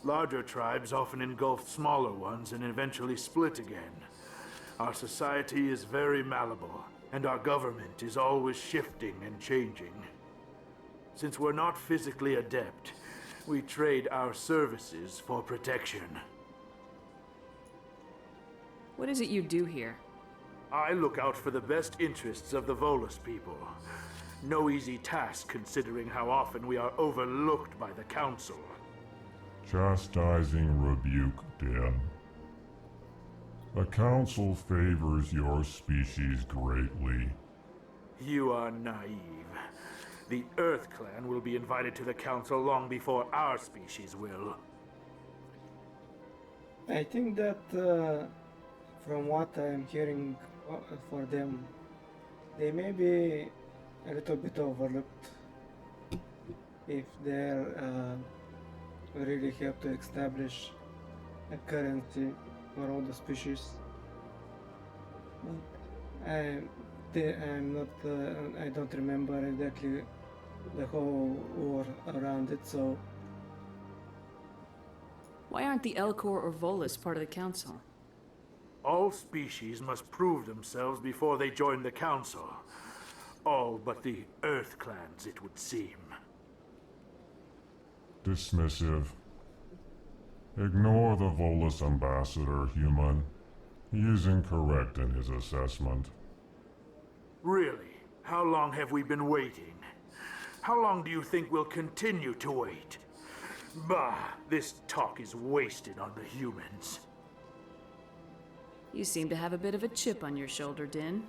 Larger tribes often engulf smaller ones and eventually split again. Our society is very malleable, and our government is always shifting and changing. Since we're not physically adept, we trade our services for protection. What is it you do here? I look out for the best interests of the Volus people. No easy task considering how often we are overlooked by the Council. Chastising rebuke, Din. The Council favors your species greatly. You are naive. The EarthClan will be invited to the Council long before our species will. I think that from what I'm hearing for them, they may be a little bit overlooked if they're really help to establish a currency for all the species. But I'm not. I don't remember exactly the whole war around it. So why aren't the Elcor or Volus part of the Council? All species must prove themselves before they join the Council. All but the EarthClans, it would seem. Dismissive. Ignore the Volus ambassador, human. He is incorrect in his assessment. Really? How long have we been waiting? How long do you think we'll continue to wait? Bah, this talk is wasted on the humans. You seem to have a bit of a chip on your shoulder, Din.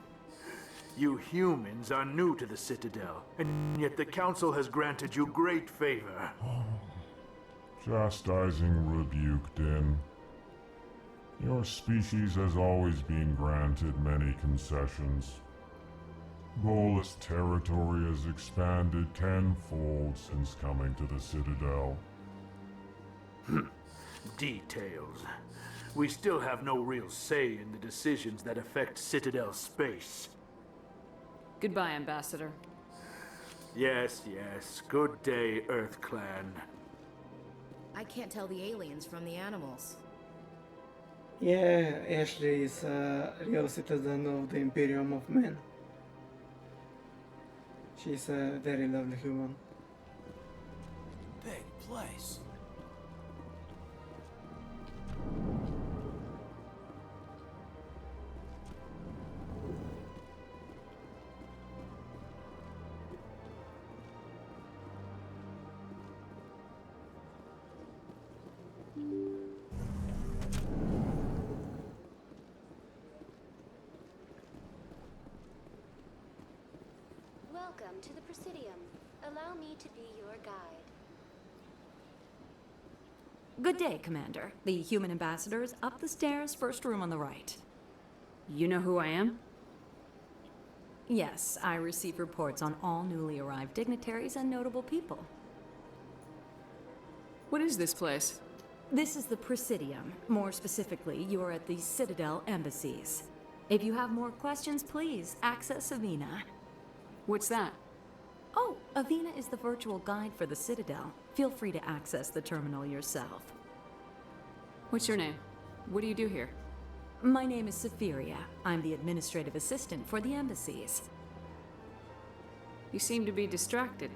You humans are new to the Citadel, and yet the Council has granted you great favor. Chastising rebuke, Din. Your species has always been granted many concessions. Bolus territory has expanded tenfold since coming to the Citadel. Details. We still have no real say in the decisions that affect Citadel space. Goodbye, Ambassador. Yes, yes. Good day, Earth Clan. I can't tell the aliens from the animals. Yeah, Ashley is a real citizen of the Imperium of Men. She's a very lovely human. Big place. Welcome to the Presidium. Allow me to be your guide. Good day, Commander. The human ambassador is up the stairs, first room on the right. You know who I am? Yes, I receive reports on all newly arrived dignitaries and notable people. What is this place? This is the Presidium. More specifically, you are at the Citadel embassies. If you have more questions, please access Avina. What's that? Oh, Avina is the virtual guide for the Citadel. Feel free to access the terminal yourself. What's your name? What do you do here? My name is Safiria. I'm the administrative assistant for the embassies. You seem to be distracted.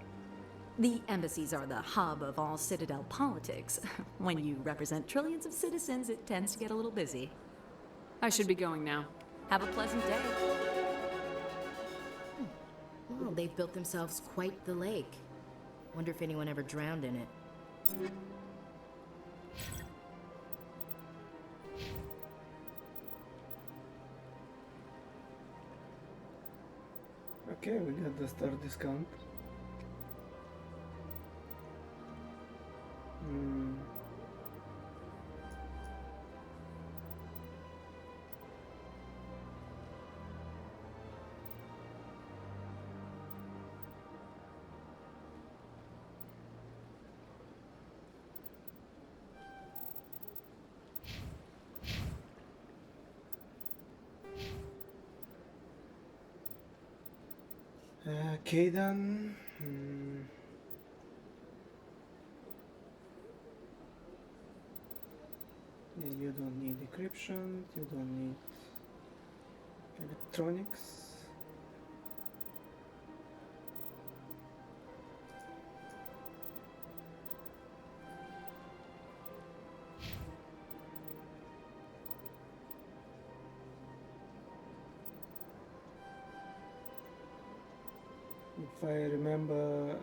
The embassies are the hub of all Citadel politics. When you represent trillions of citizens, it tends to get a little busy. I should be going now. Have a pleasant day. Well, they've built themselves quite the lake. Wonder if anyone ever drowned in it. Okay, we got the star discount. Kaidan. Yeah, you don't need decryption, you don't need electronics. If I remember,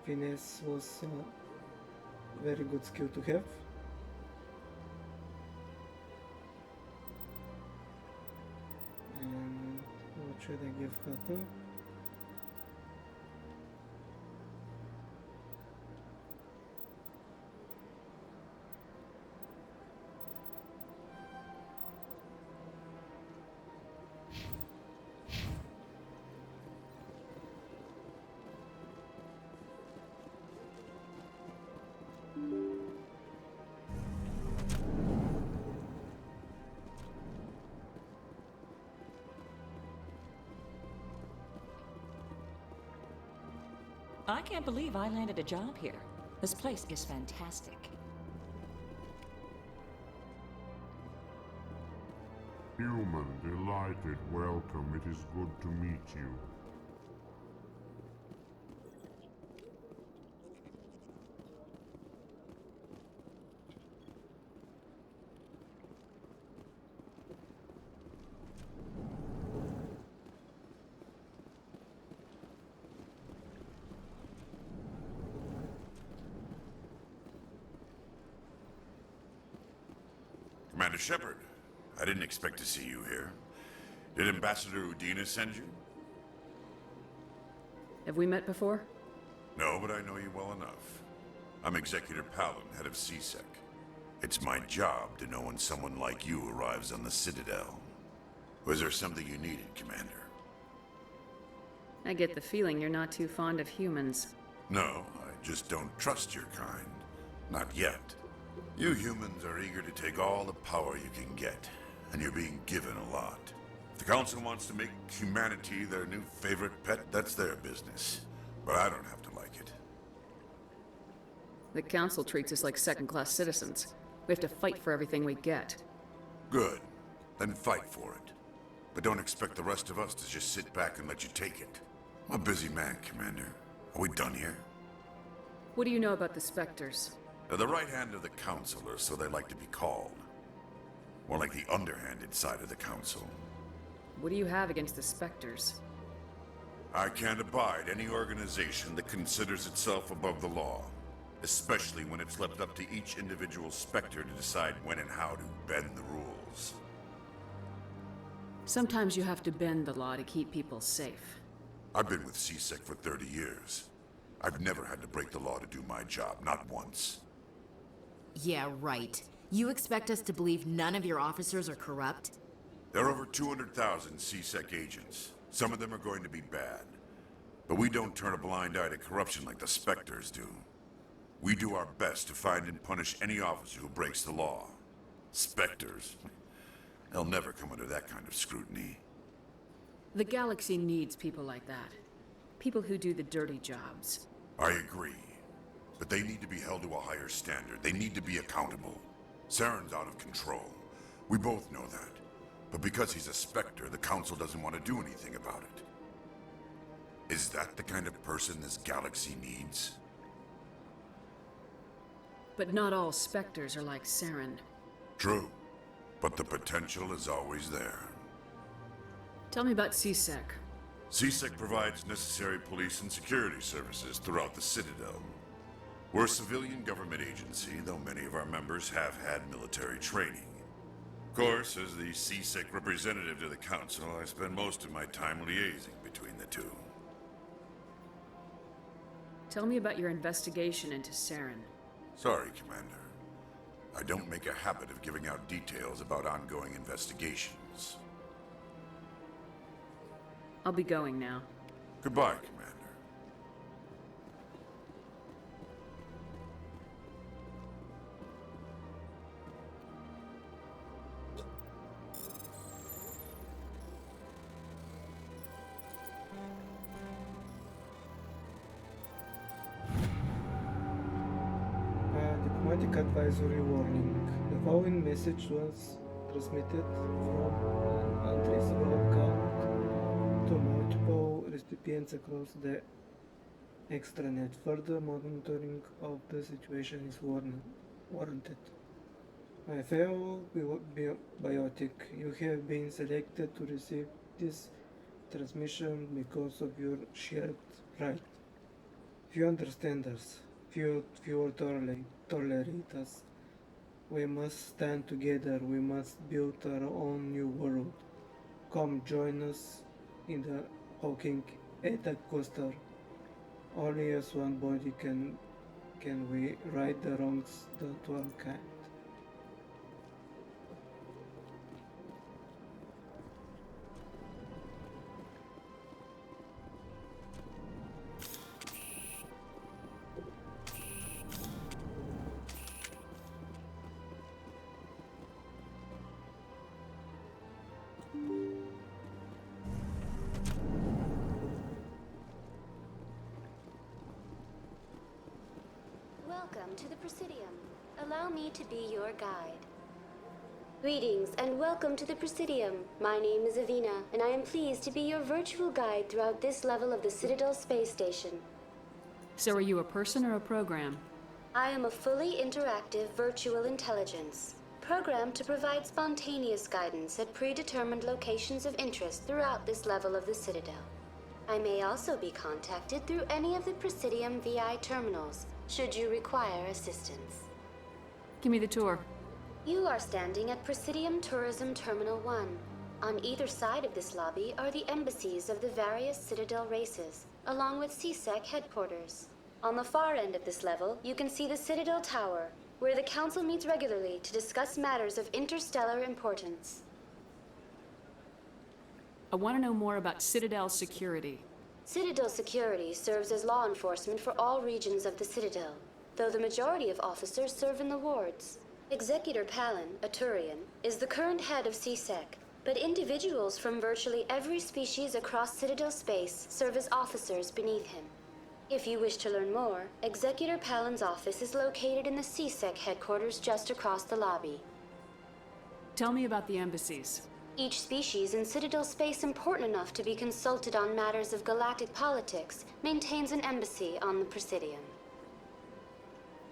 finesse was a very good skill to have. And what should I give her to? I can't believe I landed a job here. This place is fantastic. Human, delighted, welcome. It is good to meet you. Commander Shepard, I didn't expect to see you here. Did Ambassador Udina send you? Have we met before? No, but I know you well enough. I'm Executor Palin, head of CSEC. It's my job to know when someone like you arrives on the Citadel. Was there something you needed, Commander? I get the feeling you're not too fond of humans. No, I just don't trust your kind. Not yet. You humans are eager to take all the power you can get, and you're being given a lot. If the Council wants to make humanity their new favorite pet, that's their business. But I don't have to like it. The Council treats us like second-class citizens. We have to fight for everything we get. Good. Then fight for it. But don't expect the rest of us to just sit back and let you take it. I'm a busy man, Commander. Are we done here? What do you know about the Spectres? They're the right hand of the Council, or so they like to be called. More like the underhanded side of the Council. What do you have against the Spectres? I can't abide any organization that considers itself above the law. Especially when it's left up to each individual Spectre to decide when and how to bend the rules. Sometimes you have to bend the law to keep people safe. I've been with CSEC for 30 years. I've never had to break the law to do my job, not once. Yeah, right. You expect us to believe none of your officers are corrupt? There are over 200,000 CSEC agents. Some of them are going to be bad. But we don't turn a blind eye to corruption like the Spectres do. We do our best to find and punish any officer who breaks the law. Spectres. They'll never come under that kind of scrutiny. The galaxy needs people like that. People who do the dirty jobs. I agree. But they need to be held to a higher standard. They need to be accountable. Saren's out of control. We both know that. But because he's a Spectre, the Council doesn't want to do anything about it. Is that the kind of person this galaxy needs? But not all Spectres are like Saren. True. But the potential is always there. Tell me about CSEC. CSEC provides necessary police and security services throughout the Citadel. We're a civilian government agency, though many of our members have had military training. Of course, as the CSEC representative to the Council, I spend most of my time liaising between the two. Tell me about your investigation into Saren. Sorry, Commander. I don't make a habit of giving out details about ongoing investigations. I'll be going now. Goodbye, Commander. Diplomatic advisory warning. The following message was transmitted from an untraceable account to multiple recipients across the extranet. Further monitoring of the situation is warranted. My fellow biotic, you have been selected to receive this transmission because of your shared pride. Few understand us, few tolerate us. We must stand together, we must build our own new world. Come join us in the Hawking Eta Coaster. Only as one body can we right the wrongs that one can't. Welcome to the Presidium. Allow me to be your guide. Greetings and welcome to the Presidium. My name is Avina, and I am pleased to be your virtual guide throughout this level of the Citadel space station. So are you a person or a program? I am a fully interactive virtual intelligence, programmed to provide spontaneous guidance at predetermined locations of interest throughout this level of the Citadel. I may also be contacted through any of the Presidium VI terminals, should you require assistance. Give me the tour. You are standing at Presidium Tourism Terminal 1. On either side of this lobby are the embassies of the various Citadel races, along with CSEC headquarters. On the far end of this level, you can see the Citadel Tower, where the Council meets regularly to discuss matters of interstellar importance. I want to know more about Citadel security. Citadel security serves as law enforcement for all regions of the Citadel, though the majority of officers serve in the wards. Executor Palin, a Turian, is the current head of CSEC, but individuals from virtually every species across Citadel space serve as officers beneath him. If you wish to learn more, Executor Palin's office is located in the CSEC headquarters just across the lobby. Tell me about the embassies. Each species in Citadel space important enough to be consulted on matters of galactic politics maintains an embassy on the Presidium.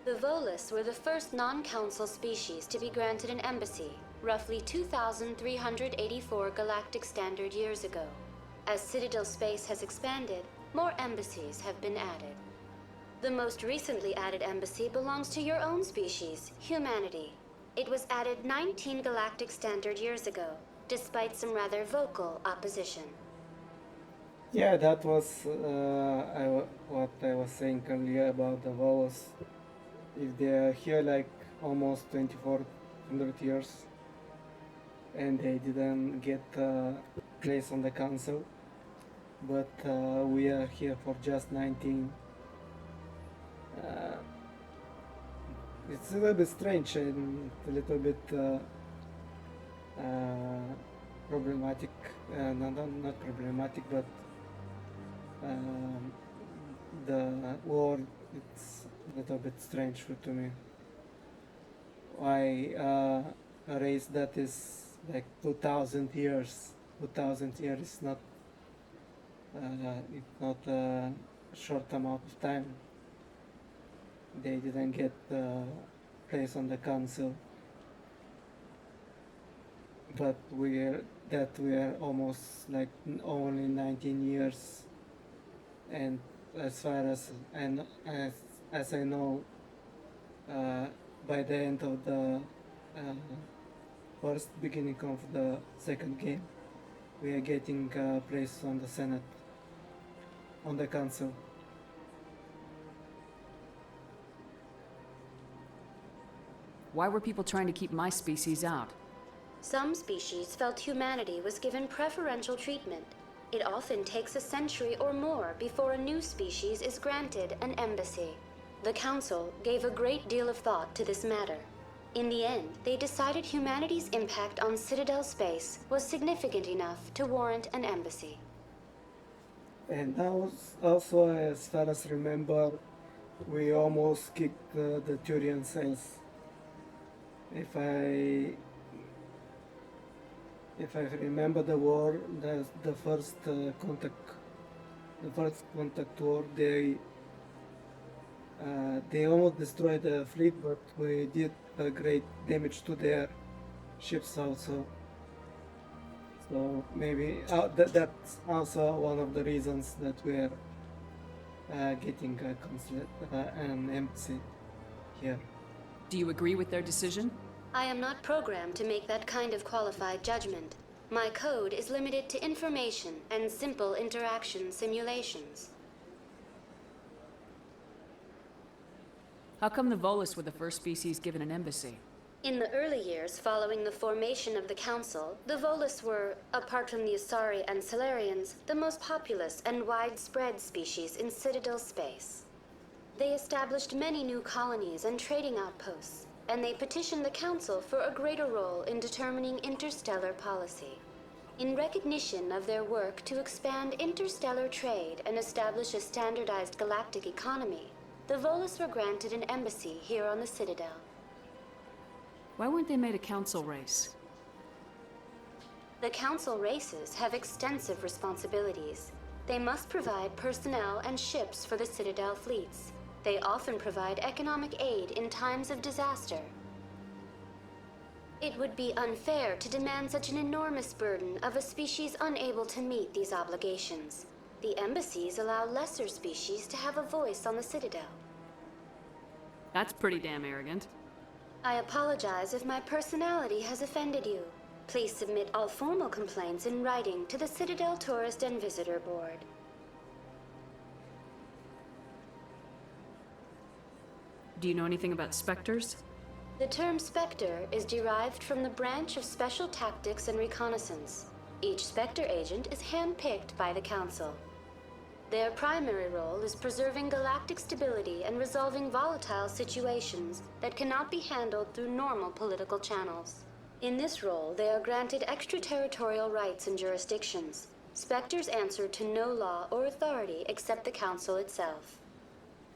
The Volus were the first non-council species to be granted an embassy, roughly 2,384 galactic standard years ago. As Citadel space has expanded, more embassies have been added. The most recently added embassy belongs to your own species, humanity. It was added 19 galactic standard years ago, despite some rather vocal opposition. Yeah, that was what I was saying earlier about the Volus. If they are here like almost 2,400 years and they didn't get a place on the council, but we are here for just 19. It's a little bit strange and a little bit problematic, not problematic, but the war, it's a little bit strange to me. Why a race that is like 2,000 years is not it's not a short amount of time. They didn't get a place on the council, but we are almost like only 19 years, and as far as I know, by the end of the first beginning of the second game, we are getting a place on the Senate, on the council. Why were people trying to keep my species out? Some species felt humanity was given preferential treatment. It often takes a century or more before a new species is granted an embassy. The Council gave a great deal of thought to this matter. In the end, they decided humanity's impact on Citadel space was significant enough to warrant an embassy. And also, as far as I remember, we almost kicked the Turian cells. If I remember the war, the first contact war, they almost destroyed the fleet, but we did great damage to their ships also. So maybe that's also one of the reasons that we're getting a consulate, an embassy here. Do you agree with their decision? I am not programmed to make that kind of qualified judgment. My code is limited to information and simple interaction simulations. How come the Volus were the first species given an embassy? In the early years following the formation of the Council, the Volus were, apart from the Asari and Solarians, the most populous and widespread species in Citadel space. They established many new colonies and trading outposts, and they petitioned the Council for a greater role in determining interstellar policy. In recognition of their work to expand interstellar trade and establish a standardized galactic economy, the Volus were granted an embassy here on the Citadel. Why weren't they made a council race? The Council races have extensive responsibilities. They must provide personnel and ships for the Citadel fleets. They often provide economic aid in times of disaster. It would be unfair to demand such an enormous burden of a species unable to meet these obligations. The embassies allow lesser species to have a voice on the Citadel. That's pretty damn arrogant. I apologize if my personality has offended you. Please submit all formal complaints in writing to the Citadel Tourist and Visitor Board. Do you know anything about Spectres? The term Spectre is derived from the branch of Special Tactics and Reconnaissance. Each Spectre agent is handpicked by the Council. Their primary role is preserving galactic stability and resolving volatile situations that cannot be handled through normal political channels. In this role, they are granted extraterritorial rights and jurisdictions. Spectres answer to no law or authority except the Council itself.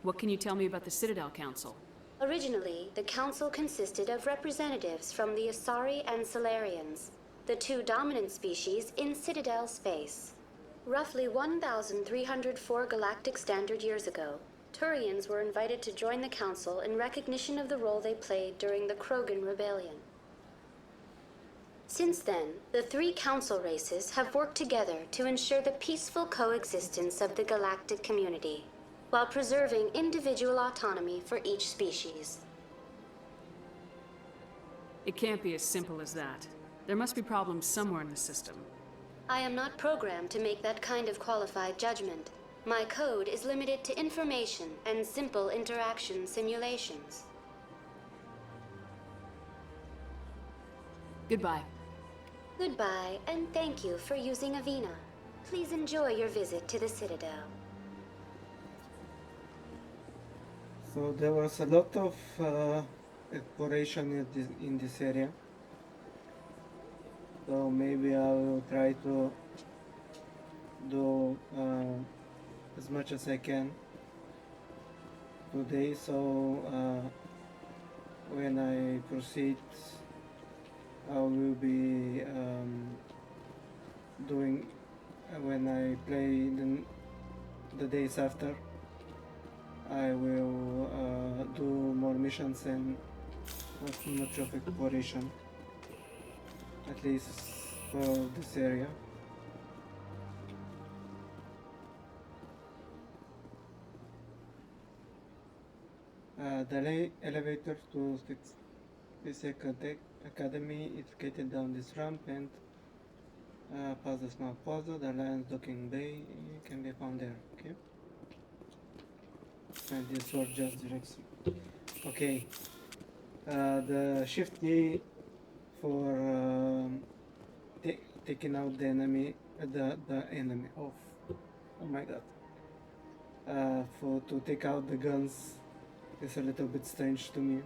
What can you tell me about the Citadel Council? Originally, the Council consisted of representatives from the Asari and Solarians, the two dominant species in Citadel space. Roughly 1,304 galactic standard years ago, Turians were invited to join the Council in recognition of the role they played during the Krogan Rebellion. Since then, the three Council races have worked together to ensure the peaceful coexistence of the galactic community, while preserving individual autonomy for each species. It can't be as simple as that. There must be problems somewhere in the system. I am not programmed to make that kind of qualified judgment. My code is limited to information and simple interaction simulations. Goodbye. Goodbye, and thank you for using Avina. Please enjoy your visit to the Citadel. So there was a lot of exploration in this area. So maybe I will try to do as much as I can today. So when I proceed, I will be doing when I play the days after. I will do more missions and not much of exploration, at least for this area. The elevator to CSEC Academy is located down this ramp and past the small plaza. The Alliance docking bay can be found there. Okay. And this was just direction. Okay. The shift key for taking out the enemy, the enemy. Oh my god. To take out the guns is a little bit strange to me.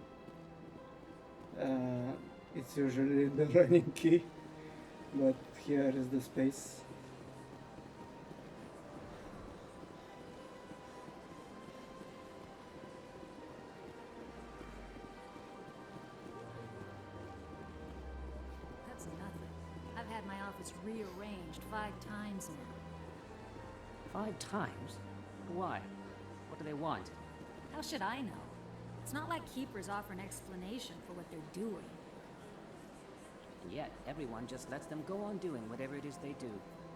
It's usually the running key, but here is the space. That's nothing. I've had my office rearranged 5 times now. 5 times? Why? What do they want? How should I know? It's not like Keepers offer an explanation for what they're doing. And yet, everyone just lets them go on doing whatever it is they do.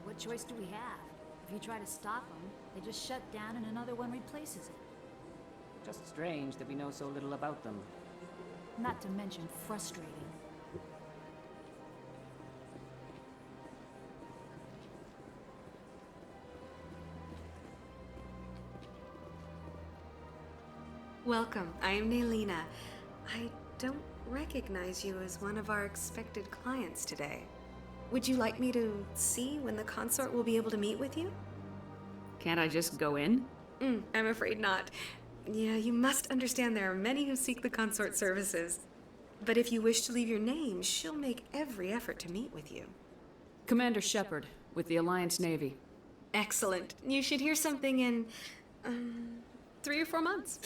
What choice do we have? If you try to stop them, they just shut down and another one replaces it. Just strange that we know so little about them. Not to mention frustrating. Welcome, I am Naylina. I don't recognize you as one of our expected clients today. Would you like me to see when the consort will be able to meet with you? Can't I just go in? I'm afraid not. Yeah, you must understand there are many who seek the consort services. But if you wish to leave your name, she'll make every effort to meet with you. Commander Shepard, with the Alliance Navy. Excellent. You should hear something in 3 or 4 months.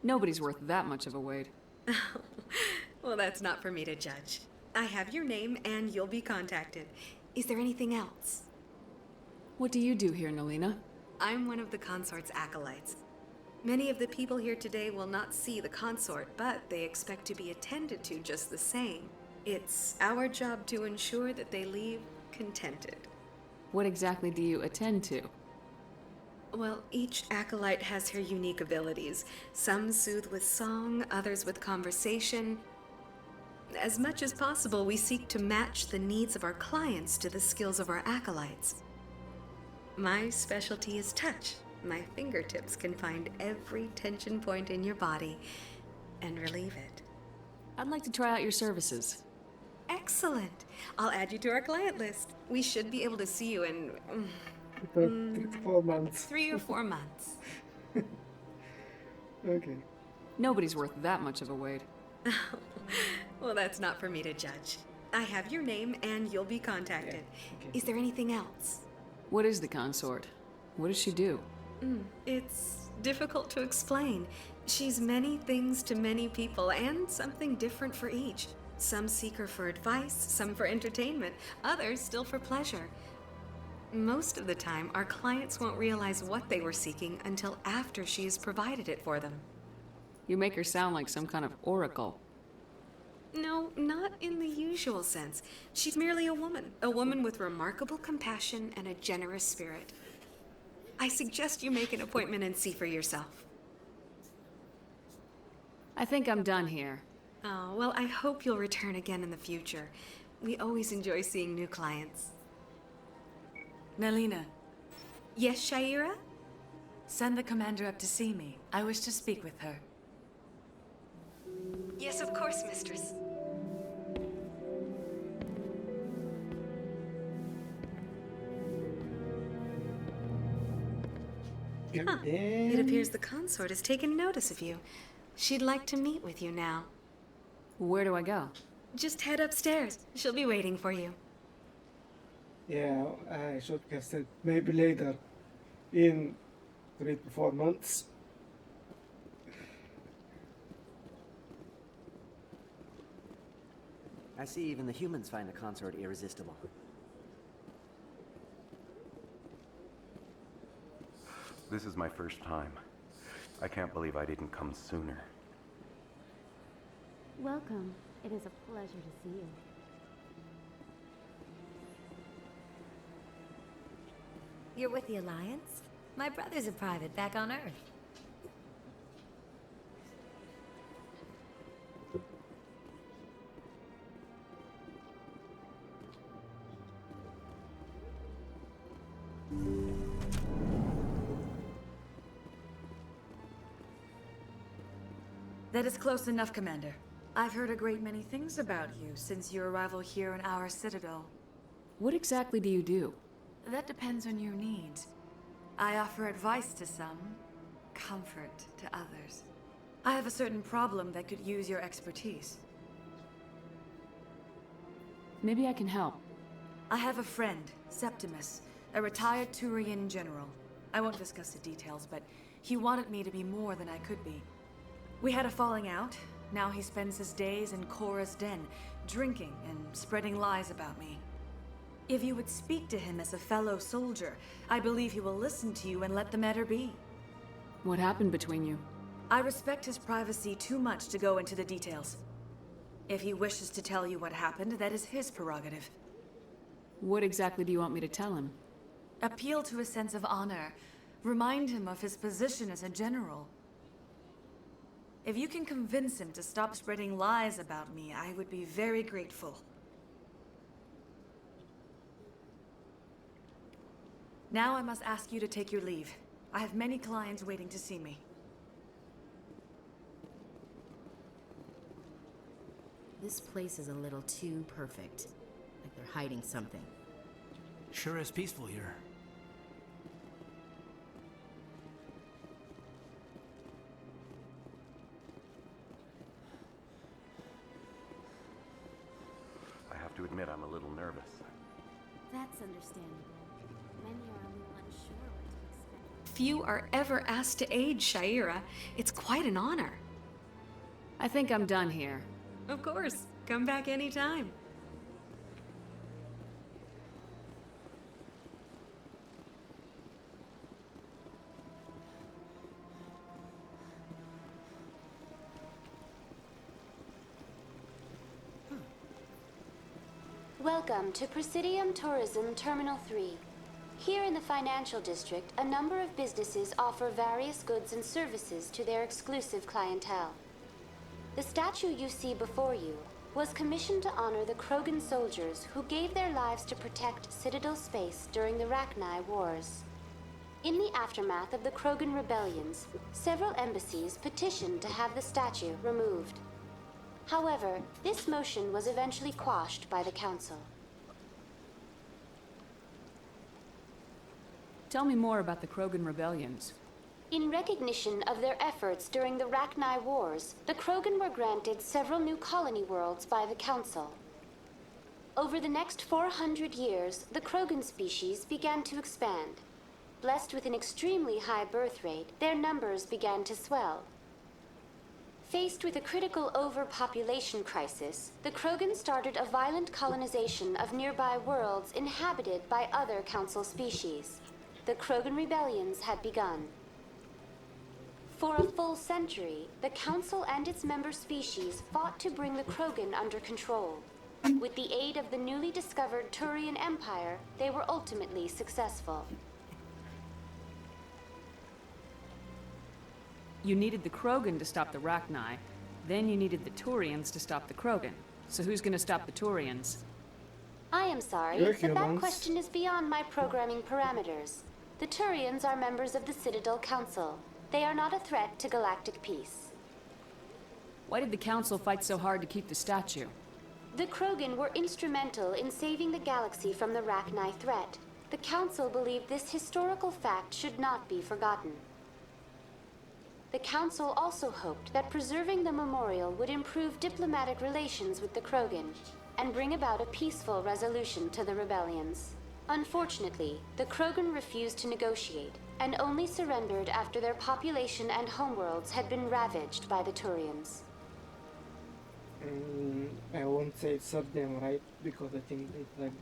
Nobody's worth that much of a wait. Well, that's not for me to judge. I have your name and you'll be contacted. Is there anything else? What do you do here, Naylina? I'm one of the consort's acolytes. Many of the people here today will not see the consort, but they expect to be attended to just the same. It's our job to ensure that they leave contented. What exactly do you attend to? Well, each acolyte has her unique abilities. Some soothe with song, others with conversation. As much as possible, we seek to match the needs of our clients to the skills of our acolytes. My specialty is touch. My fingertips can find every tension point in your body and relieve it. I'd like to try out your services. Excellent. I'll add you to our client list. We should be able to see you in 4 months. 3 or 4 months. Okay. Nobody's worth that much of a wait. Well, that's not for me to judge. I have your name and you'll be contacted. Is there anything else? What is the consort? What does she do? It's difficult to explain. She's many things to many people and something different for each. Some seek her for advice, some for entertainment, others still for pleasure. Most of the time, our clients won't realize what they were seeking until after she has provided it for them. You make her sound like some kind of oracle. No, not in the usual sense. She's merely a woman with remarkable compassion and a generous spirit. I suggest you make an appointment and see for yourself. I think I'm done here. Oh, well, I hope you'll return again in the future. We always enjoy seeing new clients. Nelina. Yes, Shaira? Send the commander up to see me. I wish to speak with her. Yes, of course, mistress. Huh. It appears the consort has taken notice of you. She'd like to meet with you now. Where do I go? Just head upstairs. She'll be waiting for you. Yeah, I should have said maybe later. In 3 to 4 months. I see even the humans find the consort irresistible. This is my first time. I can't believe I didn't come sooner. Welcome. It is a pleasure to see you. You're with the Alliance? My brother's a private back on Earth. That is close enough, Commander. I've heard a great many things about you since your arrival here in our citadel. What exactly do you do? That depends on your needs. I offer advice to some, comfort to others. I have a certain problem that could use your expertise. Maybe I can help. I have a friend, Septimus, a retired Turian general. I won't discuss the details, but he wanted me to be more than I could be. We had a falling out. Now he spends his days in Korra's den, drinking and spreading lies about me. If you would speak to him as a fellow soldier, I believe he will listen to you and let the matter be. What happened between you? I respect his privacy too much to go into the details. If he wishes to tell you what happened, that is his prerogative. What exactly do you want me to tell him? Appeal to his sense of honor. Remind him of his position as a general. If you can convince him to stop spreading lies about me, I would be very grateful. Now I must ask you to take your leave. I have many clients waiting to see me. This place is a little too perfect. Like they're hiding something. Sure is peaceful here. I have to admit I'm a little nervous. That's understandable. Many are a little unsure what to expect. Few are ever asked to aid Shaira. It's quite an honor. I think I'm done here. Of course. Come back anytime. Welcome to Presidium Tourism Terminal 3. Here in the financial district, a number of businesses offer various goods and services to their exclusive clientele. The statue you see before you was commissioned to honor the Krogan soldiers who gave their lives to protect Citadel space during the Rachni Wars. In the aftermath of the Krogan rebellions, several embassies petitioned to have the statue removed. However, this motion was eventually quashed by the Council. Tell me more about the Krogan rebellions. In recognition of their efforts during the Rachni Wars, the Krogan were granted several new colony worlds by the Council. Over the next 400 years, the Krogan species began to expand. Blessed with an extremely high birth rate, their numbers began to swell. Faced with a critical overpopulation crisis, the Krogan started a violent colonization of nearby worlds inhabited by other Council species. The Krogan rebellions had begun. For a full century, the Council and its member species fought to bring the Krogan under control. With the aid of the newly discovered Turian Empire, they were ultimately successful. You needed the Krogan to stop the Rachni, then you needed the Turians to stop the Krogan. So who's gonna stop the Turians? I am sorry, You're but that humans. question is beyond my programming parameters. The Turians are members of the Citadel Council. They are not a threat to galactic peace. Why did the Council fight so hard to keep the statue? The Krogan were instrumental in saving the galaxy from the Rachni threat. The Council believed this historical fact should not be forgotten. The Council also hoped that preserving the memorial would improve diplomatic relations with the Krogan and bring about a peaceful resolution to the rebellions. Unfortunately, the Krogan refused to negotiate and only surrendered after their population and homeworlds had been ravaged by the Turians. I won't say it's them, right? Because I think it's like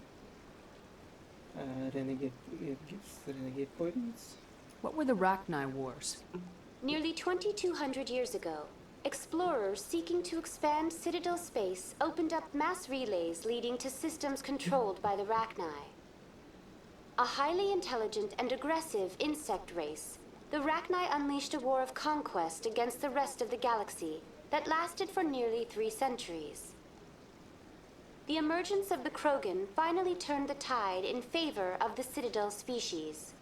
renegade. It gives renegade points. What were the Rachni Wars? Nearly 2,200 years ago, explorers seeking to expand Citadel space opened up mass relays leading to systems controlled by the Rachni. A highly intelligent and aggressive insect race, the Rachni unleashed a war of conquest against the rest of the galaxy that lasted for nearly 3 centuries. The emergence of the Krogan finally turned the tide in favor of the Citadel species.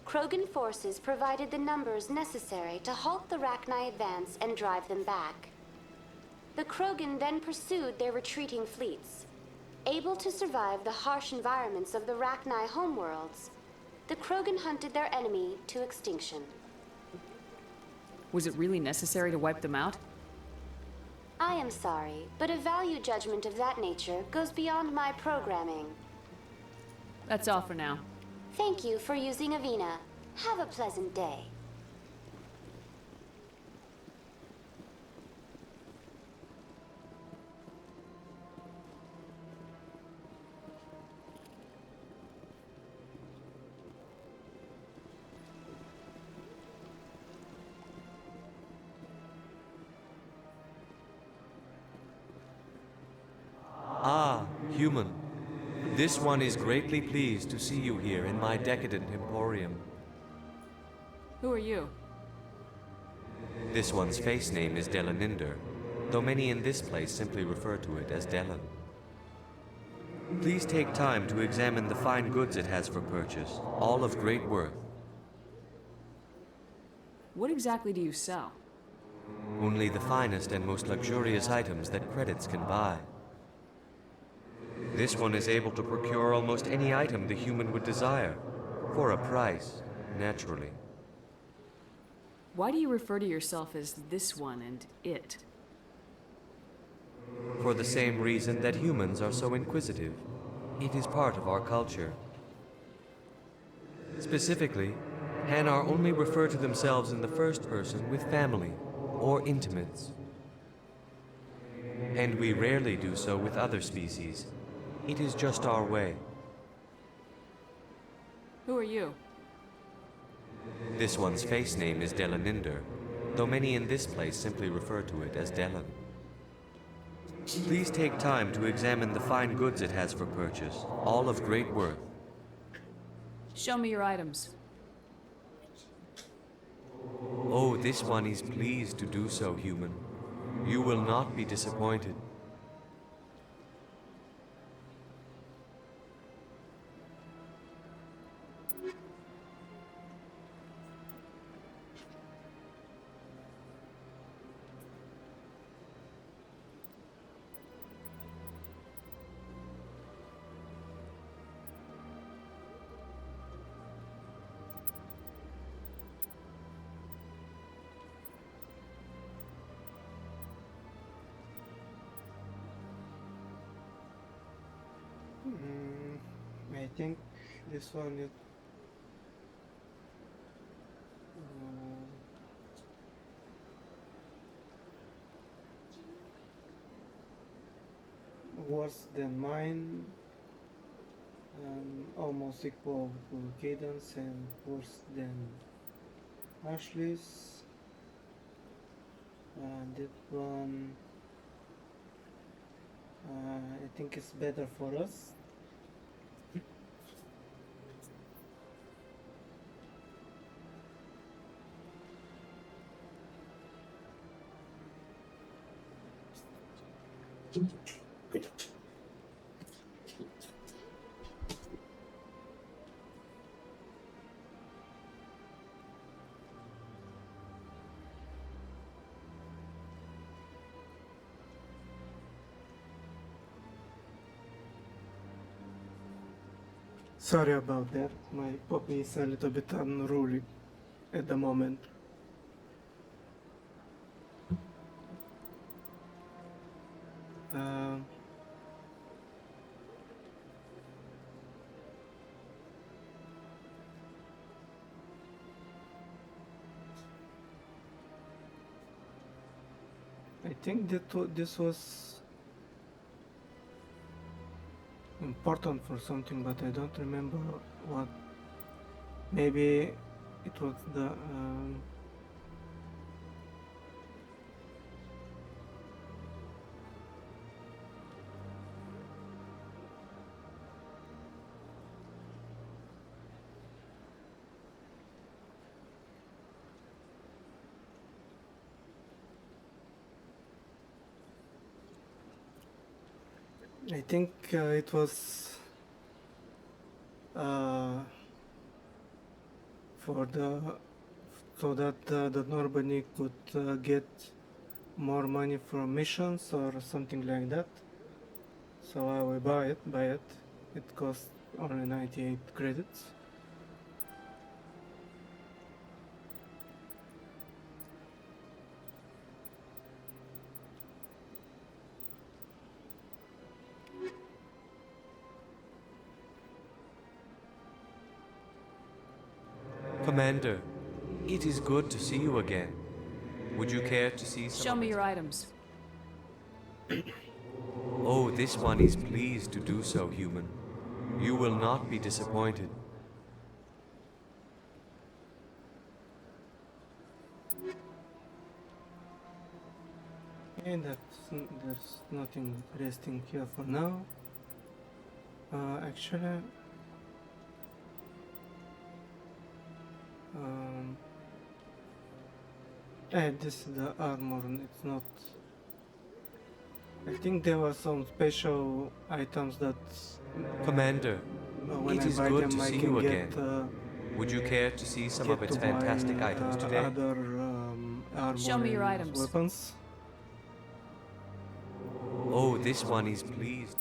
Krogan forces provided the numbers necessary to halt the Rachni advance and drive them back. The Krogan then pursued their retreating fleets. Able to survive the harsh environments of the Rachni homeworlds, the Krogan hunted their enemy to extinction. Was it really necessary to wipe them out? I am sorry, but a value judgment of that nature goes beyond my programming. That's all for now. Thank you for using Avina. Have a pleasant day. Ah, human. This one is greatly pleased to see you here in my decadent emporium. Who are you? This one's face name is Delaninder, though many in this place simply refer to it as Delan. Please take time to examine the fine goods it has for purchase, all of great worth. What exactly do you sell? Only the finest and most luxurious items that credits can buy. This one is able to procure almost any item the human would desire, for a price, naturally. Why do you refer to yourself as this one and it? For the same reason that humans are so inquisitive. It is part of our culture. Specifically, Hanar only refer to themselves in the first person with family or intimates. And we rarely do so with other species. It is just our way. Who are you? This one's face name is Delaninder, though many in this place simply refer to it as Delan. Please take time to examine the fine goods it has for purchase, all of great worth. Show me your items. Oh, this one is pleased to do so, human. You will not be disappointed. I think this one is worse than mine, almost equal to Cadence, and worse than Ashley's. That one I think is better for us. Sorry about that, my puppy is a little bit unruly at the moment. I think that this was important for something, but I don't remember what. Maybe it was the I think it was for so that the Norbany could get more money from missions or something like that. So I will buy it. It costs only 98 credits. Commander, it is good to see you again. Would you care to see some? Show me your items. Oh, this one is pleased to do so, human. You will not be disappointed. And there's nothing interesting here for now. Actually, this is the armor. It's not. I think there were some special items that. Commander, when it I is buy good them, to I see can you get, again. Would you care to see some get of its to buy, fantastic items today? Other armor Show me your and items. weapons. Oh, this one is pleased.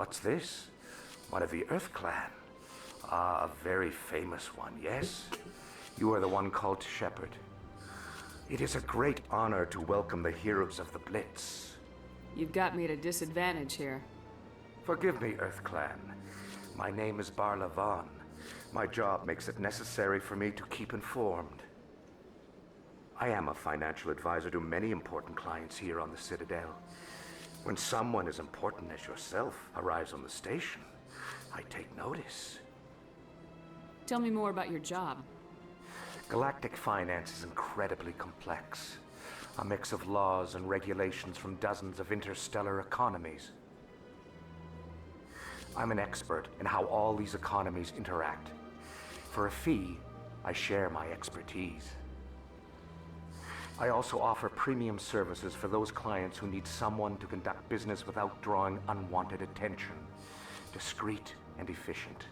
What's this? One of the Earth Clan. Ah, a very famous one, yes? You are the one called Shepard. It is a great honor to welcome the heroes of the Blitz. You've got me at a disadvantage here. Forgive me, Earth Clan. My name is Barla Vaughn. My job makes it necessary for me to keep informed. I am a financial advisor to many important clients here on the Citadel. When someone as important as yourself arrives on the station, I take notice. Tell me more about your job. Galactic finance is incredibly complex. A mix of laws and regulations from dozens of interstellar economies. I'm an expert in how all these economies interact. For a fee, I share my expertise. I also offer premium services for those clients who need someone to conduct business without drawing unwanted attention. Discreet and efficient.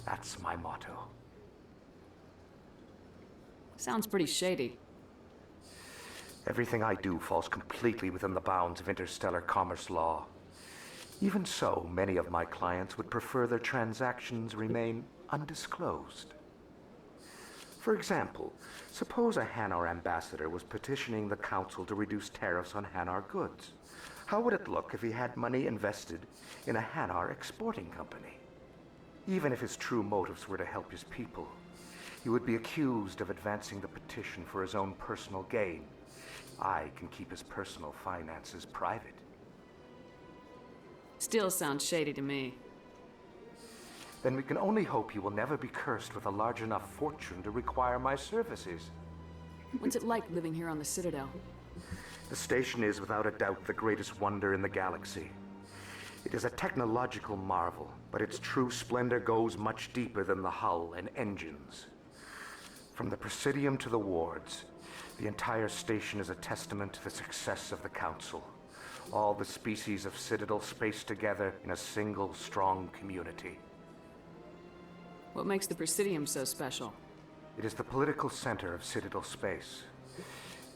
That's my motto. Sounds pretty shady. Everything I do falls completely within the bounds of interstellar commerce law. Even so, many of my clients would prefer their transactions remain undisclosed. For example, suppose a Hanar ambassador was petitioning the Council to reduce tariffs on Hanar goods. How would it look if he had money invested in a Hanar exporting company? Even if his true motives were to help his people, he would be accused of advancing the petition for his own personal gain. I can keep his personal finances private. Still sounds shady to me. Then we can only hope you will never be cursed with a large enough fortune to require my services. What's it like living here on the Citadel? The station is without a doubt the greatest wonder in the galaxy. It is a technological marvel, but its true splendor goes much deeper than the hull and engines. From the Presidium to the wards, the entire station is a testament to the success of the Council. All the species of Citadel spaced together in a single, strong community. What makes the Presidium so special? It is the political center of Citadel space.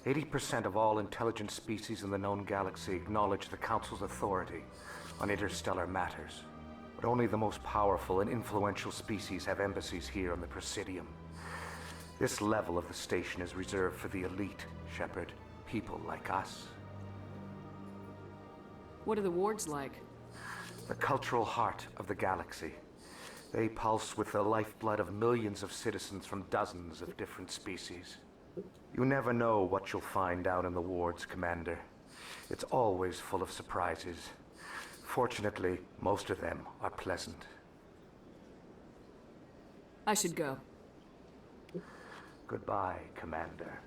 80% of all intelligent species in the known galaxy acknowledge the Council's authority on interstellar matters. But only the most powerful and influential species have embassies here on the Presidium. This level of the station is reserved for the elite, Shepard. People like us. What are the wards like? The cultural heart of the galaxy. They pulse with the lifeblood of millions of citizens from dozens of different species. You never know what you'll find down in the wards, Commander. It's always full of surprises. Fortunately, most of them are pleasant. I should go. Goodbye, Commander.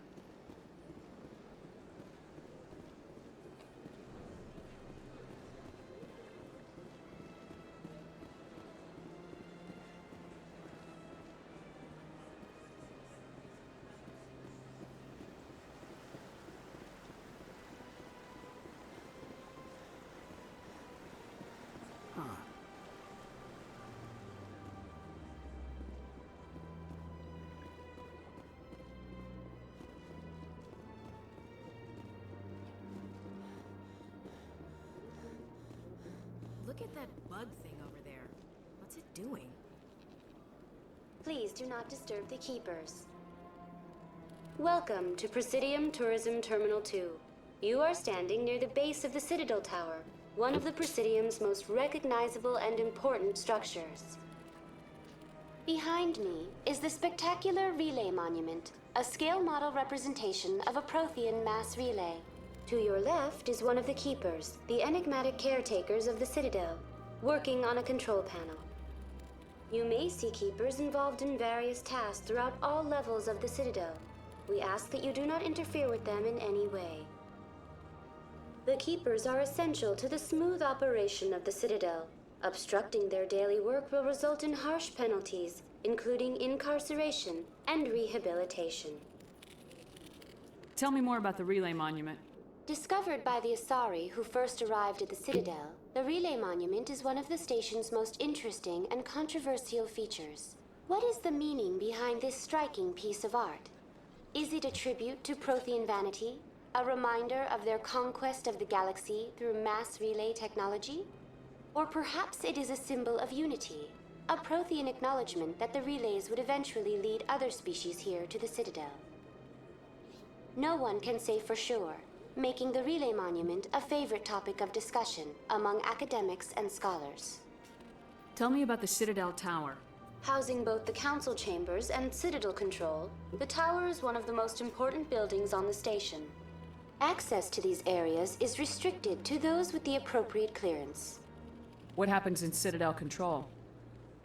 Look at that bug thing over there. What's it doing? Please do not disturb the keepers. Welcome to Presidium Tourism Terminal 2. You are standing near the base of the Citadel Tower, one of the Presidium's most recognizable and important structures. Behind me is the spectacular Relay Monument, a scale model representation of a Prothean mass relay. To your left is one of the Keepers, the enigmatic caretakers of the Citadel, working on a control panel. You may see Keepers involved in various tasks throughout all levels of the Citadel. We ask that you do not interfere with them in any way. The Keepers are essential to the smooth operation of the Citadel. Obstructing their daily work will result in harsh penalties, including incarceration and rehabilitation. Tell me more about the Relay Monument. Discovered by the Asari who first arrived at the Citadel, the Relay Monument is one of the station's most interesting and controversial features. What is the meaning behind this striking piece of art? Is it a tribute to Prothean vanity? A reminder of their conquest of the galaxy through mass relay technology? Or perhaps it is a symbol of unity, a Prothean acknowledgement that the relays would eventually lead other species here to the Citadel. No one can say for sure, making the relay monument a favorite topic of discussion among academics and scholars. Tell me about the Citadel Tower. Housing both the council chambers and Citadel control, the tower is one of the most important buildings on the station. Access to these areas is restricted to those with the appropriate clearance. What happens in Citadel control?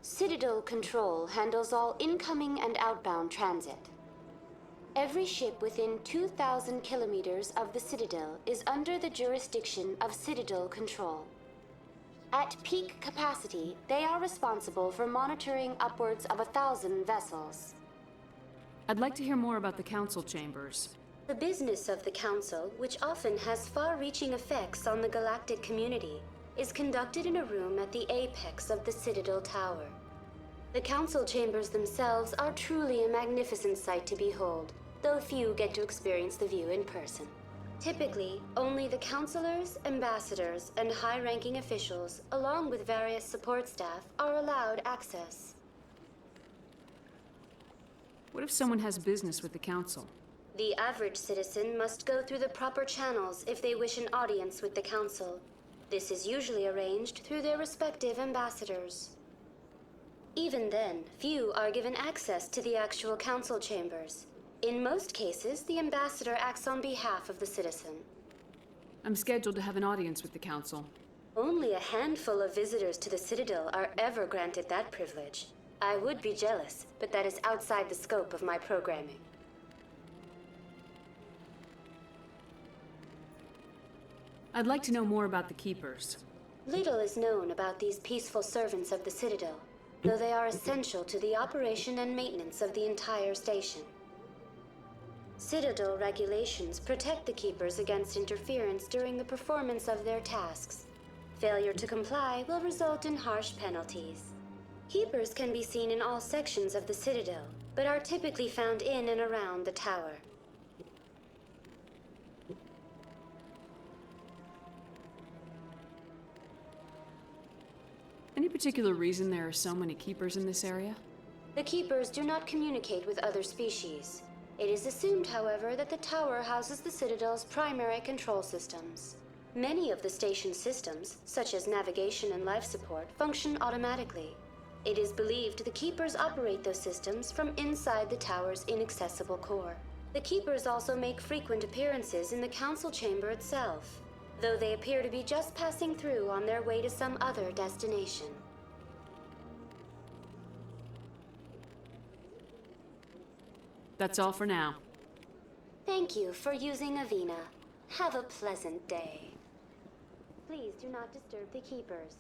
Citadel control handles all incoming and outbound transit. Every ship within 2,000 kilometers of the Citadel is under the jurisdiction of Citadel control. At peak capacity, they are responsible for monitoring upwards of 1,000 vessels. I'd like to hear more about the council chambers. The business of the Council, which often has far-reaching effects on the galactic community, is conducted in a room at the apex of the Citadel Tower. The Council chambers themselves are truly a magnificent sight to behold, though few get to experience the view in person. Typically, only the councilors, ambassadors, and high-ranking officials, along with various support staff, are allowed access. What if someone has business with the council? The average citizen must go through the proper channels if they wish an audience with the council. This is usually arranged through their respective ambassadors. Even then, few are given access to the actual council chambers. In most cases, the ambassador acts on behalf of the citizen. I'm scheduled to have an audience with the council. Only a handful of visitors to the Citadel are ever granted that privilege. I would be jealous, but that is outside the scope of my programming. I'd like to know more about the Keepers. Little is known about these peaceful servants of the Citadel, though they are essential to the operation and maintenance of the entire station. Citadel regulations protect the Keepers against interference during the performance of their tasks. Failure to comply will result in harsh penalties. Keepers can be seen in all sections of the Citadel, but are typically found in and around the tower. Any particular reason there are so many Keepers in this area? The Keepers do not communicate with other species. It is assumed, however, that the tower houses the Citadel's primary control systems. Many of the station's systems, such as navigation and life support, function automatically. It is believed the Keepers operate those systems from inside the tower's inaccessible core. The Keepers also make frequent appearances in the council chamber itself, though they appear to be just passing through on their way to some other destination. That's all for now. Thank you for using Avina. Have a pleasant day. Please do not disturb the Keepers.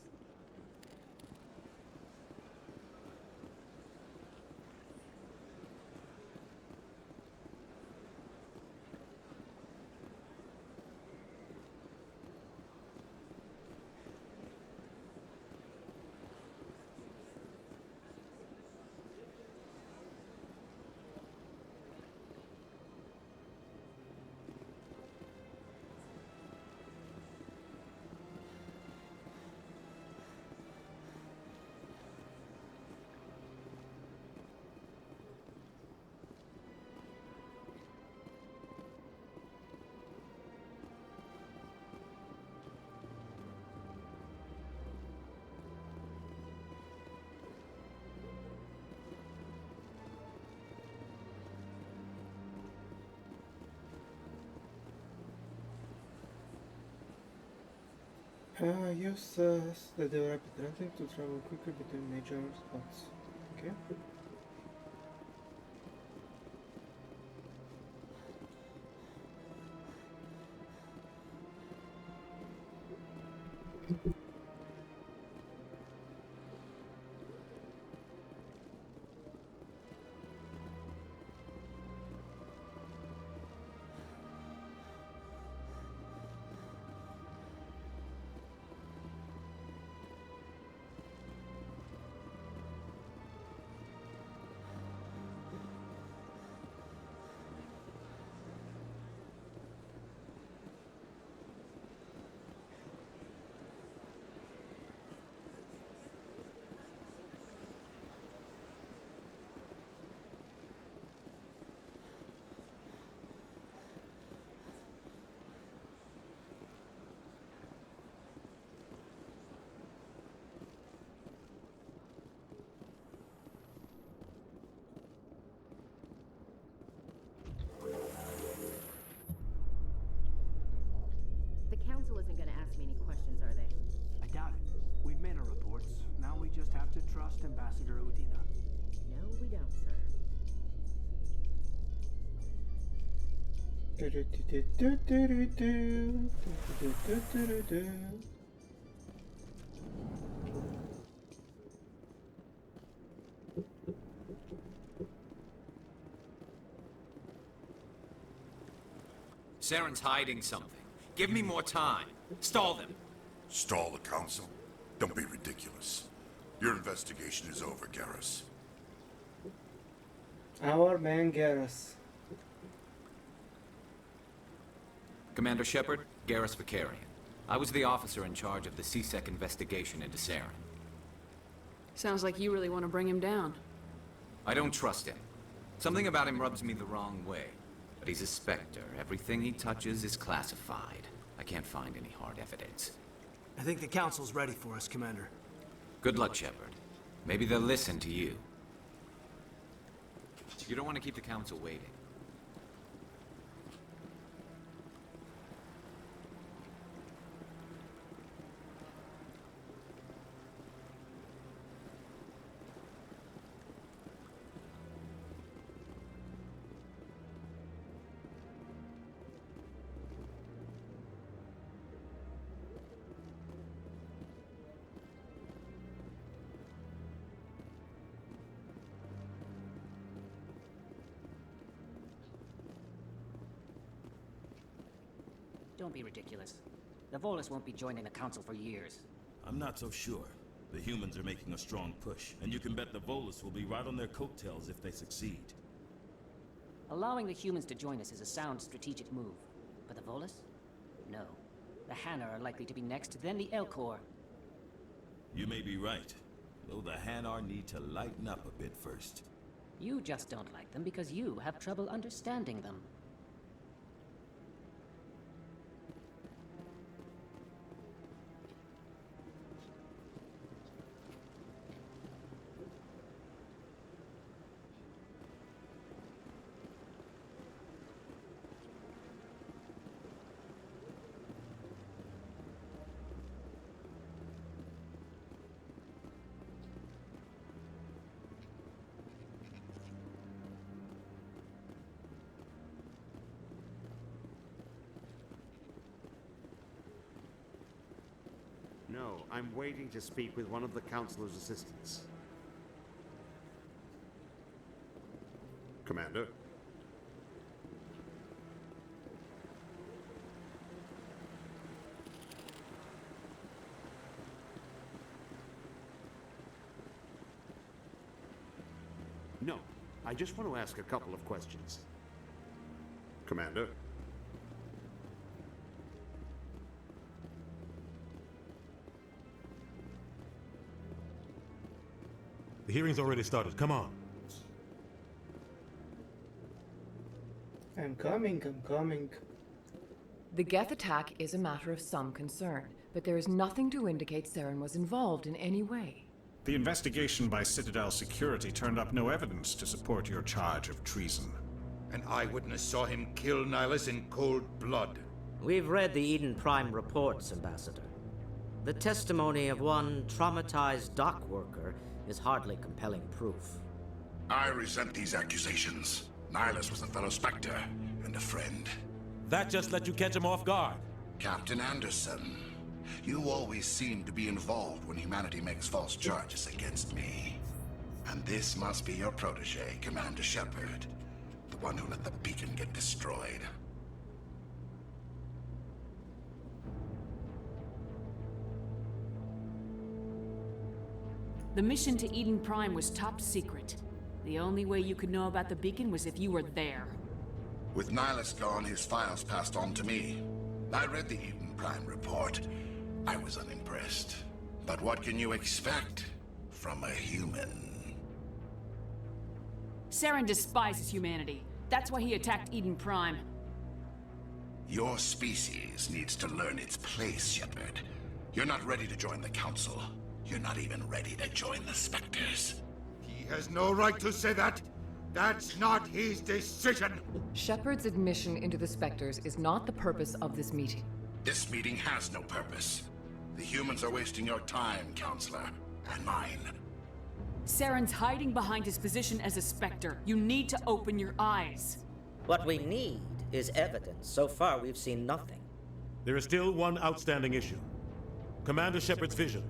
Use the rapid transit to travel quickly between major spots. Okay. ask me any questions, are they? I doubt it. We've made our reports. Now we just have to trust Ambassador Udina. No, we don't, sir. Saren's hiding something. Give me more time. Stall them. Stall the council? Don't be ridiculous. Your investigation is over, Garrus. Our man Garrus. Commander Shepard, Garrus Vakarian. I was the officer in charge of the C-Sec investigation into Saren. Sounds like you really want to bring him down. I don't trust him. Something about him rubs me the wrong way. But he's a Spectre. Everything he touches is classified. I can't find any hard evidence. I think the Council's ready for us, Commander. Good luck, Shepard. Maybe they'll listen to you. You don't want to keep the Council waiting. Don't be ridiculous. The Volus won't be joining the Council for years. I'm not so sure. The humans are making a strong push, and you can bet the Volus will be right on their coattails if they succeed. Allowing the humans to join us is a sound strategic move. But the Volus? No. The Hanar are likely to be next, then the Elcor. You may be right, though the Hanar need to lighten up a bit first. You just don't like them because you have trouble understanding them. No, I'm waiting to speak with one of the Councilor's assistants. Commander? No, I just want to ask a couple of questions. Commander? The hearing's already started. Come on. I'm coming. The Geth attack is a matter of some concern, but there is nothing to indicate Saren was involved in any way. The investigation by Citadel Security turned up no evidence to support your charge of treason. An eyewitness saw him kill Nihilus in cold blood. We've read the Eden Prime reports, Ambassador. The testimony of one traumatized dock worker is hardly compelling proof. I resent these accusations. Nihilus was a fellow Spectre and a friend. That just let you catch him off guard. Captain Anderson, you always seem to be involved when humanity makes false charges against me. And this must be your protege, Commander Shepard, the one who let the beacon get destroyed. The mission to Eden Prime was top secret. The only way you could know about the beacon was if you were there. With Nihilus gone, his files passed on to me. I read the Eden Prime report. I was unimpressed. But what can you expect from a human? Saren despises humanity. That's why he attacked Eden Prime. Your species needs to learn its place, Shepard. You're not ready to join the Council. You're not even ready to join the Spectres. He has no right to say that. That's not his decision. Shepard's admission into the Spectres is not the purpose of this meeting. This meeting has no purpose. The humans are wasting your time, Counselor, and mine. Saren's hiding behind his position as a Spectre. You need to open your eyes. What we need is evidence. So far, we've seen nothing. There is still one outstanding issue. Commander Shepard's vision.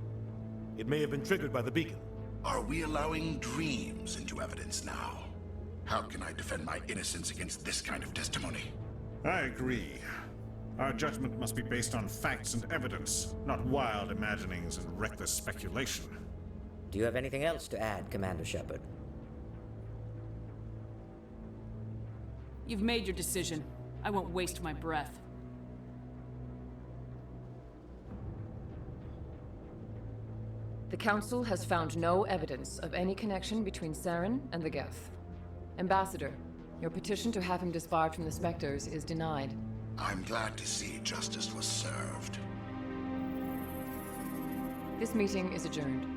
It may have been triggered by the beacon. Are we allowing dreams into evidence now? How can I defend my innocence against this kind of testimony? I agree. Our judgment must be based on facts and evidence, not wild imaginings and reckless speculation. Do you have anything else to add, Commander Shepard? You've made your decision. I won't waste my breath. The Council has found no evidence of any connection between Saren and the Geth. Ambassador, your petition to have him disbarred from the Spectres is denied. I'm glad to see justice was served. This meeting is adjourned.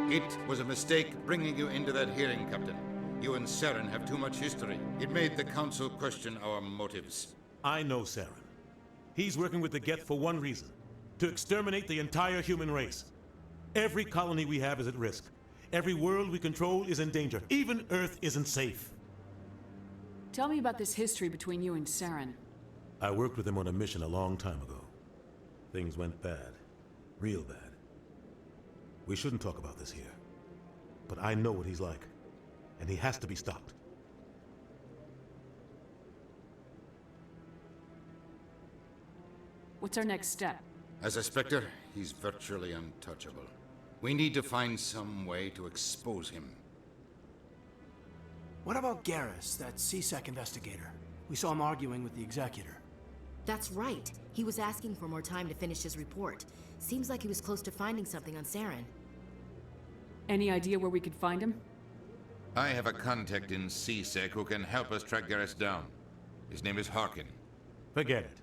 It was a mistake bringing you into that hearing, Captain. You and Saren have too much history. It made the Council question our motives. I know Saren. He's working with the Geth for one reason: to exterminate the entire human race. Every colony we have is at risk. Every world we control is in danger. Even Earth isn't safe. Tell me about this history between you and Saren. I worked with him on a mission a long time ago. Things went bad. Real bad. We shouldn't talk about this here. But I know what he's like. And he has to be stopped. What's our next step? As a Spectre, he's virtually untouchable. We need to find some way to expose him. What about Garrus, that C-Sec investigator? We saw him arguing with the Executor. That's right. He was asking for more time to finish his report. Seems like he was close to finding something on Saren. Any idea where we could find him? I have a contact in C-Sec who can help us track Garrus down. His name is Harkin. Forget it.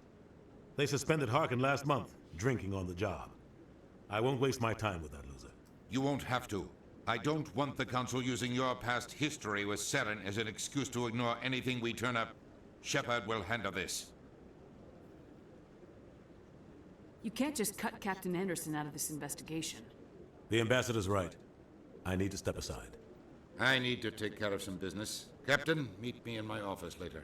They suspended Harkin last month, drinking on the job. I won't waste my time with that loser. You won't have to. I don't want the Council using your past history with Saren as an excuse to ignore anything we turn up. Shepard will handle this. You can't just cut Captain Anderson out of this investigation. The Ambassador's right. I need to step aside. I need to take care of some business. Captain, meet me in my office later.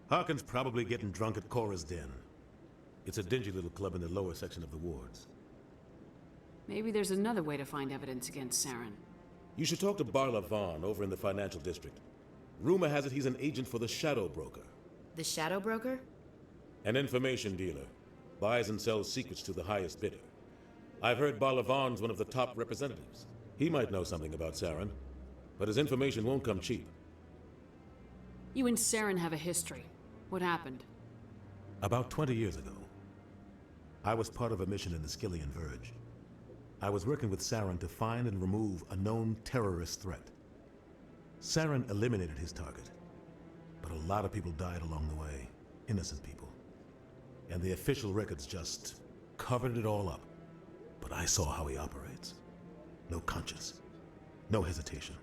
Harkin's probably getting drunk at Cora's Den. It's a dingy little club in the lower section of the wards. Maybe there's another way to find evidence against Saren. You should talk to Barla Vaughn over in the financial district. Rumor has it he's an agent for the Shadow Broker. The Shadow Broker? An information dealer. Buys and sells secrets to the highest bidder. I've heard Barla Vaughn's one of the top representatives. He might know something about Saren, but his information won't come cheap. You and Saren have a history. What happened? About 20 years ago, I was part of a mission in the Skillian Verge. I was working with Saren to find and remove a known terrorist threat. Saren eliminated his target, but a lot of people died along the way, innocent people. And the official records just covered it all up. But I saw how he operates. No conscience, no hesitation.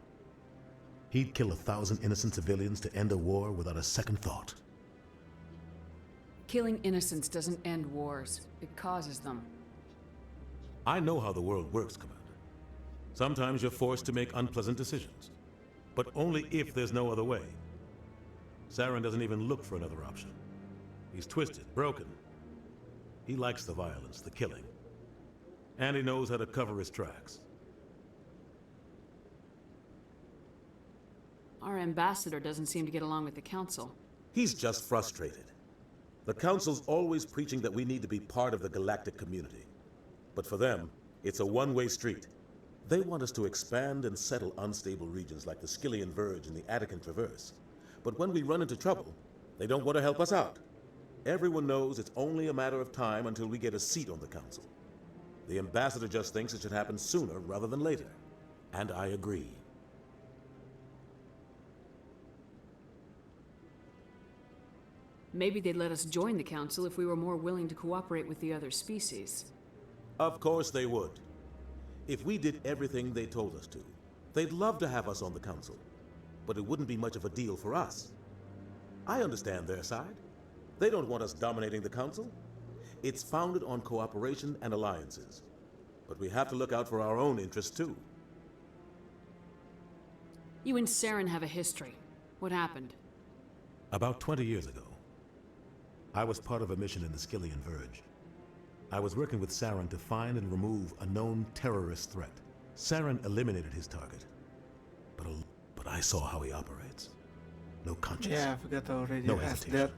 He'd kill 1,000 innocent civilians to end a war without a second thought. Killing innocents doesn't end wars. It causes them. I know how the world works, Commander. Sometimes you're forced to make unpleasant decisions, but only if there's no other way. Saren doesn't even look for another option. He's twisted, broken. He likes the violence, the killing. And he knows how to cover his tracks. Our ambassador doesn't seem to get along with the Council. He's just frustrated. The Council's always preaching that we need to be part of the galactic community. But for them, it's a one-way street. They want us to expand and settle unstable regions like the Skillian Verge and the Attican Traverse. But when we run into trouble, they don't want to help us out. Everyone knows it's only a matter of time until we get a seat on the Council. The Ambassador just thinks it should happen sooner rather than later. And I agree. Maybe they'd let us join the Council if we were more willing to cooperate with the other species. Of course they would. If we did everything they told us to, they'd love to have us on the Council. But it wouldn't be much of a deal for us. I understand their side. They don't want us dominating the Council. It's founded on cooperation and alliances. But we have to look out for our own interests too. You and Saren have a history. What happened? About 20 years ago, I was part of a mission in the Skillian Verge. I was working with Saren to find and remove a known terrorist threat. Saren eliminated his target, but I saw how he operates. No conscience. Yeah, I forgot already. No Asked hesitation. that.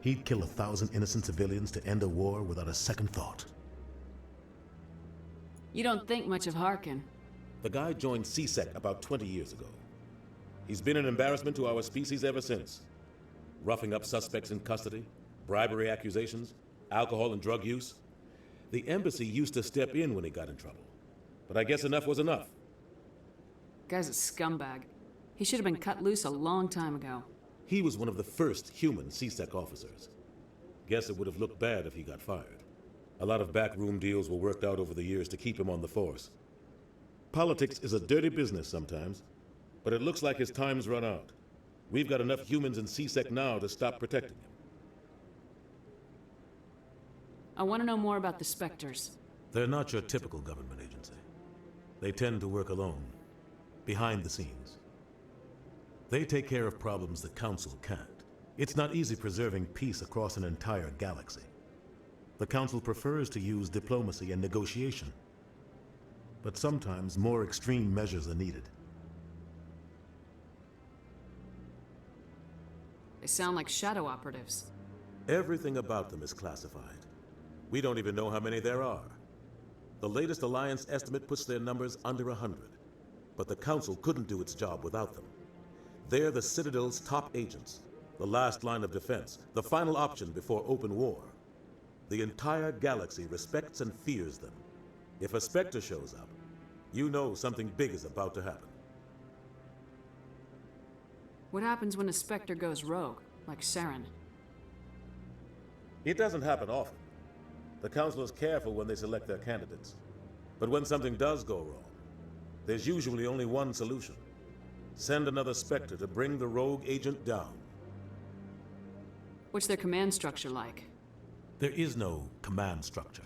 He'd kill 1,000 innocent civilians to end a war without a second thought. You don't think much of Harkin. The guy joined CSEC about 20 years ago. He's been an embarrassment to our species ever since. Roughing up suspects in custody, bribery accusations, alcohol and drug use. The embassy used to step in when he got in trouble. But I guess enough was enough. Guy's a scumbag. He should have been cut loose a long time ago. He was one of the first human CSEC officers. Guess it would have looked bad if he got fired. A lot of backroom deals were worked out over the years to keep him on the force. Politics is a dirty business sometimes, but it looks like his time's run out. We've got enough humans in CSEC now to stop protecting him. I want to know more about the Spectres. They're not your typical government agency. They tend to work alone, behind the scenes. They take care of problems the Council can't. It's not easy preserving peace across an entire galaxy. The Council prefers to use diplomacy and negotiation. But sometimes more extreme measures are needed. They sound like shadow operatives. Everything about them is classified. We don't even know how many there are. The latest Alliance estimate puts their numbers under 100. But the Council couldn't do its job without them. They're the Citadel's top agents, the last line of defense, the final option before open war. The entire galaxy respects and fears them. If a Spectre shows up, you know something big is about to happen. What happens when a Spectre goes rogue, like Saren? It doesn't happen often. The Council is careful when they select their candidates. But when something does go wrong, there's usually only one solution. Send another Spectre to bring the rogue agent down. What's their command structure like? There is no command structure.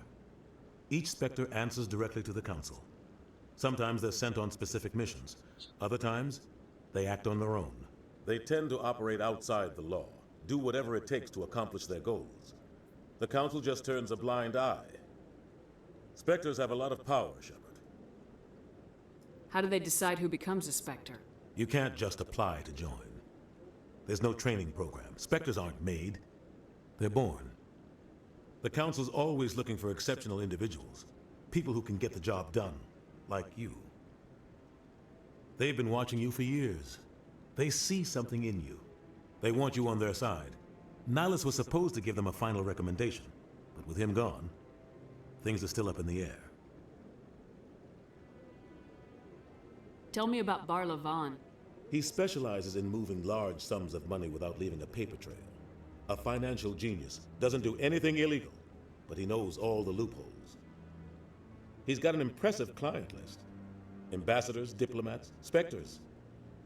Each Spectre answers directly to the Council. Sometimes they're sent on specific missions. Other times, they act on their own. They tend to operate outside the law, do whatever it takes to accomplish their goals. The Council just turns a blind eye. Spectres have a lot of power, Shepard. How do they decide who becomes a Spectre? You can't just apply to join. There's no training program. Spectres aren't made. They're born. The Council's always looking for exceptional individuals. People who can get the job done, like you. They've been watching you for years. They see something in you. They want you on their side. Nihilus was supposed to give them a final recommendation, but with him gone, things are still up in the air. Tell me about Barla Von. He specializes in moving large sums of money without leaving a paper trail. A financial genius, doesn't do anything illegal, but he knows all the loopholes. He's got an impressive client list. Ambassadors, diplomats, Spectres.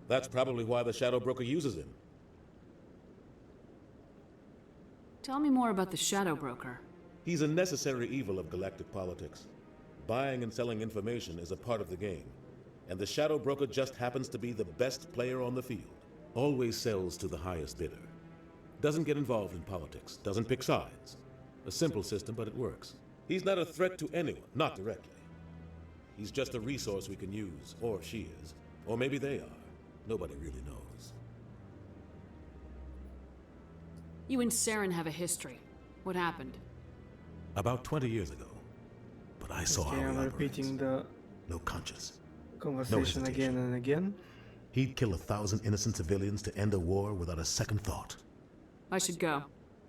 That's probably why the Shadow Broker uses him. Tell me more about the Shadow Broker. He's a necessary evil of galactic politics. Buying and selling information is a part of the game, and the Shadow Broker just happens to be the best player on the field. Always sells to the highest bidder. Doesn't get involved in politics, doesn't pick sides. A simple system, but it works. He's not a threat to anyone, not directly. He's just a resource we can use, or she is. Or maybe they are. Nobody really knows. You and Saren have a history. What happened? About 20 years ago. But I saw Okay, how he I'm operates. repeating the No conscience. conversation again and again. He'd kill 1,000 innocent civilians to end a war without a second thought. I should go.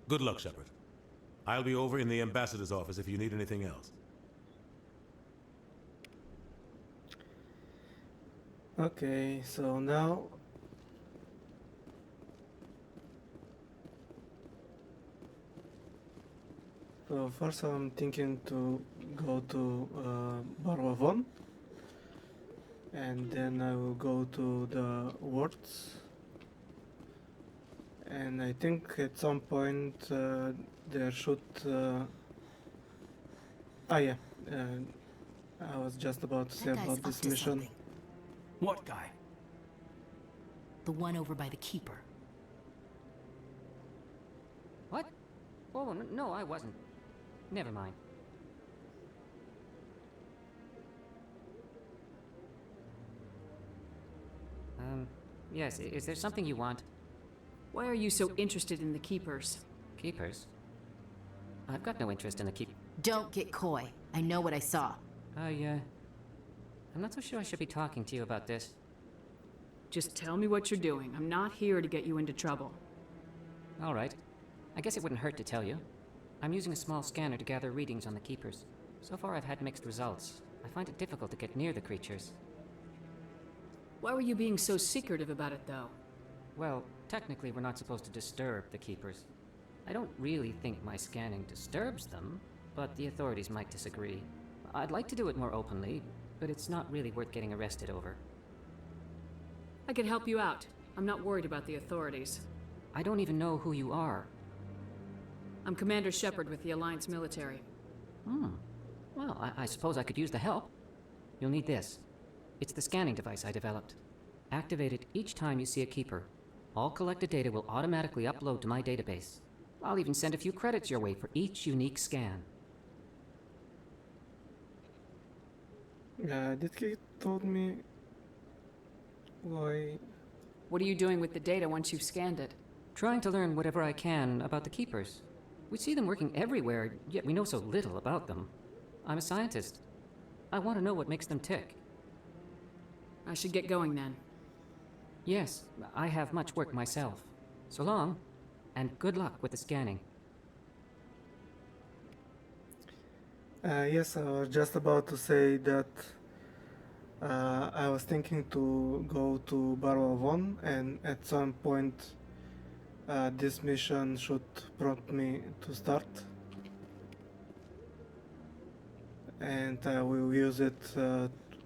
Good luck, Shepard. I'll be over in the ambassador's office if you need anything else. Okay, so now So first I'm thinking to go to Barwavon, and then I will go to the wards, and I think at some point there should yeah, I was just about to say That guy's about up this to mission. something. What guy? The one over by the keeper. What? Oh, no, I wasn't. Never mind. Yes, is there something you want? Why are you so interested in the Keepers? Keepers? I've got no interest in the keep... Don't get coy. I know what I saw. I'm not so sure I should be talking to you about this. Just tell me what you're doing. I'm not here to get you into trouble. All right. I guess it wouldn't hurt to tell you. I'm using a small scanner to gather readings on the Keepers. So far I've had mixed results. I find it difficult to get near the creatures. Why were you being so secretive about it, though? Well, technically we're not supposed to disturb the Keepers. I don't really think my scanning disturbs them, but the authorities might disagree. I'd like to do it more openly, but it's not really worth getting arrested over. I could help you out. I'm not worried about the authorities. I don't even know who you are. I'm Commander Shepard with the Alliance military. Well, I suppose I could use the help. You'll need this. It's the scanning device I developed. Activate it each time you see a Keeper. All collected data will automatically upload to my database. I'll even send a few credits your way for each unique scan. Did he told me why? What are you doing with the data once you've scanned it? Trying to learn whatever I can about the Keepers. We see them working everywhere, yet we know so little about them. I'm a scientist. I want to know what makes them tick. I should get going then. Yes, I have much work myself. So long, and good luck with the scanning. Yes, I was just about to say that I was thinking to go to Barwavon, and at some point this mission should prompt me to start. And I will use it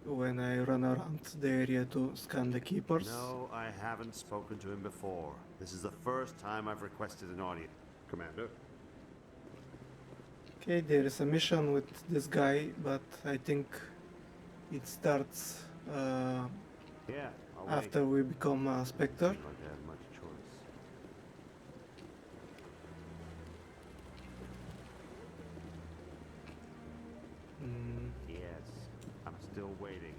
when I run around the area to scan the Keepers. No, I haven't spoken to him before. This is the first time I've requested an audience, Commander. Okay, there is a mission with this guy, but I think it starts Yeah, I'll wait. after we become a Spectre. Like I have much choice. Yes, I'm still waiting.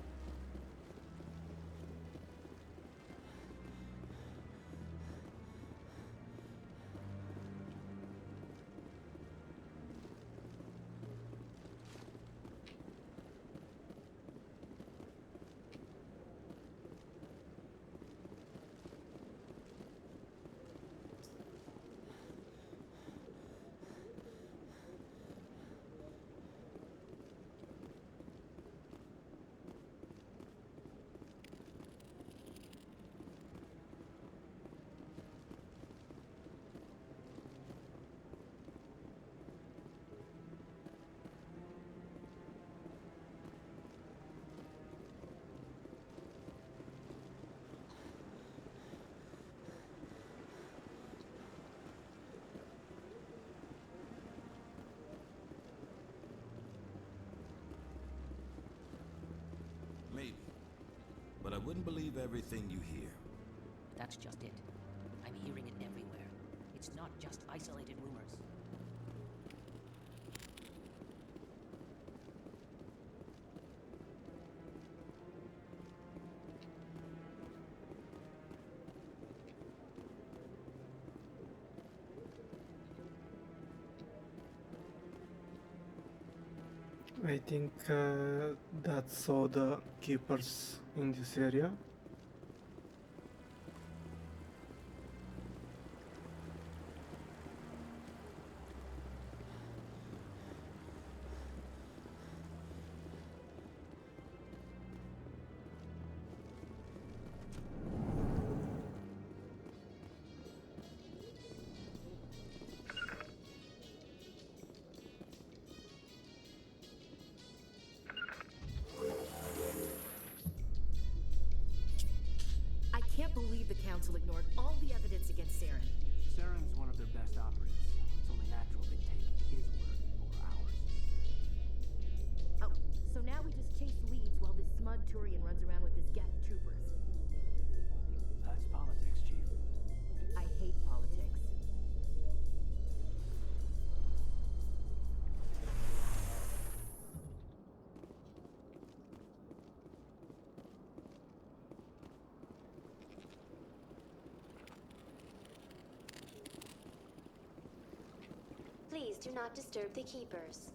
Maybe. But I wouldn't believe everything you hear. That's just it. I'm hearing it everywhere. It's not just isolated rumors. I think that's all the Keepers in this area. Council ignored all the evidence against Saren. Saren's one of their best operatives. It's only natural they take his word over ours. Oh, so now we just chase leads while this smug Turian runs around with his Geth troopers. That's politics, Chief. I hate politics. Please do not disturb the keepers.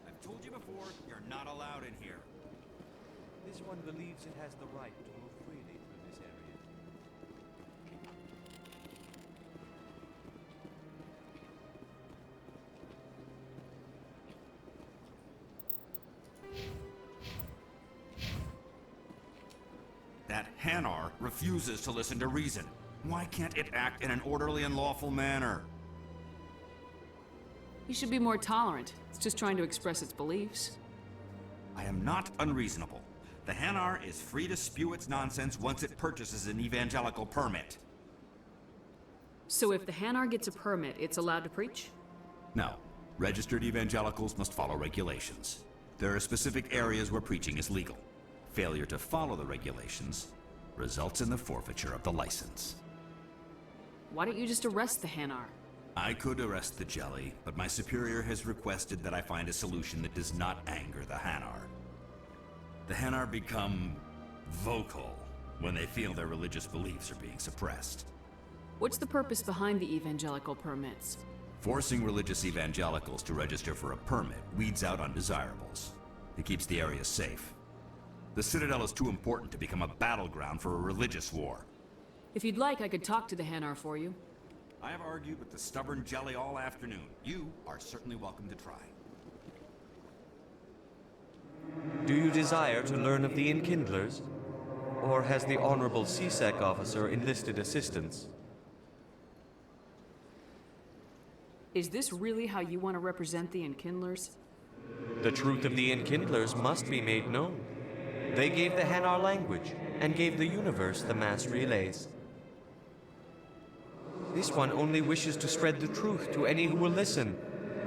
I've told you before, you're not allowed in here. This one believes it has the right to move freely through this area. That Hanar refuses to listen to reason. Why can't it act in an orderly and lawful manner? You should be more tolerant. It's just trying to express its beliefs. I am not unreasonable. The Hanar is free to spew its nonsense once it purchases an evangelical permit. So if the Hanar gets a permit, it's allowed to preach? No. Registered evangelicals must follow regulations. There are specific areas where preaching is legal. Failure to follow the regulations results in the forfeiture of the license. Why don't you just arrest the Hanar? I could arrest the jelly, but my superior has requested that I find a solution that does not anger the Hanar. The Hanar become vocal when they feel their religious beliefs are being suppressed. What's the purpose behind the evangelical permits? Forcing religious evangelicals to register for a permit weeds out undesirables. It keeps the area safe. The Citadel is too important to become a battleground for a religious war. If you'd like, I could talk to the Hanar for you. I have argued with the stubborn jelly all afternoon. You are certainly welcome to try. Do you desire to learn of the Enkindlers? Or has the Honorable CSEC officer enlisted assistance? Is this really how you want to represent the Enkindlers? The truth of the Enkindlers must be made known. They gave the Hanar language, and gave the universe the mass relays. This one only wishes to spread the truth to any who will listen.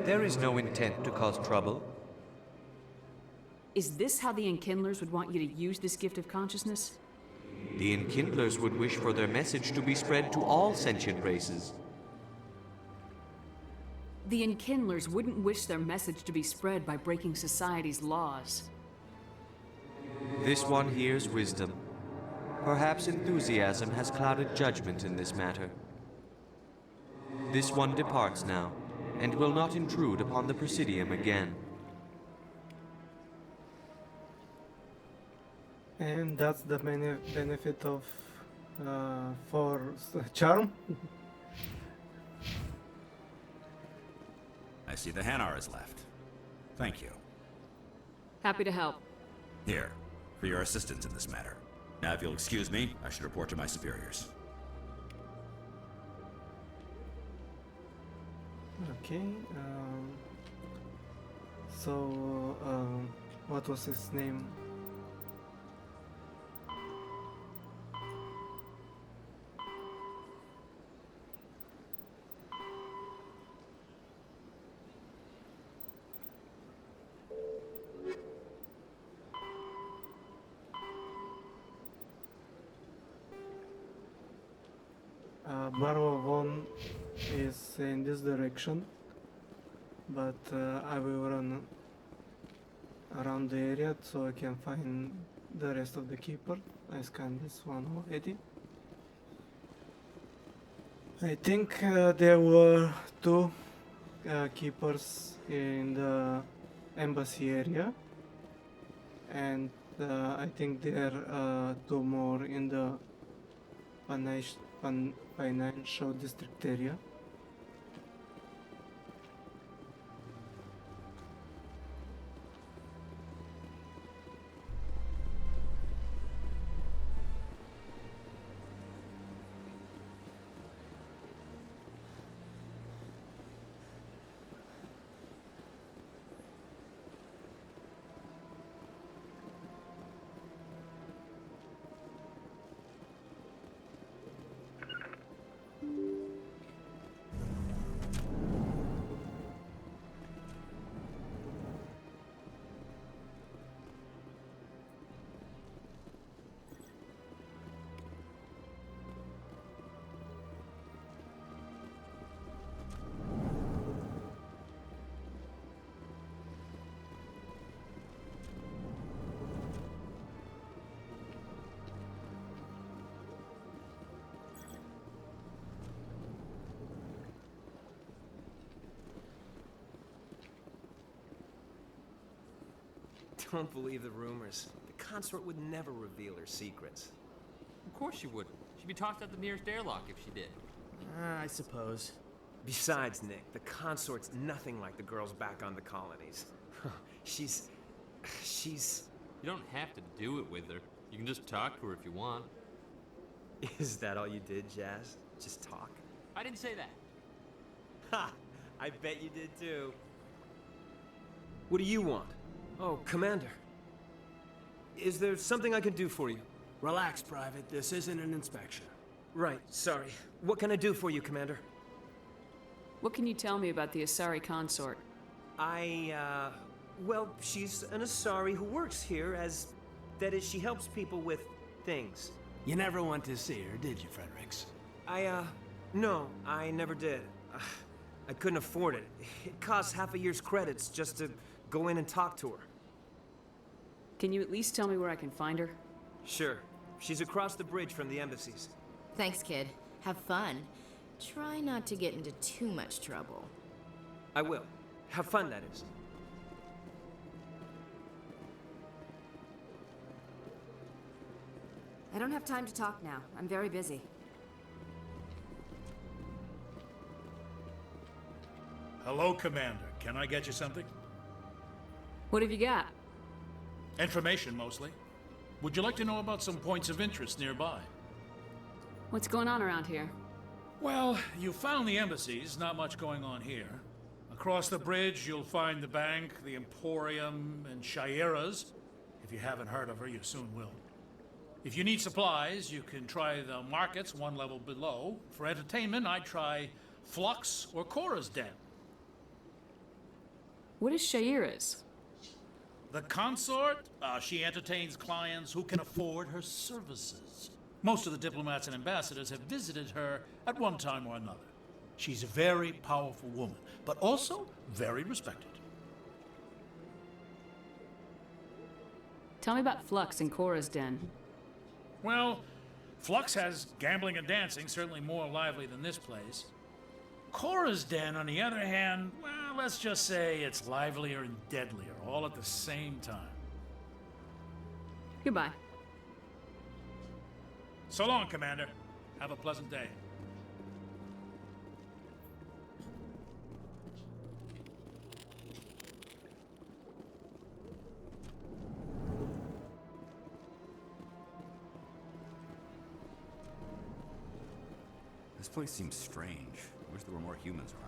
There is no intent to cause trouble. Is this how the Enkindlers would want you to use this gift of consciousness? The Enkindlers would wish for their message to be spread to all sentient races. The Enkindlers wouldn't wish their message to be spread by breaking society's laws. This one hears wisdom. Perhaps enthusiasm has clouded judgment in this matter. This one departs now, and will not intrude upon the Presidium again. And that's the benefit of charm. I see the Hanar is left. Thank you. Happy to help. Here, for your assistance in this matter. Now, if you'll excuse me, I should report to my superiors. Okay. What was his name? Barrow One is in this direction, but I will run around the area so I can find the rest of the keeper. I scanned this one already. I think there were two keepers in the embassy area, and I think there are two more in the financial district area. Don't believe the rumors. The consort would never reveal her secrets. Of course she wouldn't. She'd be tossed out the nearest airlock if she did. I suppose. Besides, Nick, the consort's nothing like the girls back on the colonies. she's... You don't have to do it with her. You can just talk to her if you want. Is that all you did, Jazz? Just talk? I didn't say that. Ha! I bet you did too. What do you want? Oh, Commander. Is there something I can do for you? Relax, Private. This isn't an inspection. Right, sorry. What can I do for you, Commander? What can you tell me about the Asari consort? Well, she's an Asari who works here as... That is, she helps people with things. You never went to see her, did you, Fredericks? No, I never did. I couldn't afford it. It costs half a year's credits just to go in and talk to her. Can you at least tell me where I can find her? Sure. She's across the bridge from the embassies. Thanks, kid. Have fun. Try not to get into too much trouble. I will. Have fun, that is. I don't have time to talk now. I'm very busy. Hello, Commander. Can I get you something? What have you got? Information, mostly. Would you like to know about some points of interest nearby? What's going on around here? Well, you found the embassies, not much going on here. Across the bridge, you'll find the bank, the Emporium, and Shaira's. If you haven't heard of her, you soon will. If you need supplies, you can try the markets one level below. For entertainment, I'd try Flux or Cora's Den. What is Shaira's? The consort? She entertains clients who can afford her services. Most of the diplomats and ambassadors have visited her at one time or another. She's a very powerful woman, but also very respected. Tell me about Flux and Cora's Den. Well, Flux has gambling and dancing, certainly more lively than this place. Cora's Den, on the other hand, well, let's just say it's livelier and deadlier, all at the same time. Goodbye. So long, Commander. Have a pleasant day. This place seems strange. I wish there were more humans around.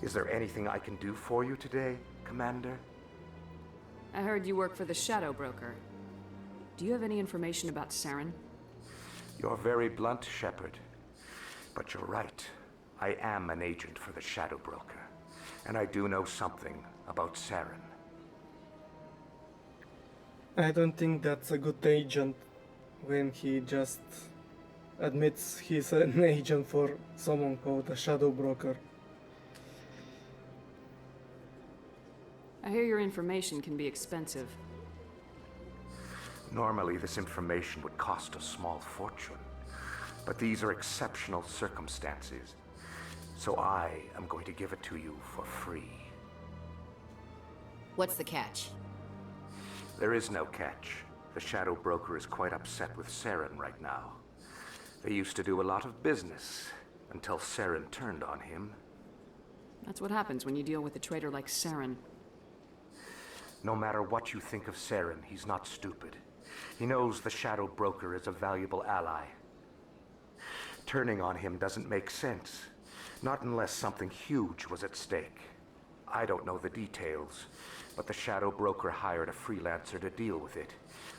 Is there anything I can do for you today, Commander? I heard you work for the Shadow Broker. Do you have any information about Saren? You're very blunt, Shepard. But you're right. I am an agent for the Shadow Broker. And I do know something about Saren. I don't think that's a good agent when he just admits he's an agent for someone called a Shadow Broker. I hear your information can be expensive. Normally, this information would cost a small fortune. But these are exceptional circumstances. So I am going to give it to you for free. What's the catch? There is no catch. The Shadow Broker is quite upset with Saren right now. They used to do a lot of business until Saren turned on him. That's what happens when you deal with a traitor like Saren. No matter what you think of Saren, he's not stupid. He knows the Shadow Broker is a valuable ally. Turning on him doesn't make sense. Not unless something huge was at stake. I don't know the details, but the Shadow Broker hired a freelancer to deal with it.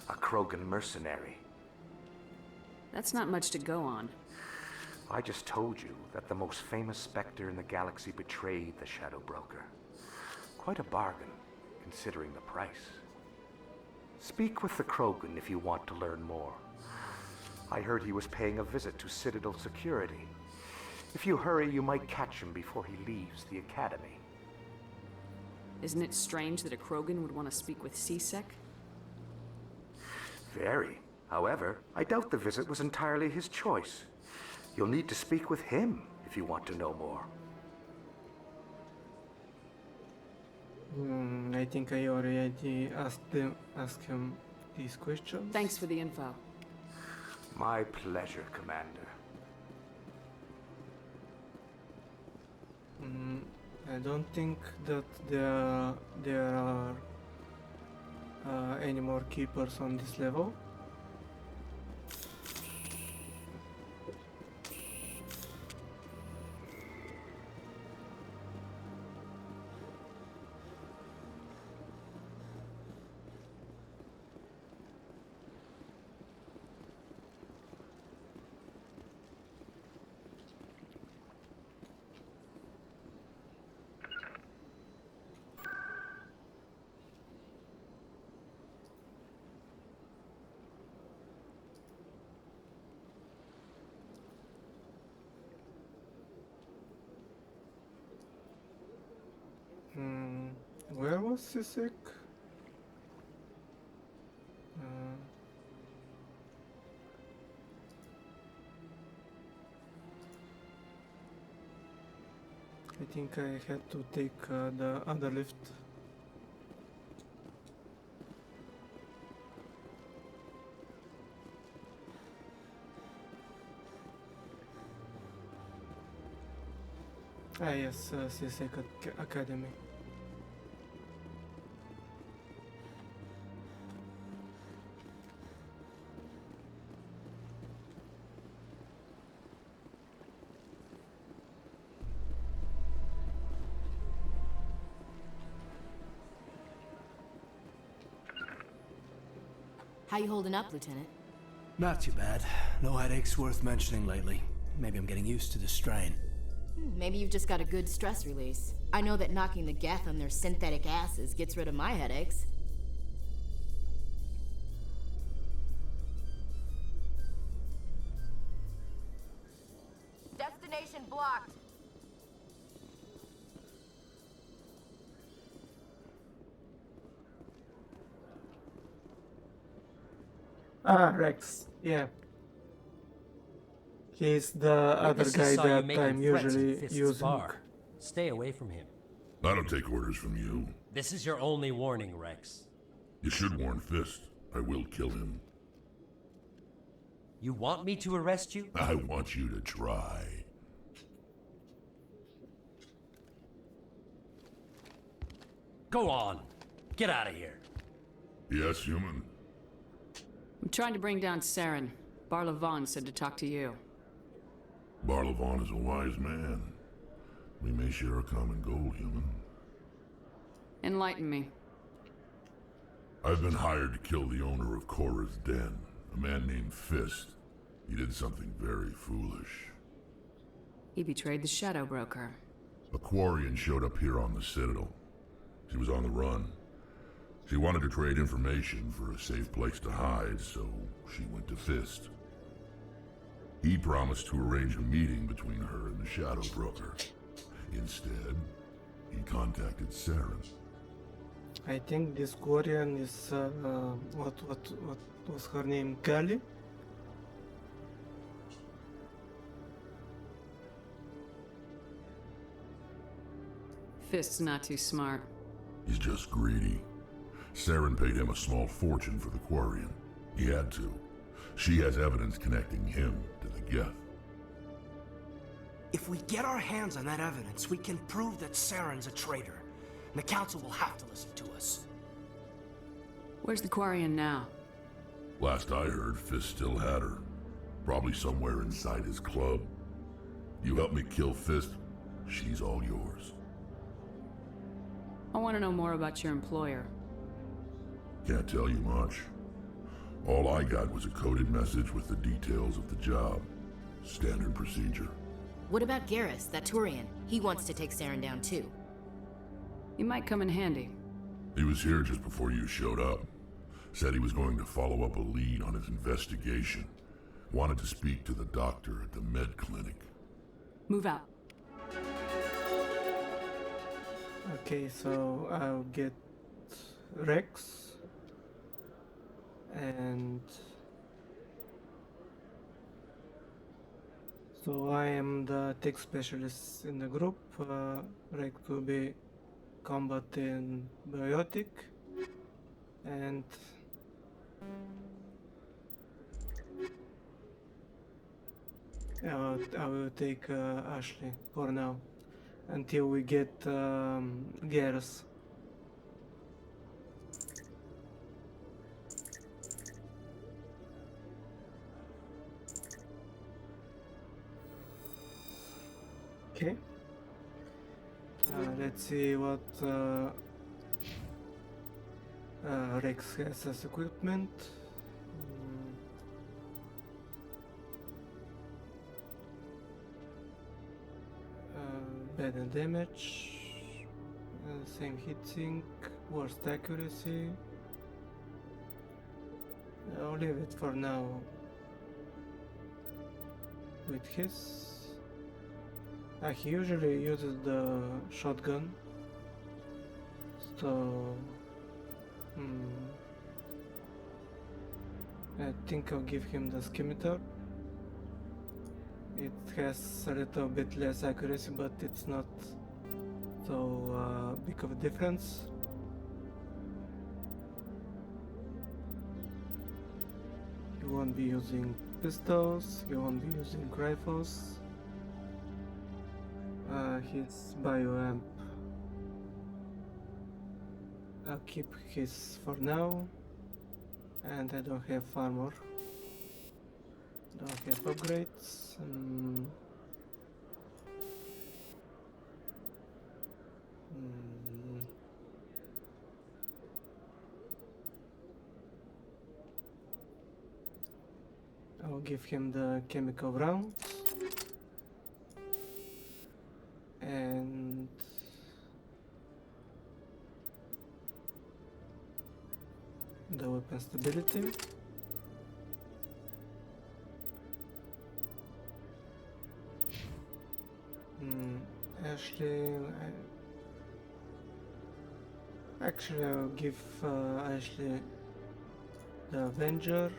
A Krogan mercenary. That's not much to go on. I just told you that the most famous Spectre in the galaxy betrayed the Shadow Broker. Quite a bargain, considering the price. Speak with the Krogan if you want to learn more. I heard he was paying a visit to Citadel security. If you hurry, you might catch him before he leaves the Academy. Isn't it strange that a Krogan would want to speak with C-Sec? Very. However, I doubt the visit was entirely his choice. You'll need to speak with him if you want to know more. I think I already asked him these questions. Thanks for the info. My pleasure, Commander. I don't think that there are any more keepers on this level. Where was C-Sec? I think I had to take the other lift. Ah yes, C-Sec Academy. How you holding up, Lieutenant? Not too bad. No headaches worth mentioning lately. Maybe I'm getting used to the strain. Maybe you've just got a good stress release. I know that knocking the Geth on their synthetic asses gets rid of my headaches. Destination blocked. Ah, Rex. Yeah. He's the other Witnesses guy saw you that making I'm threats at usually Fist's using. bar. Stay away from him. I don't take orders from you. This is your only warning, Rex. You should warn Fist. I will kill him. You want me to arrest you? I want you to try. Go on. Get out of here. Yes, human. I'm trying to bring down Saren. Barla Vaughn said to talk to you. Barla Vaughn is a wise man. We may share a common goal, human. Enlighten me. I've been hired to kill the owner of Korra's Den, a man named Fist. He did something very foolish. He betrayed the Shadow Broker. A Quarian showed up here on the Citadel. She was on the run. She wanted to trade information for a safe place to hide, so she went to Fist. He promised to arrange a meeting between her and the Shadow Broker. Instead, he contacted Saren. I think this Quarian is what was her name? Kali? Fist's not too smart. He's just greedy. Saren paid him a small fortune for the Quarian. He had to. She has evidence connecting him to the Geth. If we get our hands on that evidence, we can prove that Saren's a traitor. And the Council will have to listen to us. Where's the Quarian now? Last I heard, Fist still had her. Probably somewhere inside his club. You help me kill Fist, she's all yours. I want to know more about your employer. Can't tell you much. All I got was a coded message with the details of the job. Standard procedure. What about Garrus, that Turian? He wants to take Saren down too. He might come in handy. He was here just before you showed up. Said he was going to follow up a lead on his investigation. Wanted to speak to the doctor at the med clinic. Move out. Okay, so I'll get Rex and so I am the tech specialist in the group. Rex will be combat and biotic, and I will take Ashley for now until we get Garrus. Okay. Let's see what Rex has as equipment. Better damage, same heatsink, worst accuracy. I'll leave it for now with his. He usually uses the shotgun, so I think I'll give him the scimitar. It has a little bit less accuracy, but it's not so big of a difference. You won't be using pistols, you won't be using rifles. His bioamp, I'll keep his for now, and I don't have armor. Don't have upgrades. I'll give him the chemical rounds and the weapon stability. Ashley, actually I'll give Ashley the Avenger.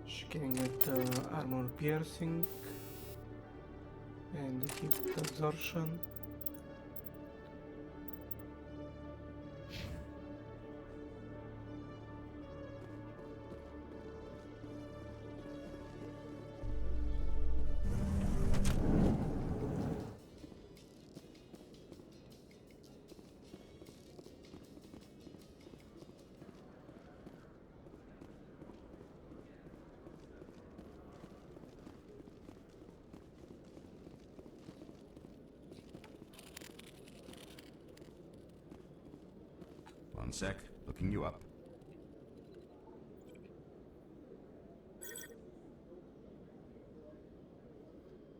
She can get armor piercing and heat absorption. One sec, looking you up.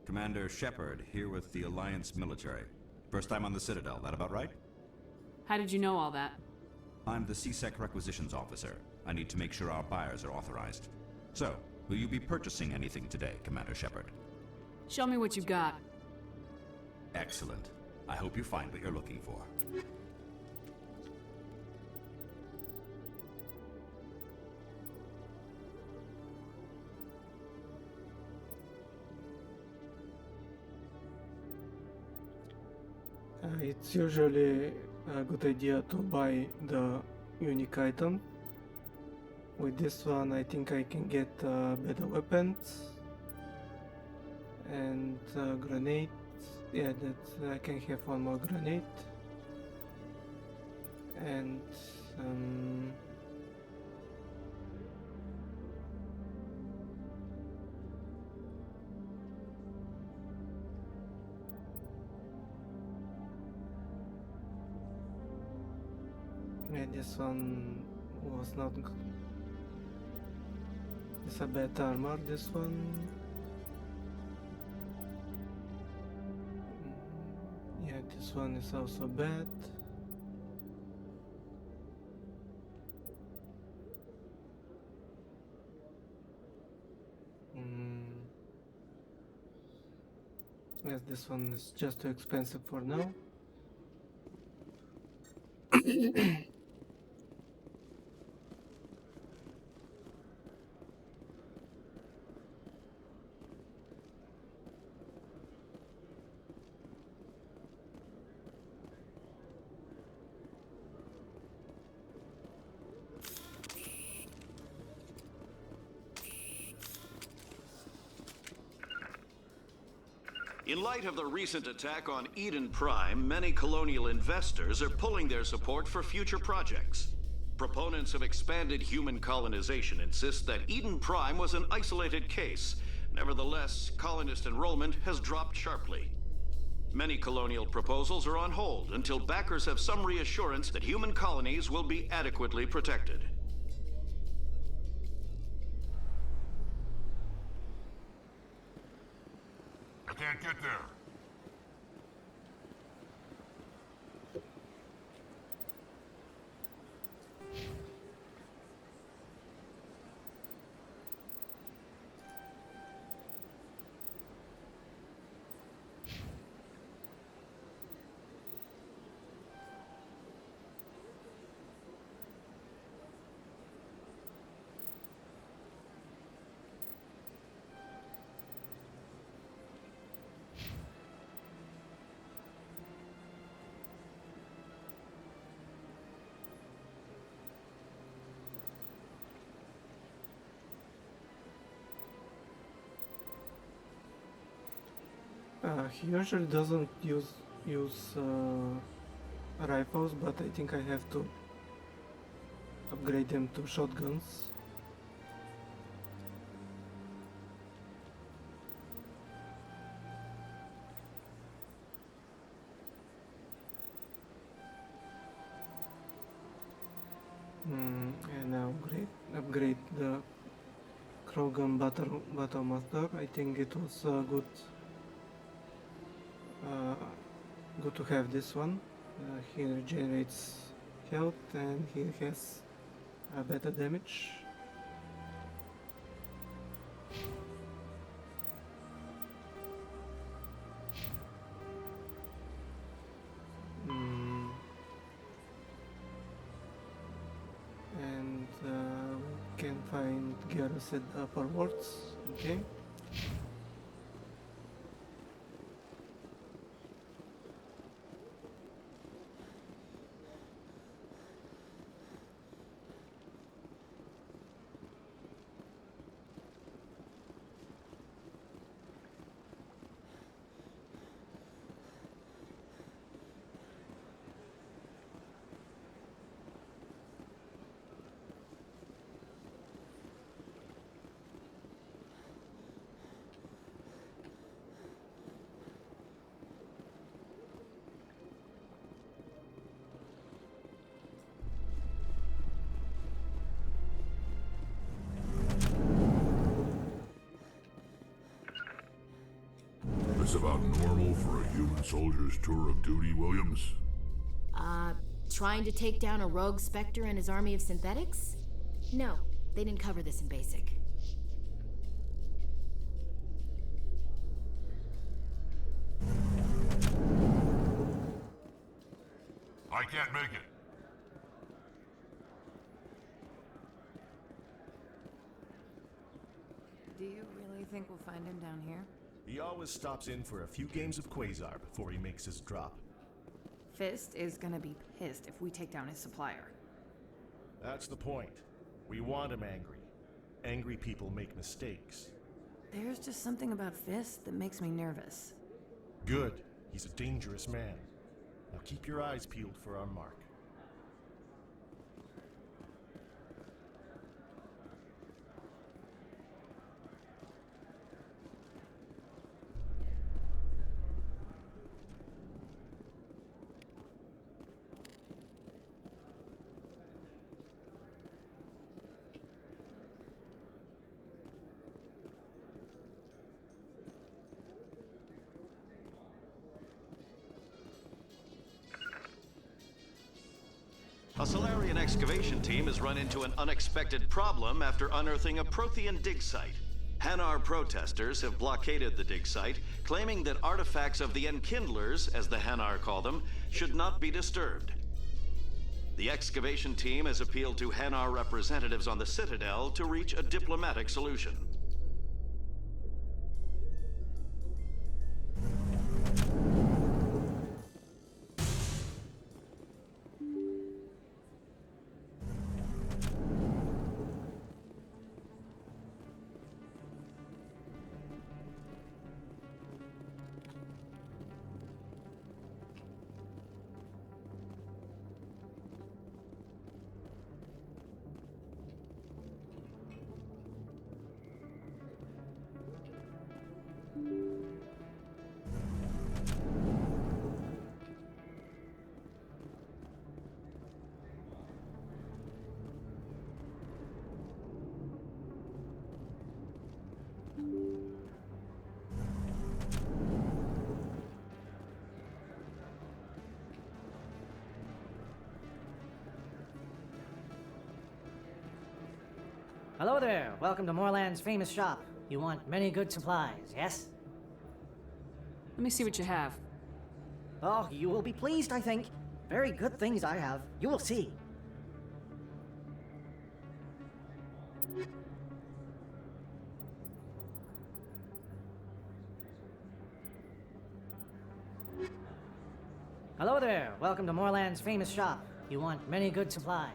Commander Shepard, here with the Alliance military. First time on the Citadel, that about right? How did you know all that? I'm the CSEC requisitions officer. I need to make sure our buyers are authorized. So, will you be purchasing anything today, Commander Shepard? Show me what you got. Excellent. I hope you find what you're looking for. It's usually a good idea to buy the unique item. With this one I think I can get better weapons and grenade. Yeah, that I can have one more grenade. And yeah, this one was not good. It's a bad armor, this one. Yeah, this one is also bad. Yes, this one is just too expensive for now. In light of the recent attack on Eden Prime, many colonial investors are pulling their support for future projects. Proponents of expanded human colonization insist that Eden Prime was an isolated case. Nevertheless, colonist enrollment has dropped sharply. Many colonial proposals are on hold until backers have some reassurance that human colonies will be adequately protected. I can't get there. He usually doesn't use rifles, but I think I have to upgrade them to shotguns. And now upgrade the Krogan Battle Master. I think it was good to have this one. He regenerates health and he has better damage. And we can find Garrus at upper wards. Okay. this about normal for a human soldier's tour of duty, Williams? Trying to take down a rogue Spectre and his army of synthetics? No, they didn't cover this in basic. I can't make it. Do you really think we'll find him down here? He always stops in for a few games of Quasar before he makes his drop. Fist is gonna be pissed if we take down his supplier. That's the point. We want him angry. Angry people make mistakes. There's just something about Fist that makes me nervous. Good. He's a dangerous man. Now keep your eyes peeled for our mark. A Solarian excavation team has run into an unexpected problem after unearthing a Prothean dig site. Hanar protesters have blockaded the dig site, claiming that artifacts of the Enkindlers, as the Hanar call them, should not be disturbed. The excavation team has appealed to Hanar representatives on the Citadel to reach a diplomatic solution. Hello there. Welcome to Moorland's famous shop. You want many good supplies, yes? Let me see what you have. Oh, you will be pleased, I think. Very good things I have. You will see. Hello there. Welcome to Moorland's famous shop. You want many good supplies.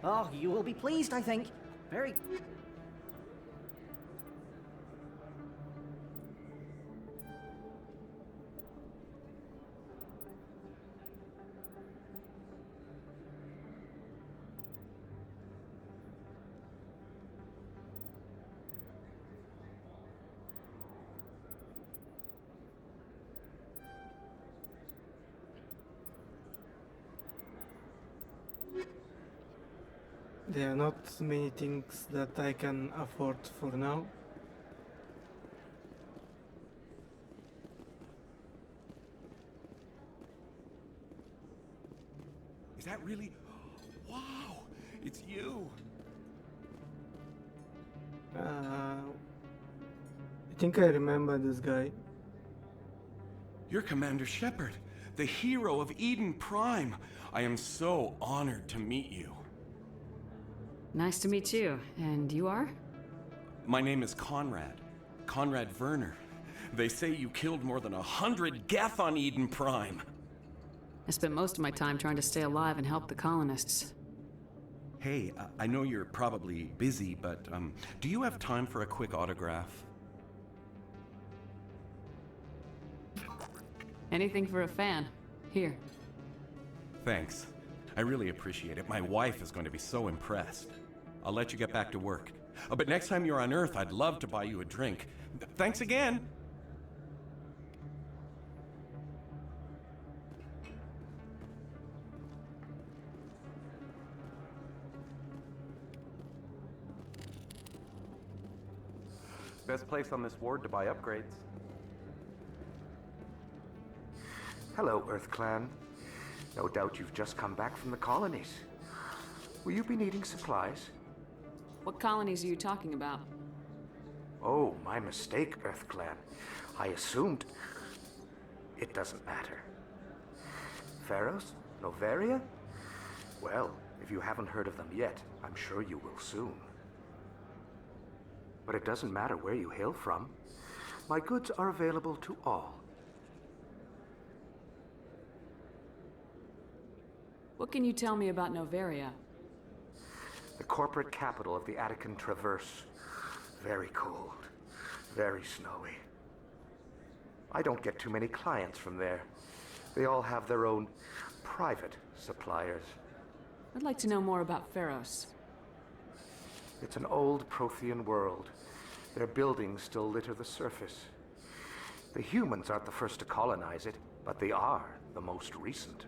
Oh, you will be pleased, I think. Very... There are not many things that I can afford for now. Is that really... Wow! It's you! I think I remember this guy. You're Commander Shepard, the hero of Eden Prime. I am so honored to meet you. Nice to meet you. And you are? My name is Conrad. Conrad Werner. They say you killed more than 100 Geth on Eden Prime. I spent most of my time trying to stay alive and help the colonists. Hey, I know you're probably busy, but do you have time for a quick autograph? Anything for a fan. Here. Thanks. I really appreciate it. My wife is going to be so impressed. I'll let you get back to work. But next time you're on Earth, I'd love to buy you a drink. Thanks again! Best place on this ward to buy upgrades. Hello, Earth Clan. No doubt you've just come back from the colonies. Will you be needing supplies? What colonies are you talking about? Oh, my mistake, Earth Clan. I assumed... It doesn't matter. Pharaohs? Noveria? Well, if you haven't heard of them yet, I'm sure you will soon. But it doesn't matter where you hail from. My goods are available to all. What can you tell me about Noveria? The corporate capital of the Attican Traverse. Very cold. Very snowy. I don't get too many clients from there. They all have their own private suppliers. I'd like to know more about Pharos. It's an old Prothean world. Their buildings still litter the surface. The humans aren't the first to colonize it, but they are the most recent.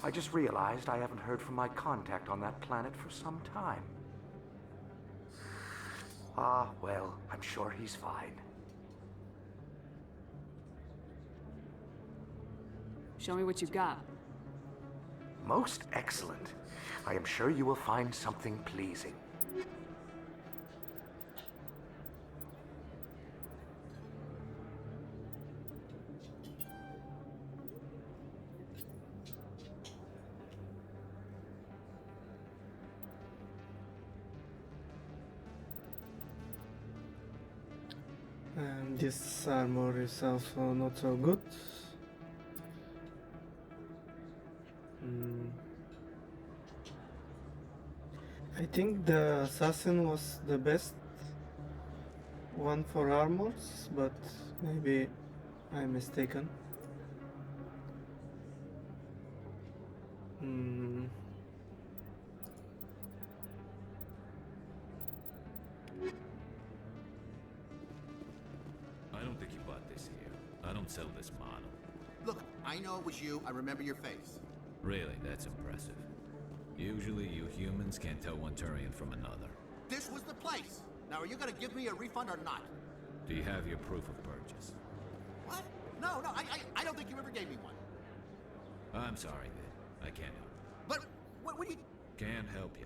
I just realized I haven't heard from my contact on that planet for some time. Ah, well, I'm sure he's fine. Show me what you've got. Most excellent. I am sure you will find something pleasing. This armor is also not so good. I think the assassin was the best one for armors, but maybe I'm mistaken. I don't think you bought this here. I don't sell this model. Look, I know it was you. I remember your face. Really, that's impressive. Usually you humans can't tell one Turian from another. This was the place. Now, are you gonna give me a refund or not? Do you have your proof of purchase? What? No, I don't think you ever gave me one. I'm sorry, then. I can't help you. But, what do you... Can't help you.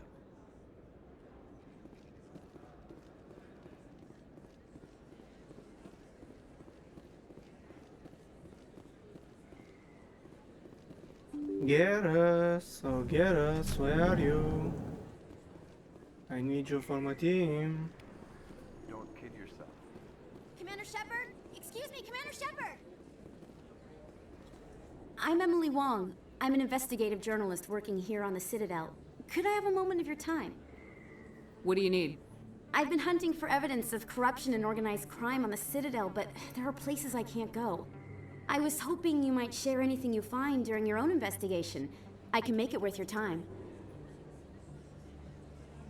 Garrus, oh Garrus, where are you? I need you for my team. Don't kid yourself. Commander Shepard? Excuse me, Commander Shepard! I'm Emily Wong. I'm an investigative journalist working here on the Citadel. Could I have a moment of your time? What do you need? I've been hunting for evidence of corruption and organized crime on the Citadel, but there are places I can't go. I was hoping you might share anything you find during your own investigation. I can make it worth your time.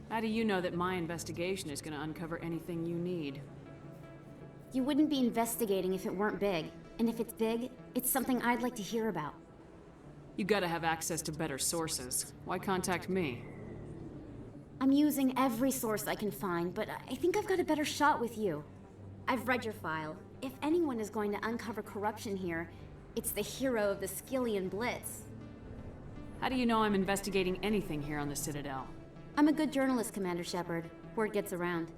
How do you know that my investigation is going to uncover anything you need? You wouldn't be investigating if it weren't big. And if it's big, it's something I'd like to hear about. You gotta have access to better sources. Why contact me? I'm using every source I can find, but I think I've got a better shot with you. I've read your file. If anyone is going to uncover corruption here, it's the hero of the Skillian Blitz. How do you know I'm investigating anything here on the Citadel? I'm a good journalist, Commander Shepard. Word gets around.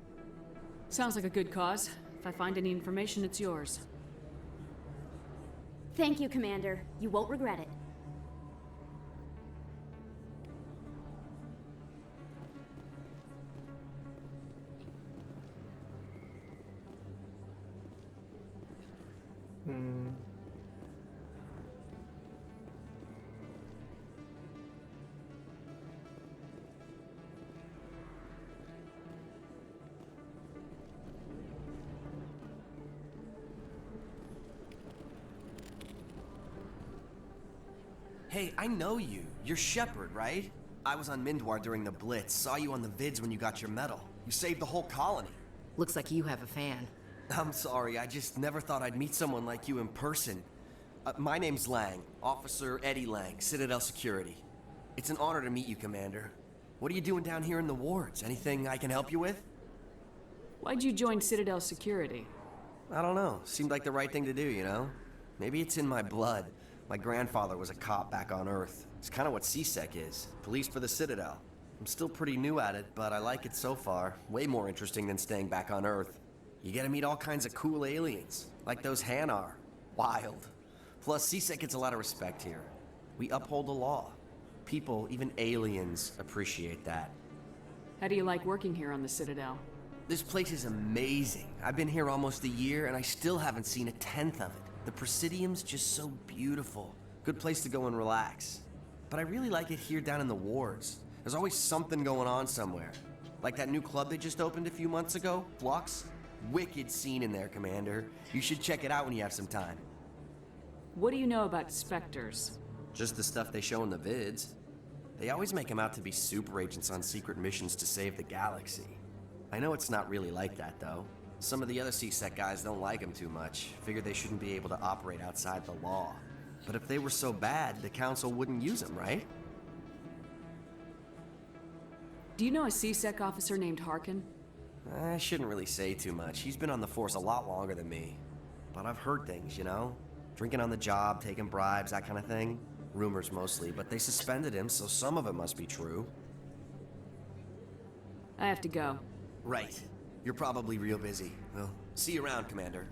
Sounds like a good cause. If I find any information, it's yours. Thank you, Commander. You won't regret it. Hey, I know you. You're Shepard, right? I was on Mindwar during the Blitz. Saw you on the vids when you got your medal. You saved the whole colony. Looks like you have a fan. I'm sorry, I just never thought I'd meet someone like you in person. My name's Lang, Officer Eddie Lang, Citadel Security. It's an honor to meet you, Commander. What are you doing down here in the wards? Anything I can help you with? Why'd you join Citadel Security? I don't know. Seemed like the right thing to do, you know? Maybe it's in my blood. My grandfather was a cop back on Earth. It's kind of what CSEC is. Police for the Citadel. I'm still pretty new at it, but I like it so far. Way more interesting than staying back on Earth. You get to meet all kinds of cool aliens, like those Hanar. Wild. Plus, CSEC gets a lot of respect here. We uphold the law. People, even aliens, appreciate that. How do you like working here on the Citadel? This place is amazing. I've been here almost a year, and I still haven't seen a tenth of it. The Presidium's just so beautiful. Good place to go and relax. But I really like it here down in the wards. There's always something going on somewhere. Like that new club they just opened a few months ago, Flux. Wicked scene in there, Commander. You should check it out when you have some time. What do you know about Spectres? Just the stuff they show in the vids. They always make them out to be super agents on secret missions to save the galaxy. I know it's not really like that, though. Some of the other CSEC guys don't like them too much. Figure they shouldn't be able to operate outside the law. But if they were so bad, the Council wouldn't use them, right? Do you know a CSEC officer named Harkin? I shouldn't really say too much. He's been on the force a lot longer than me. But I've heard things, you know? Drinking on the job, taking bribes, that kind of thing. Rumors mostly, but they suspended him, so some of it must be true. I have to go. Right. You're probably real busy. Well, see you around, Commander.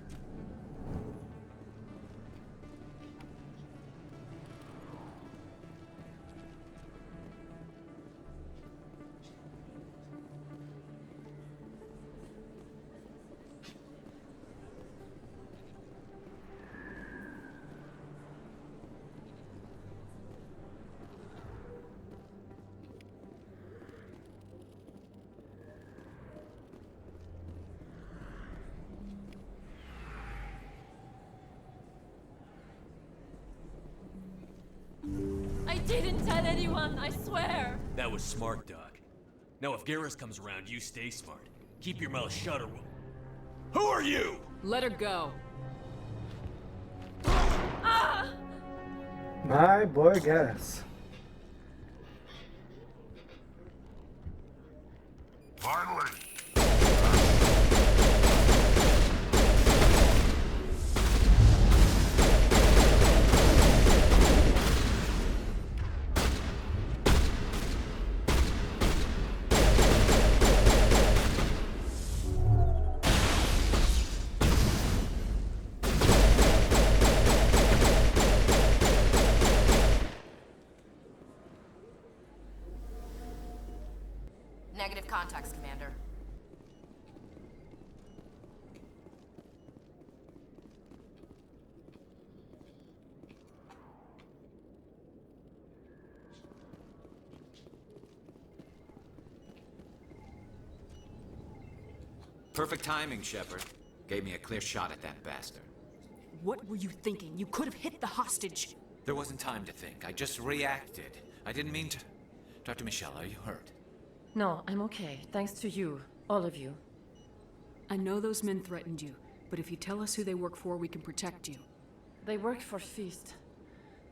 I didn't tell anyone, I swear! That was smart, Doc. Now if Garrus comes around, you stay smart. Keep your mouth shut or we'll... Who are you? Let her go. Ah! My boy Garrus. Finally! Negative contacts, Commander. Perfect timing, Shepard. Gave me a clear shot at that bastard. What were you thinking? You could have hit the hostage. There wasn't time to think. I just reacted. I didn't mean to... Dr. Michelle, are you hurt? No, I'm okay. Thanks to you. All of you. I know those men threatened you, but if you tell us who they work for, we can protect you. They worked for Feast.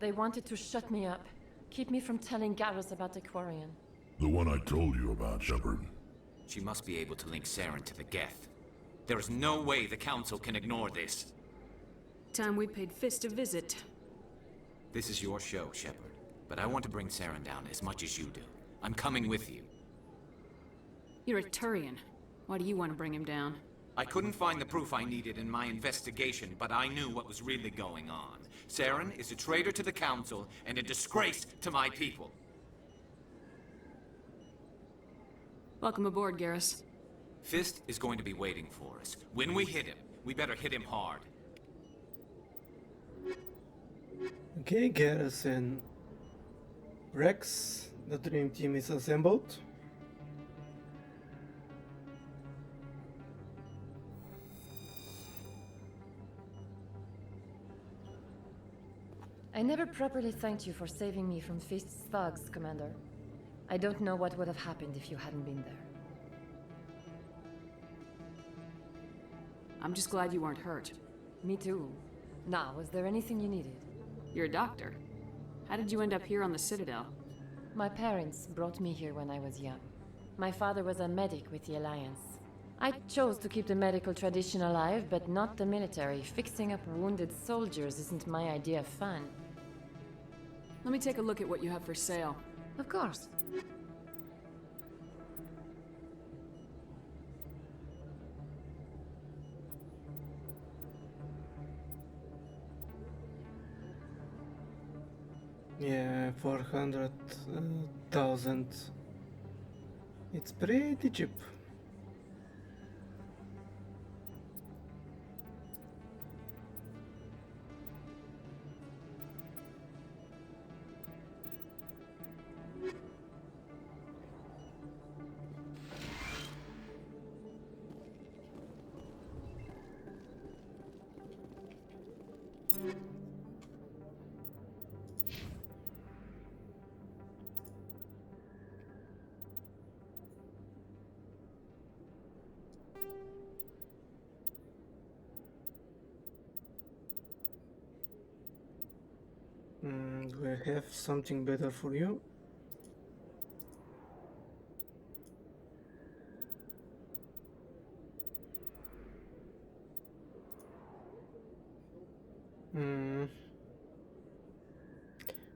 They wanted to shut me up. Keep me from telling Garrus about the Quarian. The one I told you about, Shepard. She must be able to link Saren to the Geth. There is no way the Council can ignore this. Time we paid Fist a visit. This is your show, Shepard. But I want to bring Saren down as much as you do. I'm coming with you. You're a Turian. Why do you want to bring him down? I couldn't find the proof I needed in my investigation, but I knew what was really going on. Saren is a traitor to the Council and a disgrace to my people. Welcome aboard, Garrus. Fist is going to be waiting for us. When we hit him, we better hit him hard. Okay, Garrus and Rex, the dream team is assembled. I never properly thanked you for saving me from Feast's thugs, Commander. I don't know what would have happened if you hadn't been there. I'm just glad you weren't hurt. Me too. Now, was there anything you needed? You're a doctor. How did you end up here on the Citadel? My parents brought me here when I was young. My father was a medic with the Alliance. I chose to keep the medical tradition alive, but not the military. Fixing up wounded soldiers isn't my idea of fun. Let me take a look at what you have for sale. Of course. Yeah, 400,000. It's pretty cheap. Do I have something better for you?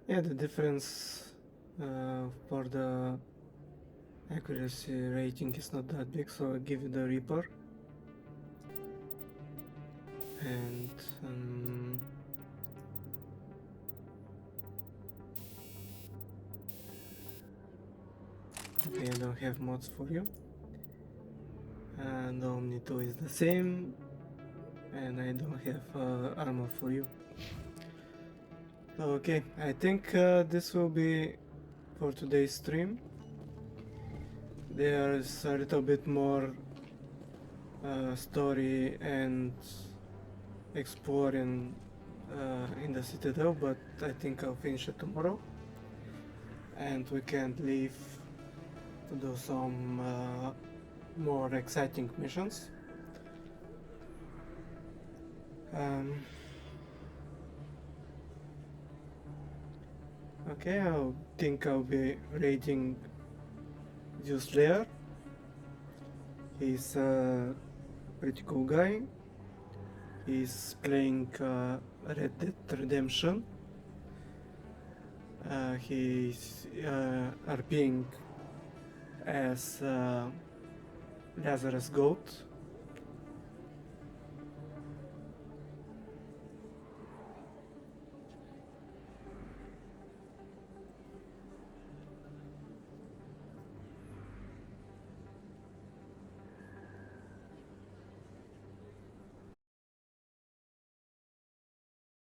Yeah, the difference for the accuracy rating is not that big, so I'll give you the Reaper. And okay, I don't have mods for you. And Omni 2 is the same, and I don't have armor for you. Okay, I think this will be for today's stream. There's a little bit more story and exploring in the Citadel, but I think I'll finish it tomorrow, and we can leave to do some more exciting missions. Okay, I think I'll be raiding Zeus Lair. He's a pretty cool guy. He's playing Red Dead Redemption. He's RPing as Lazarus Goat.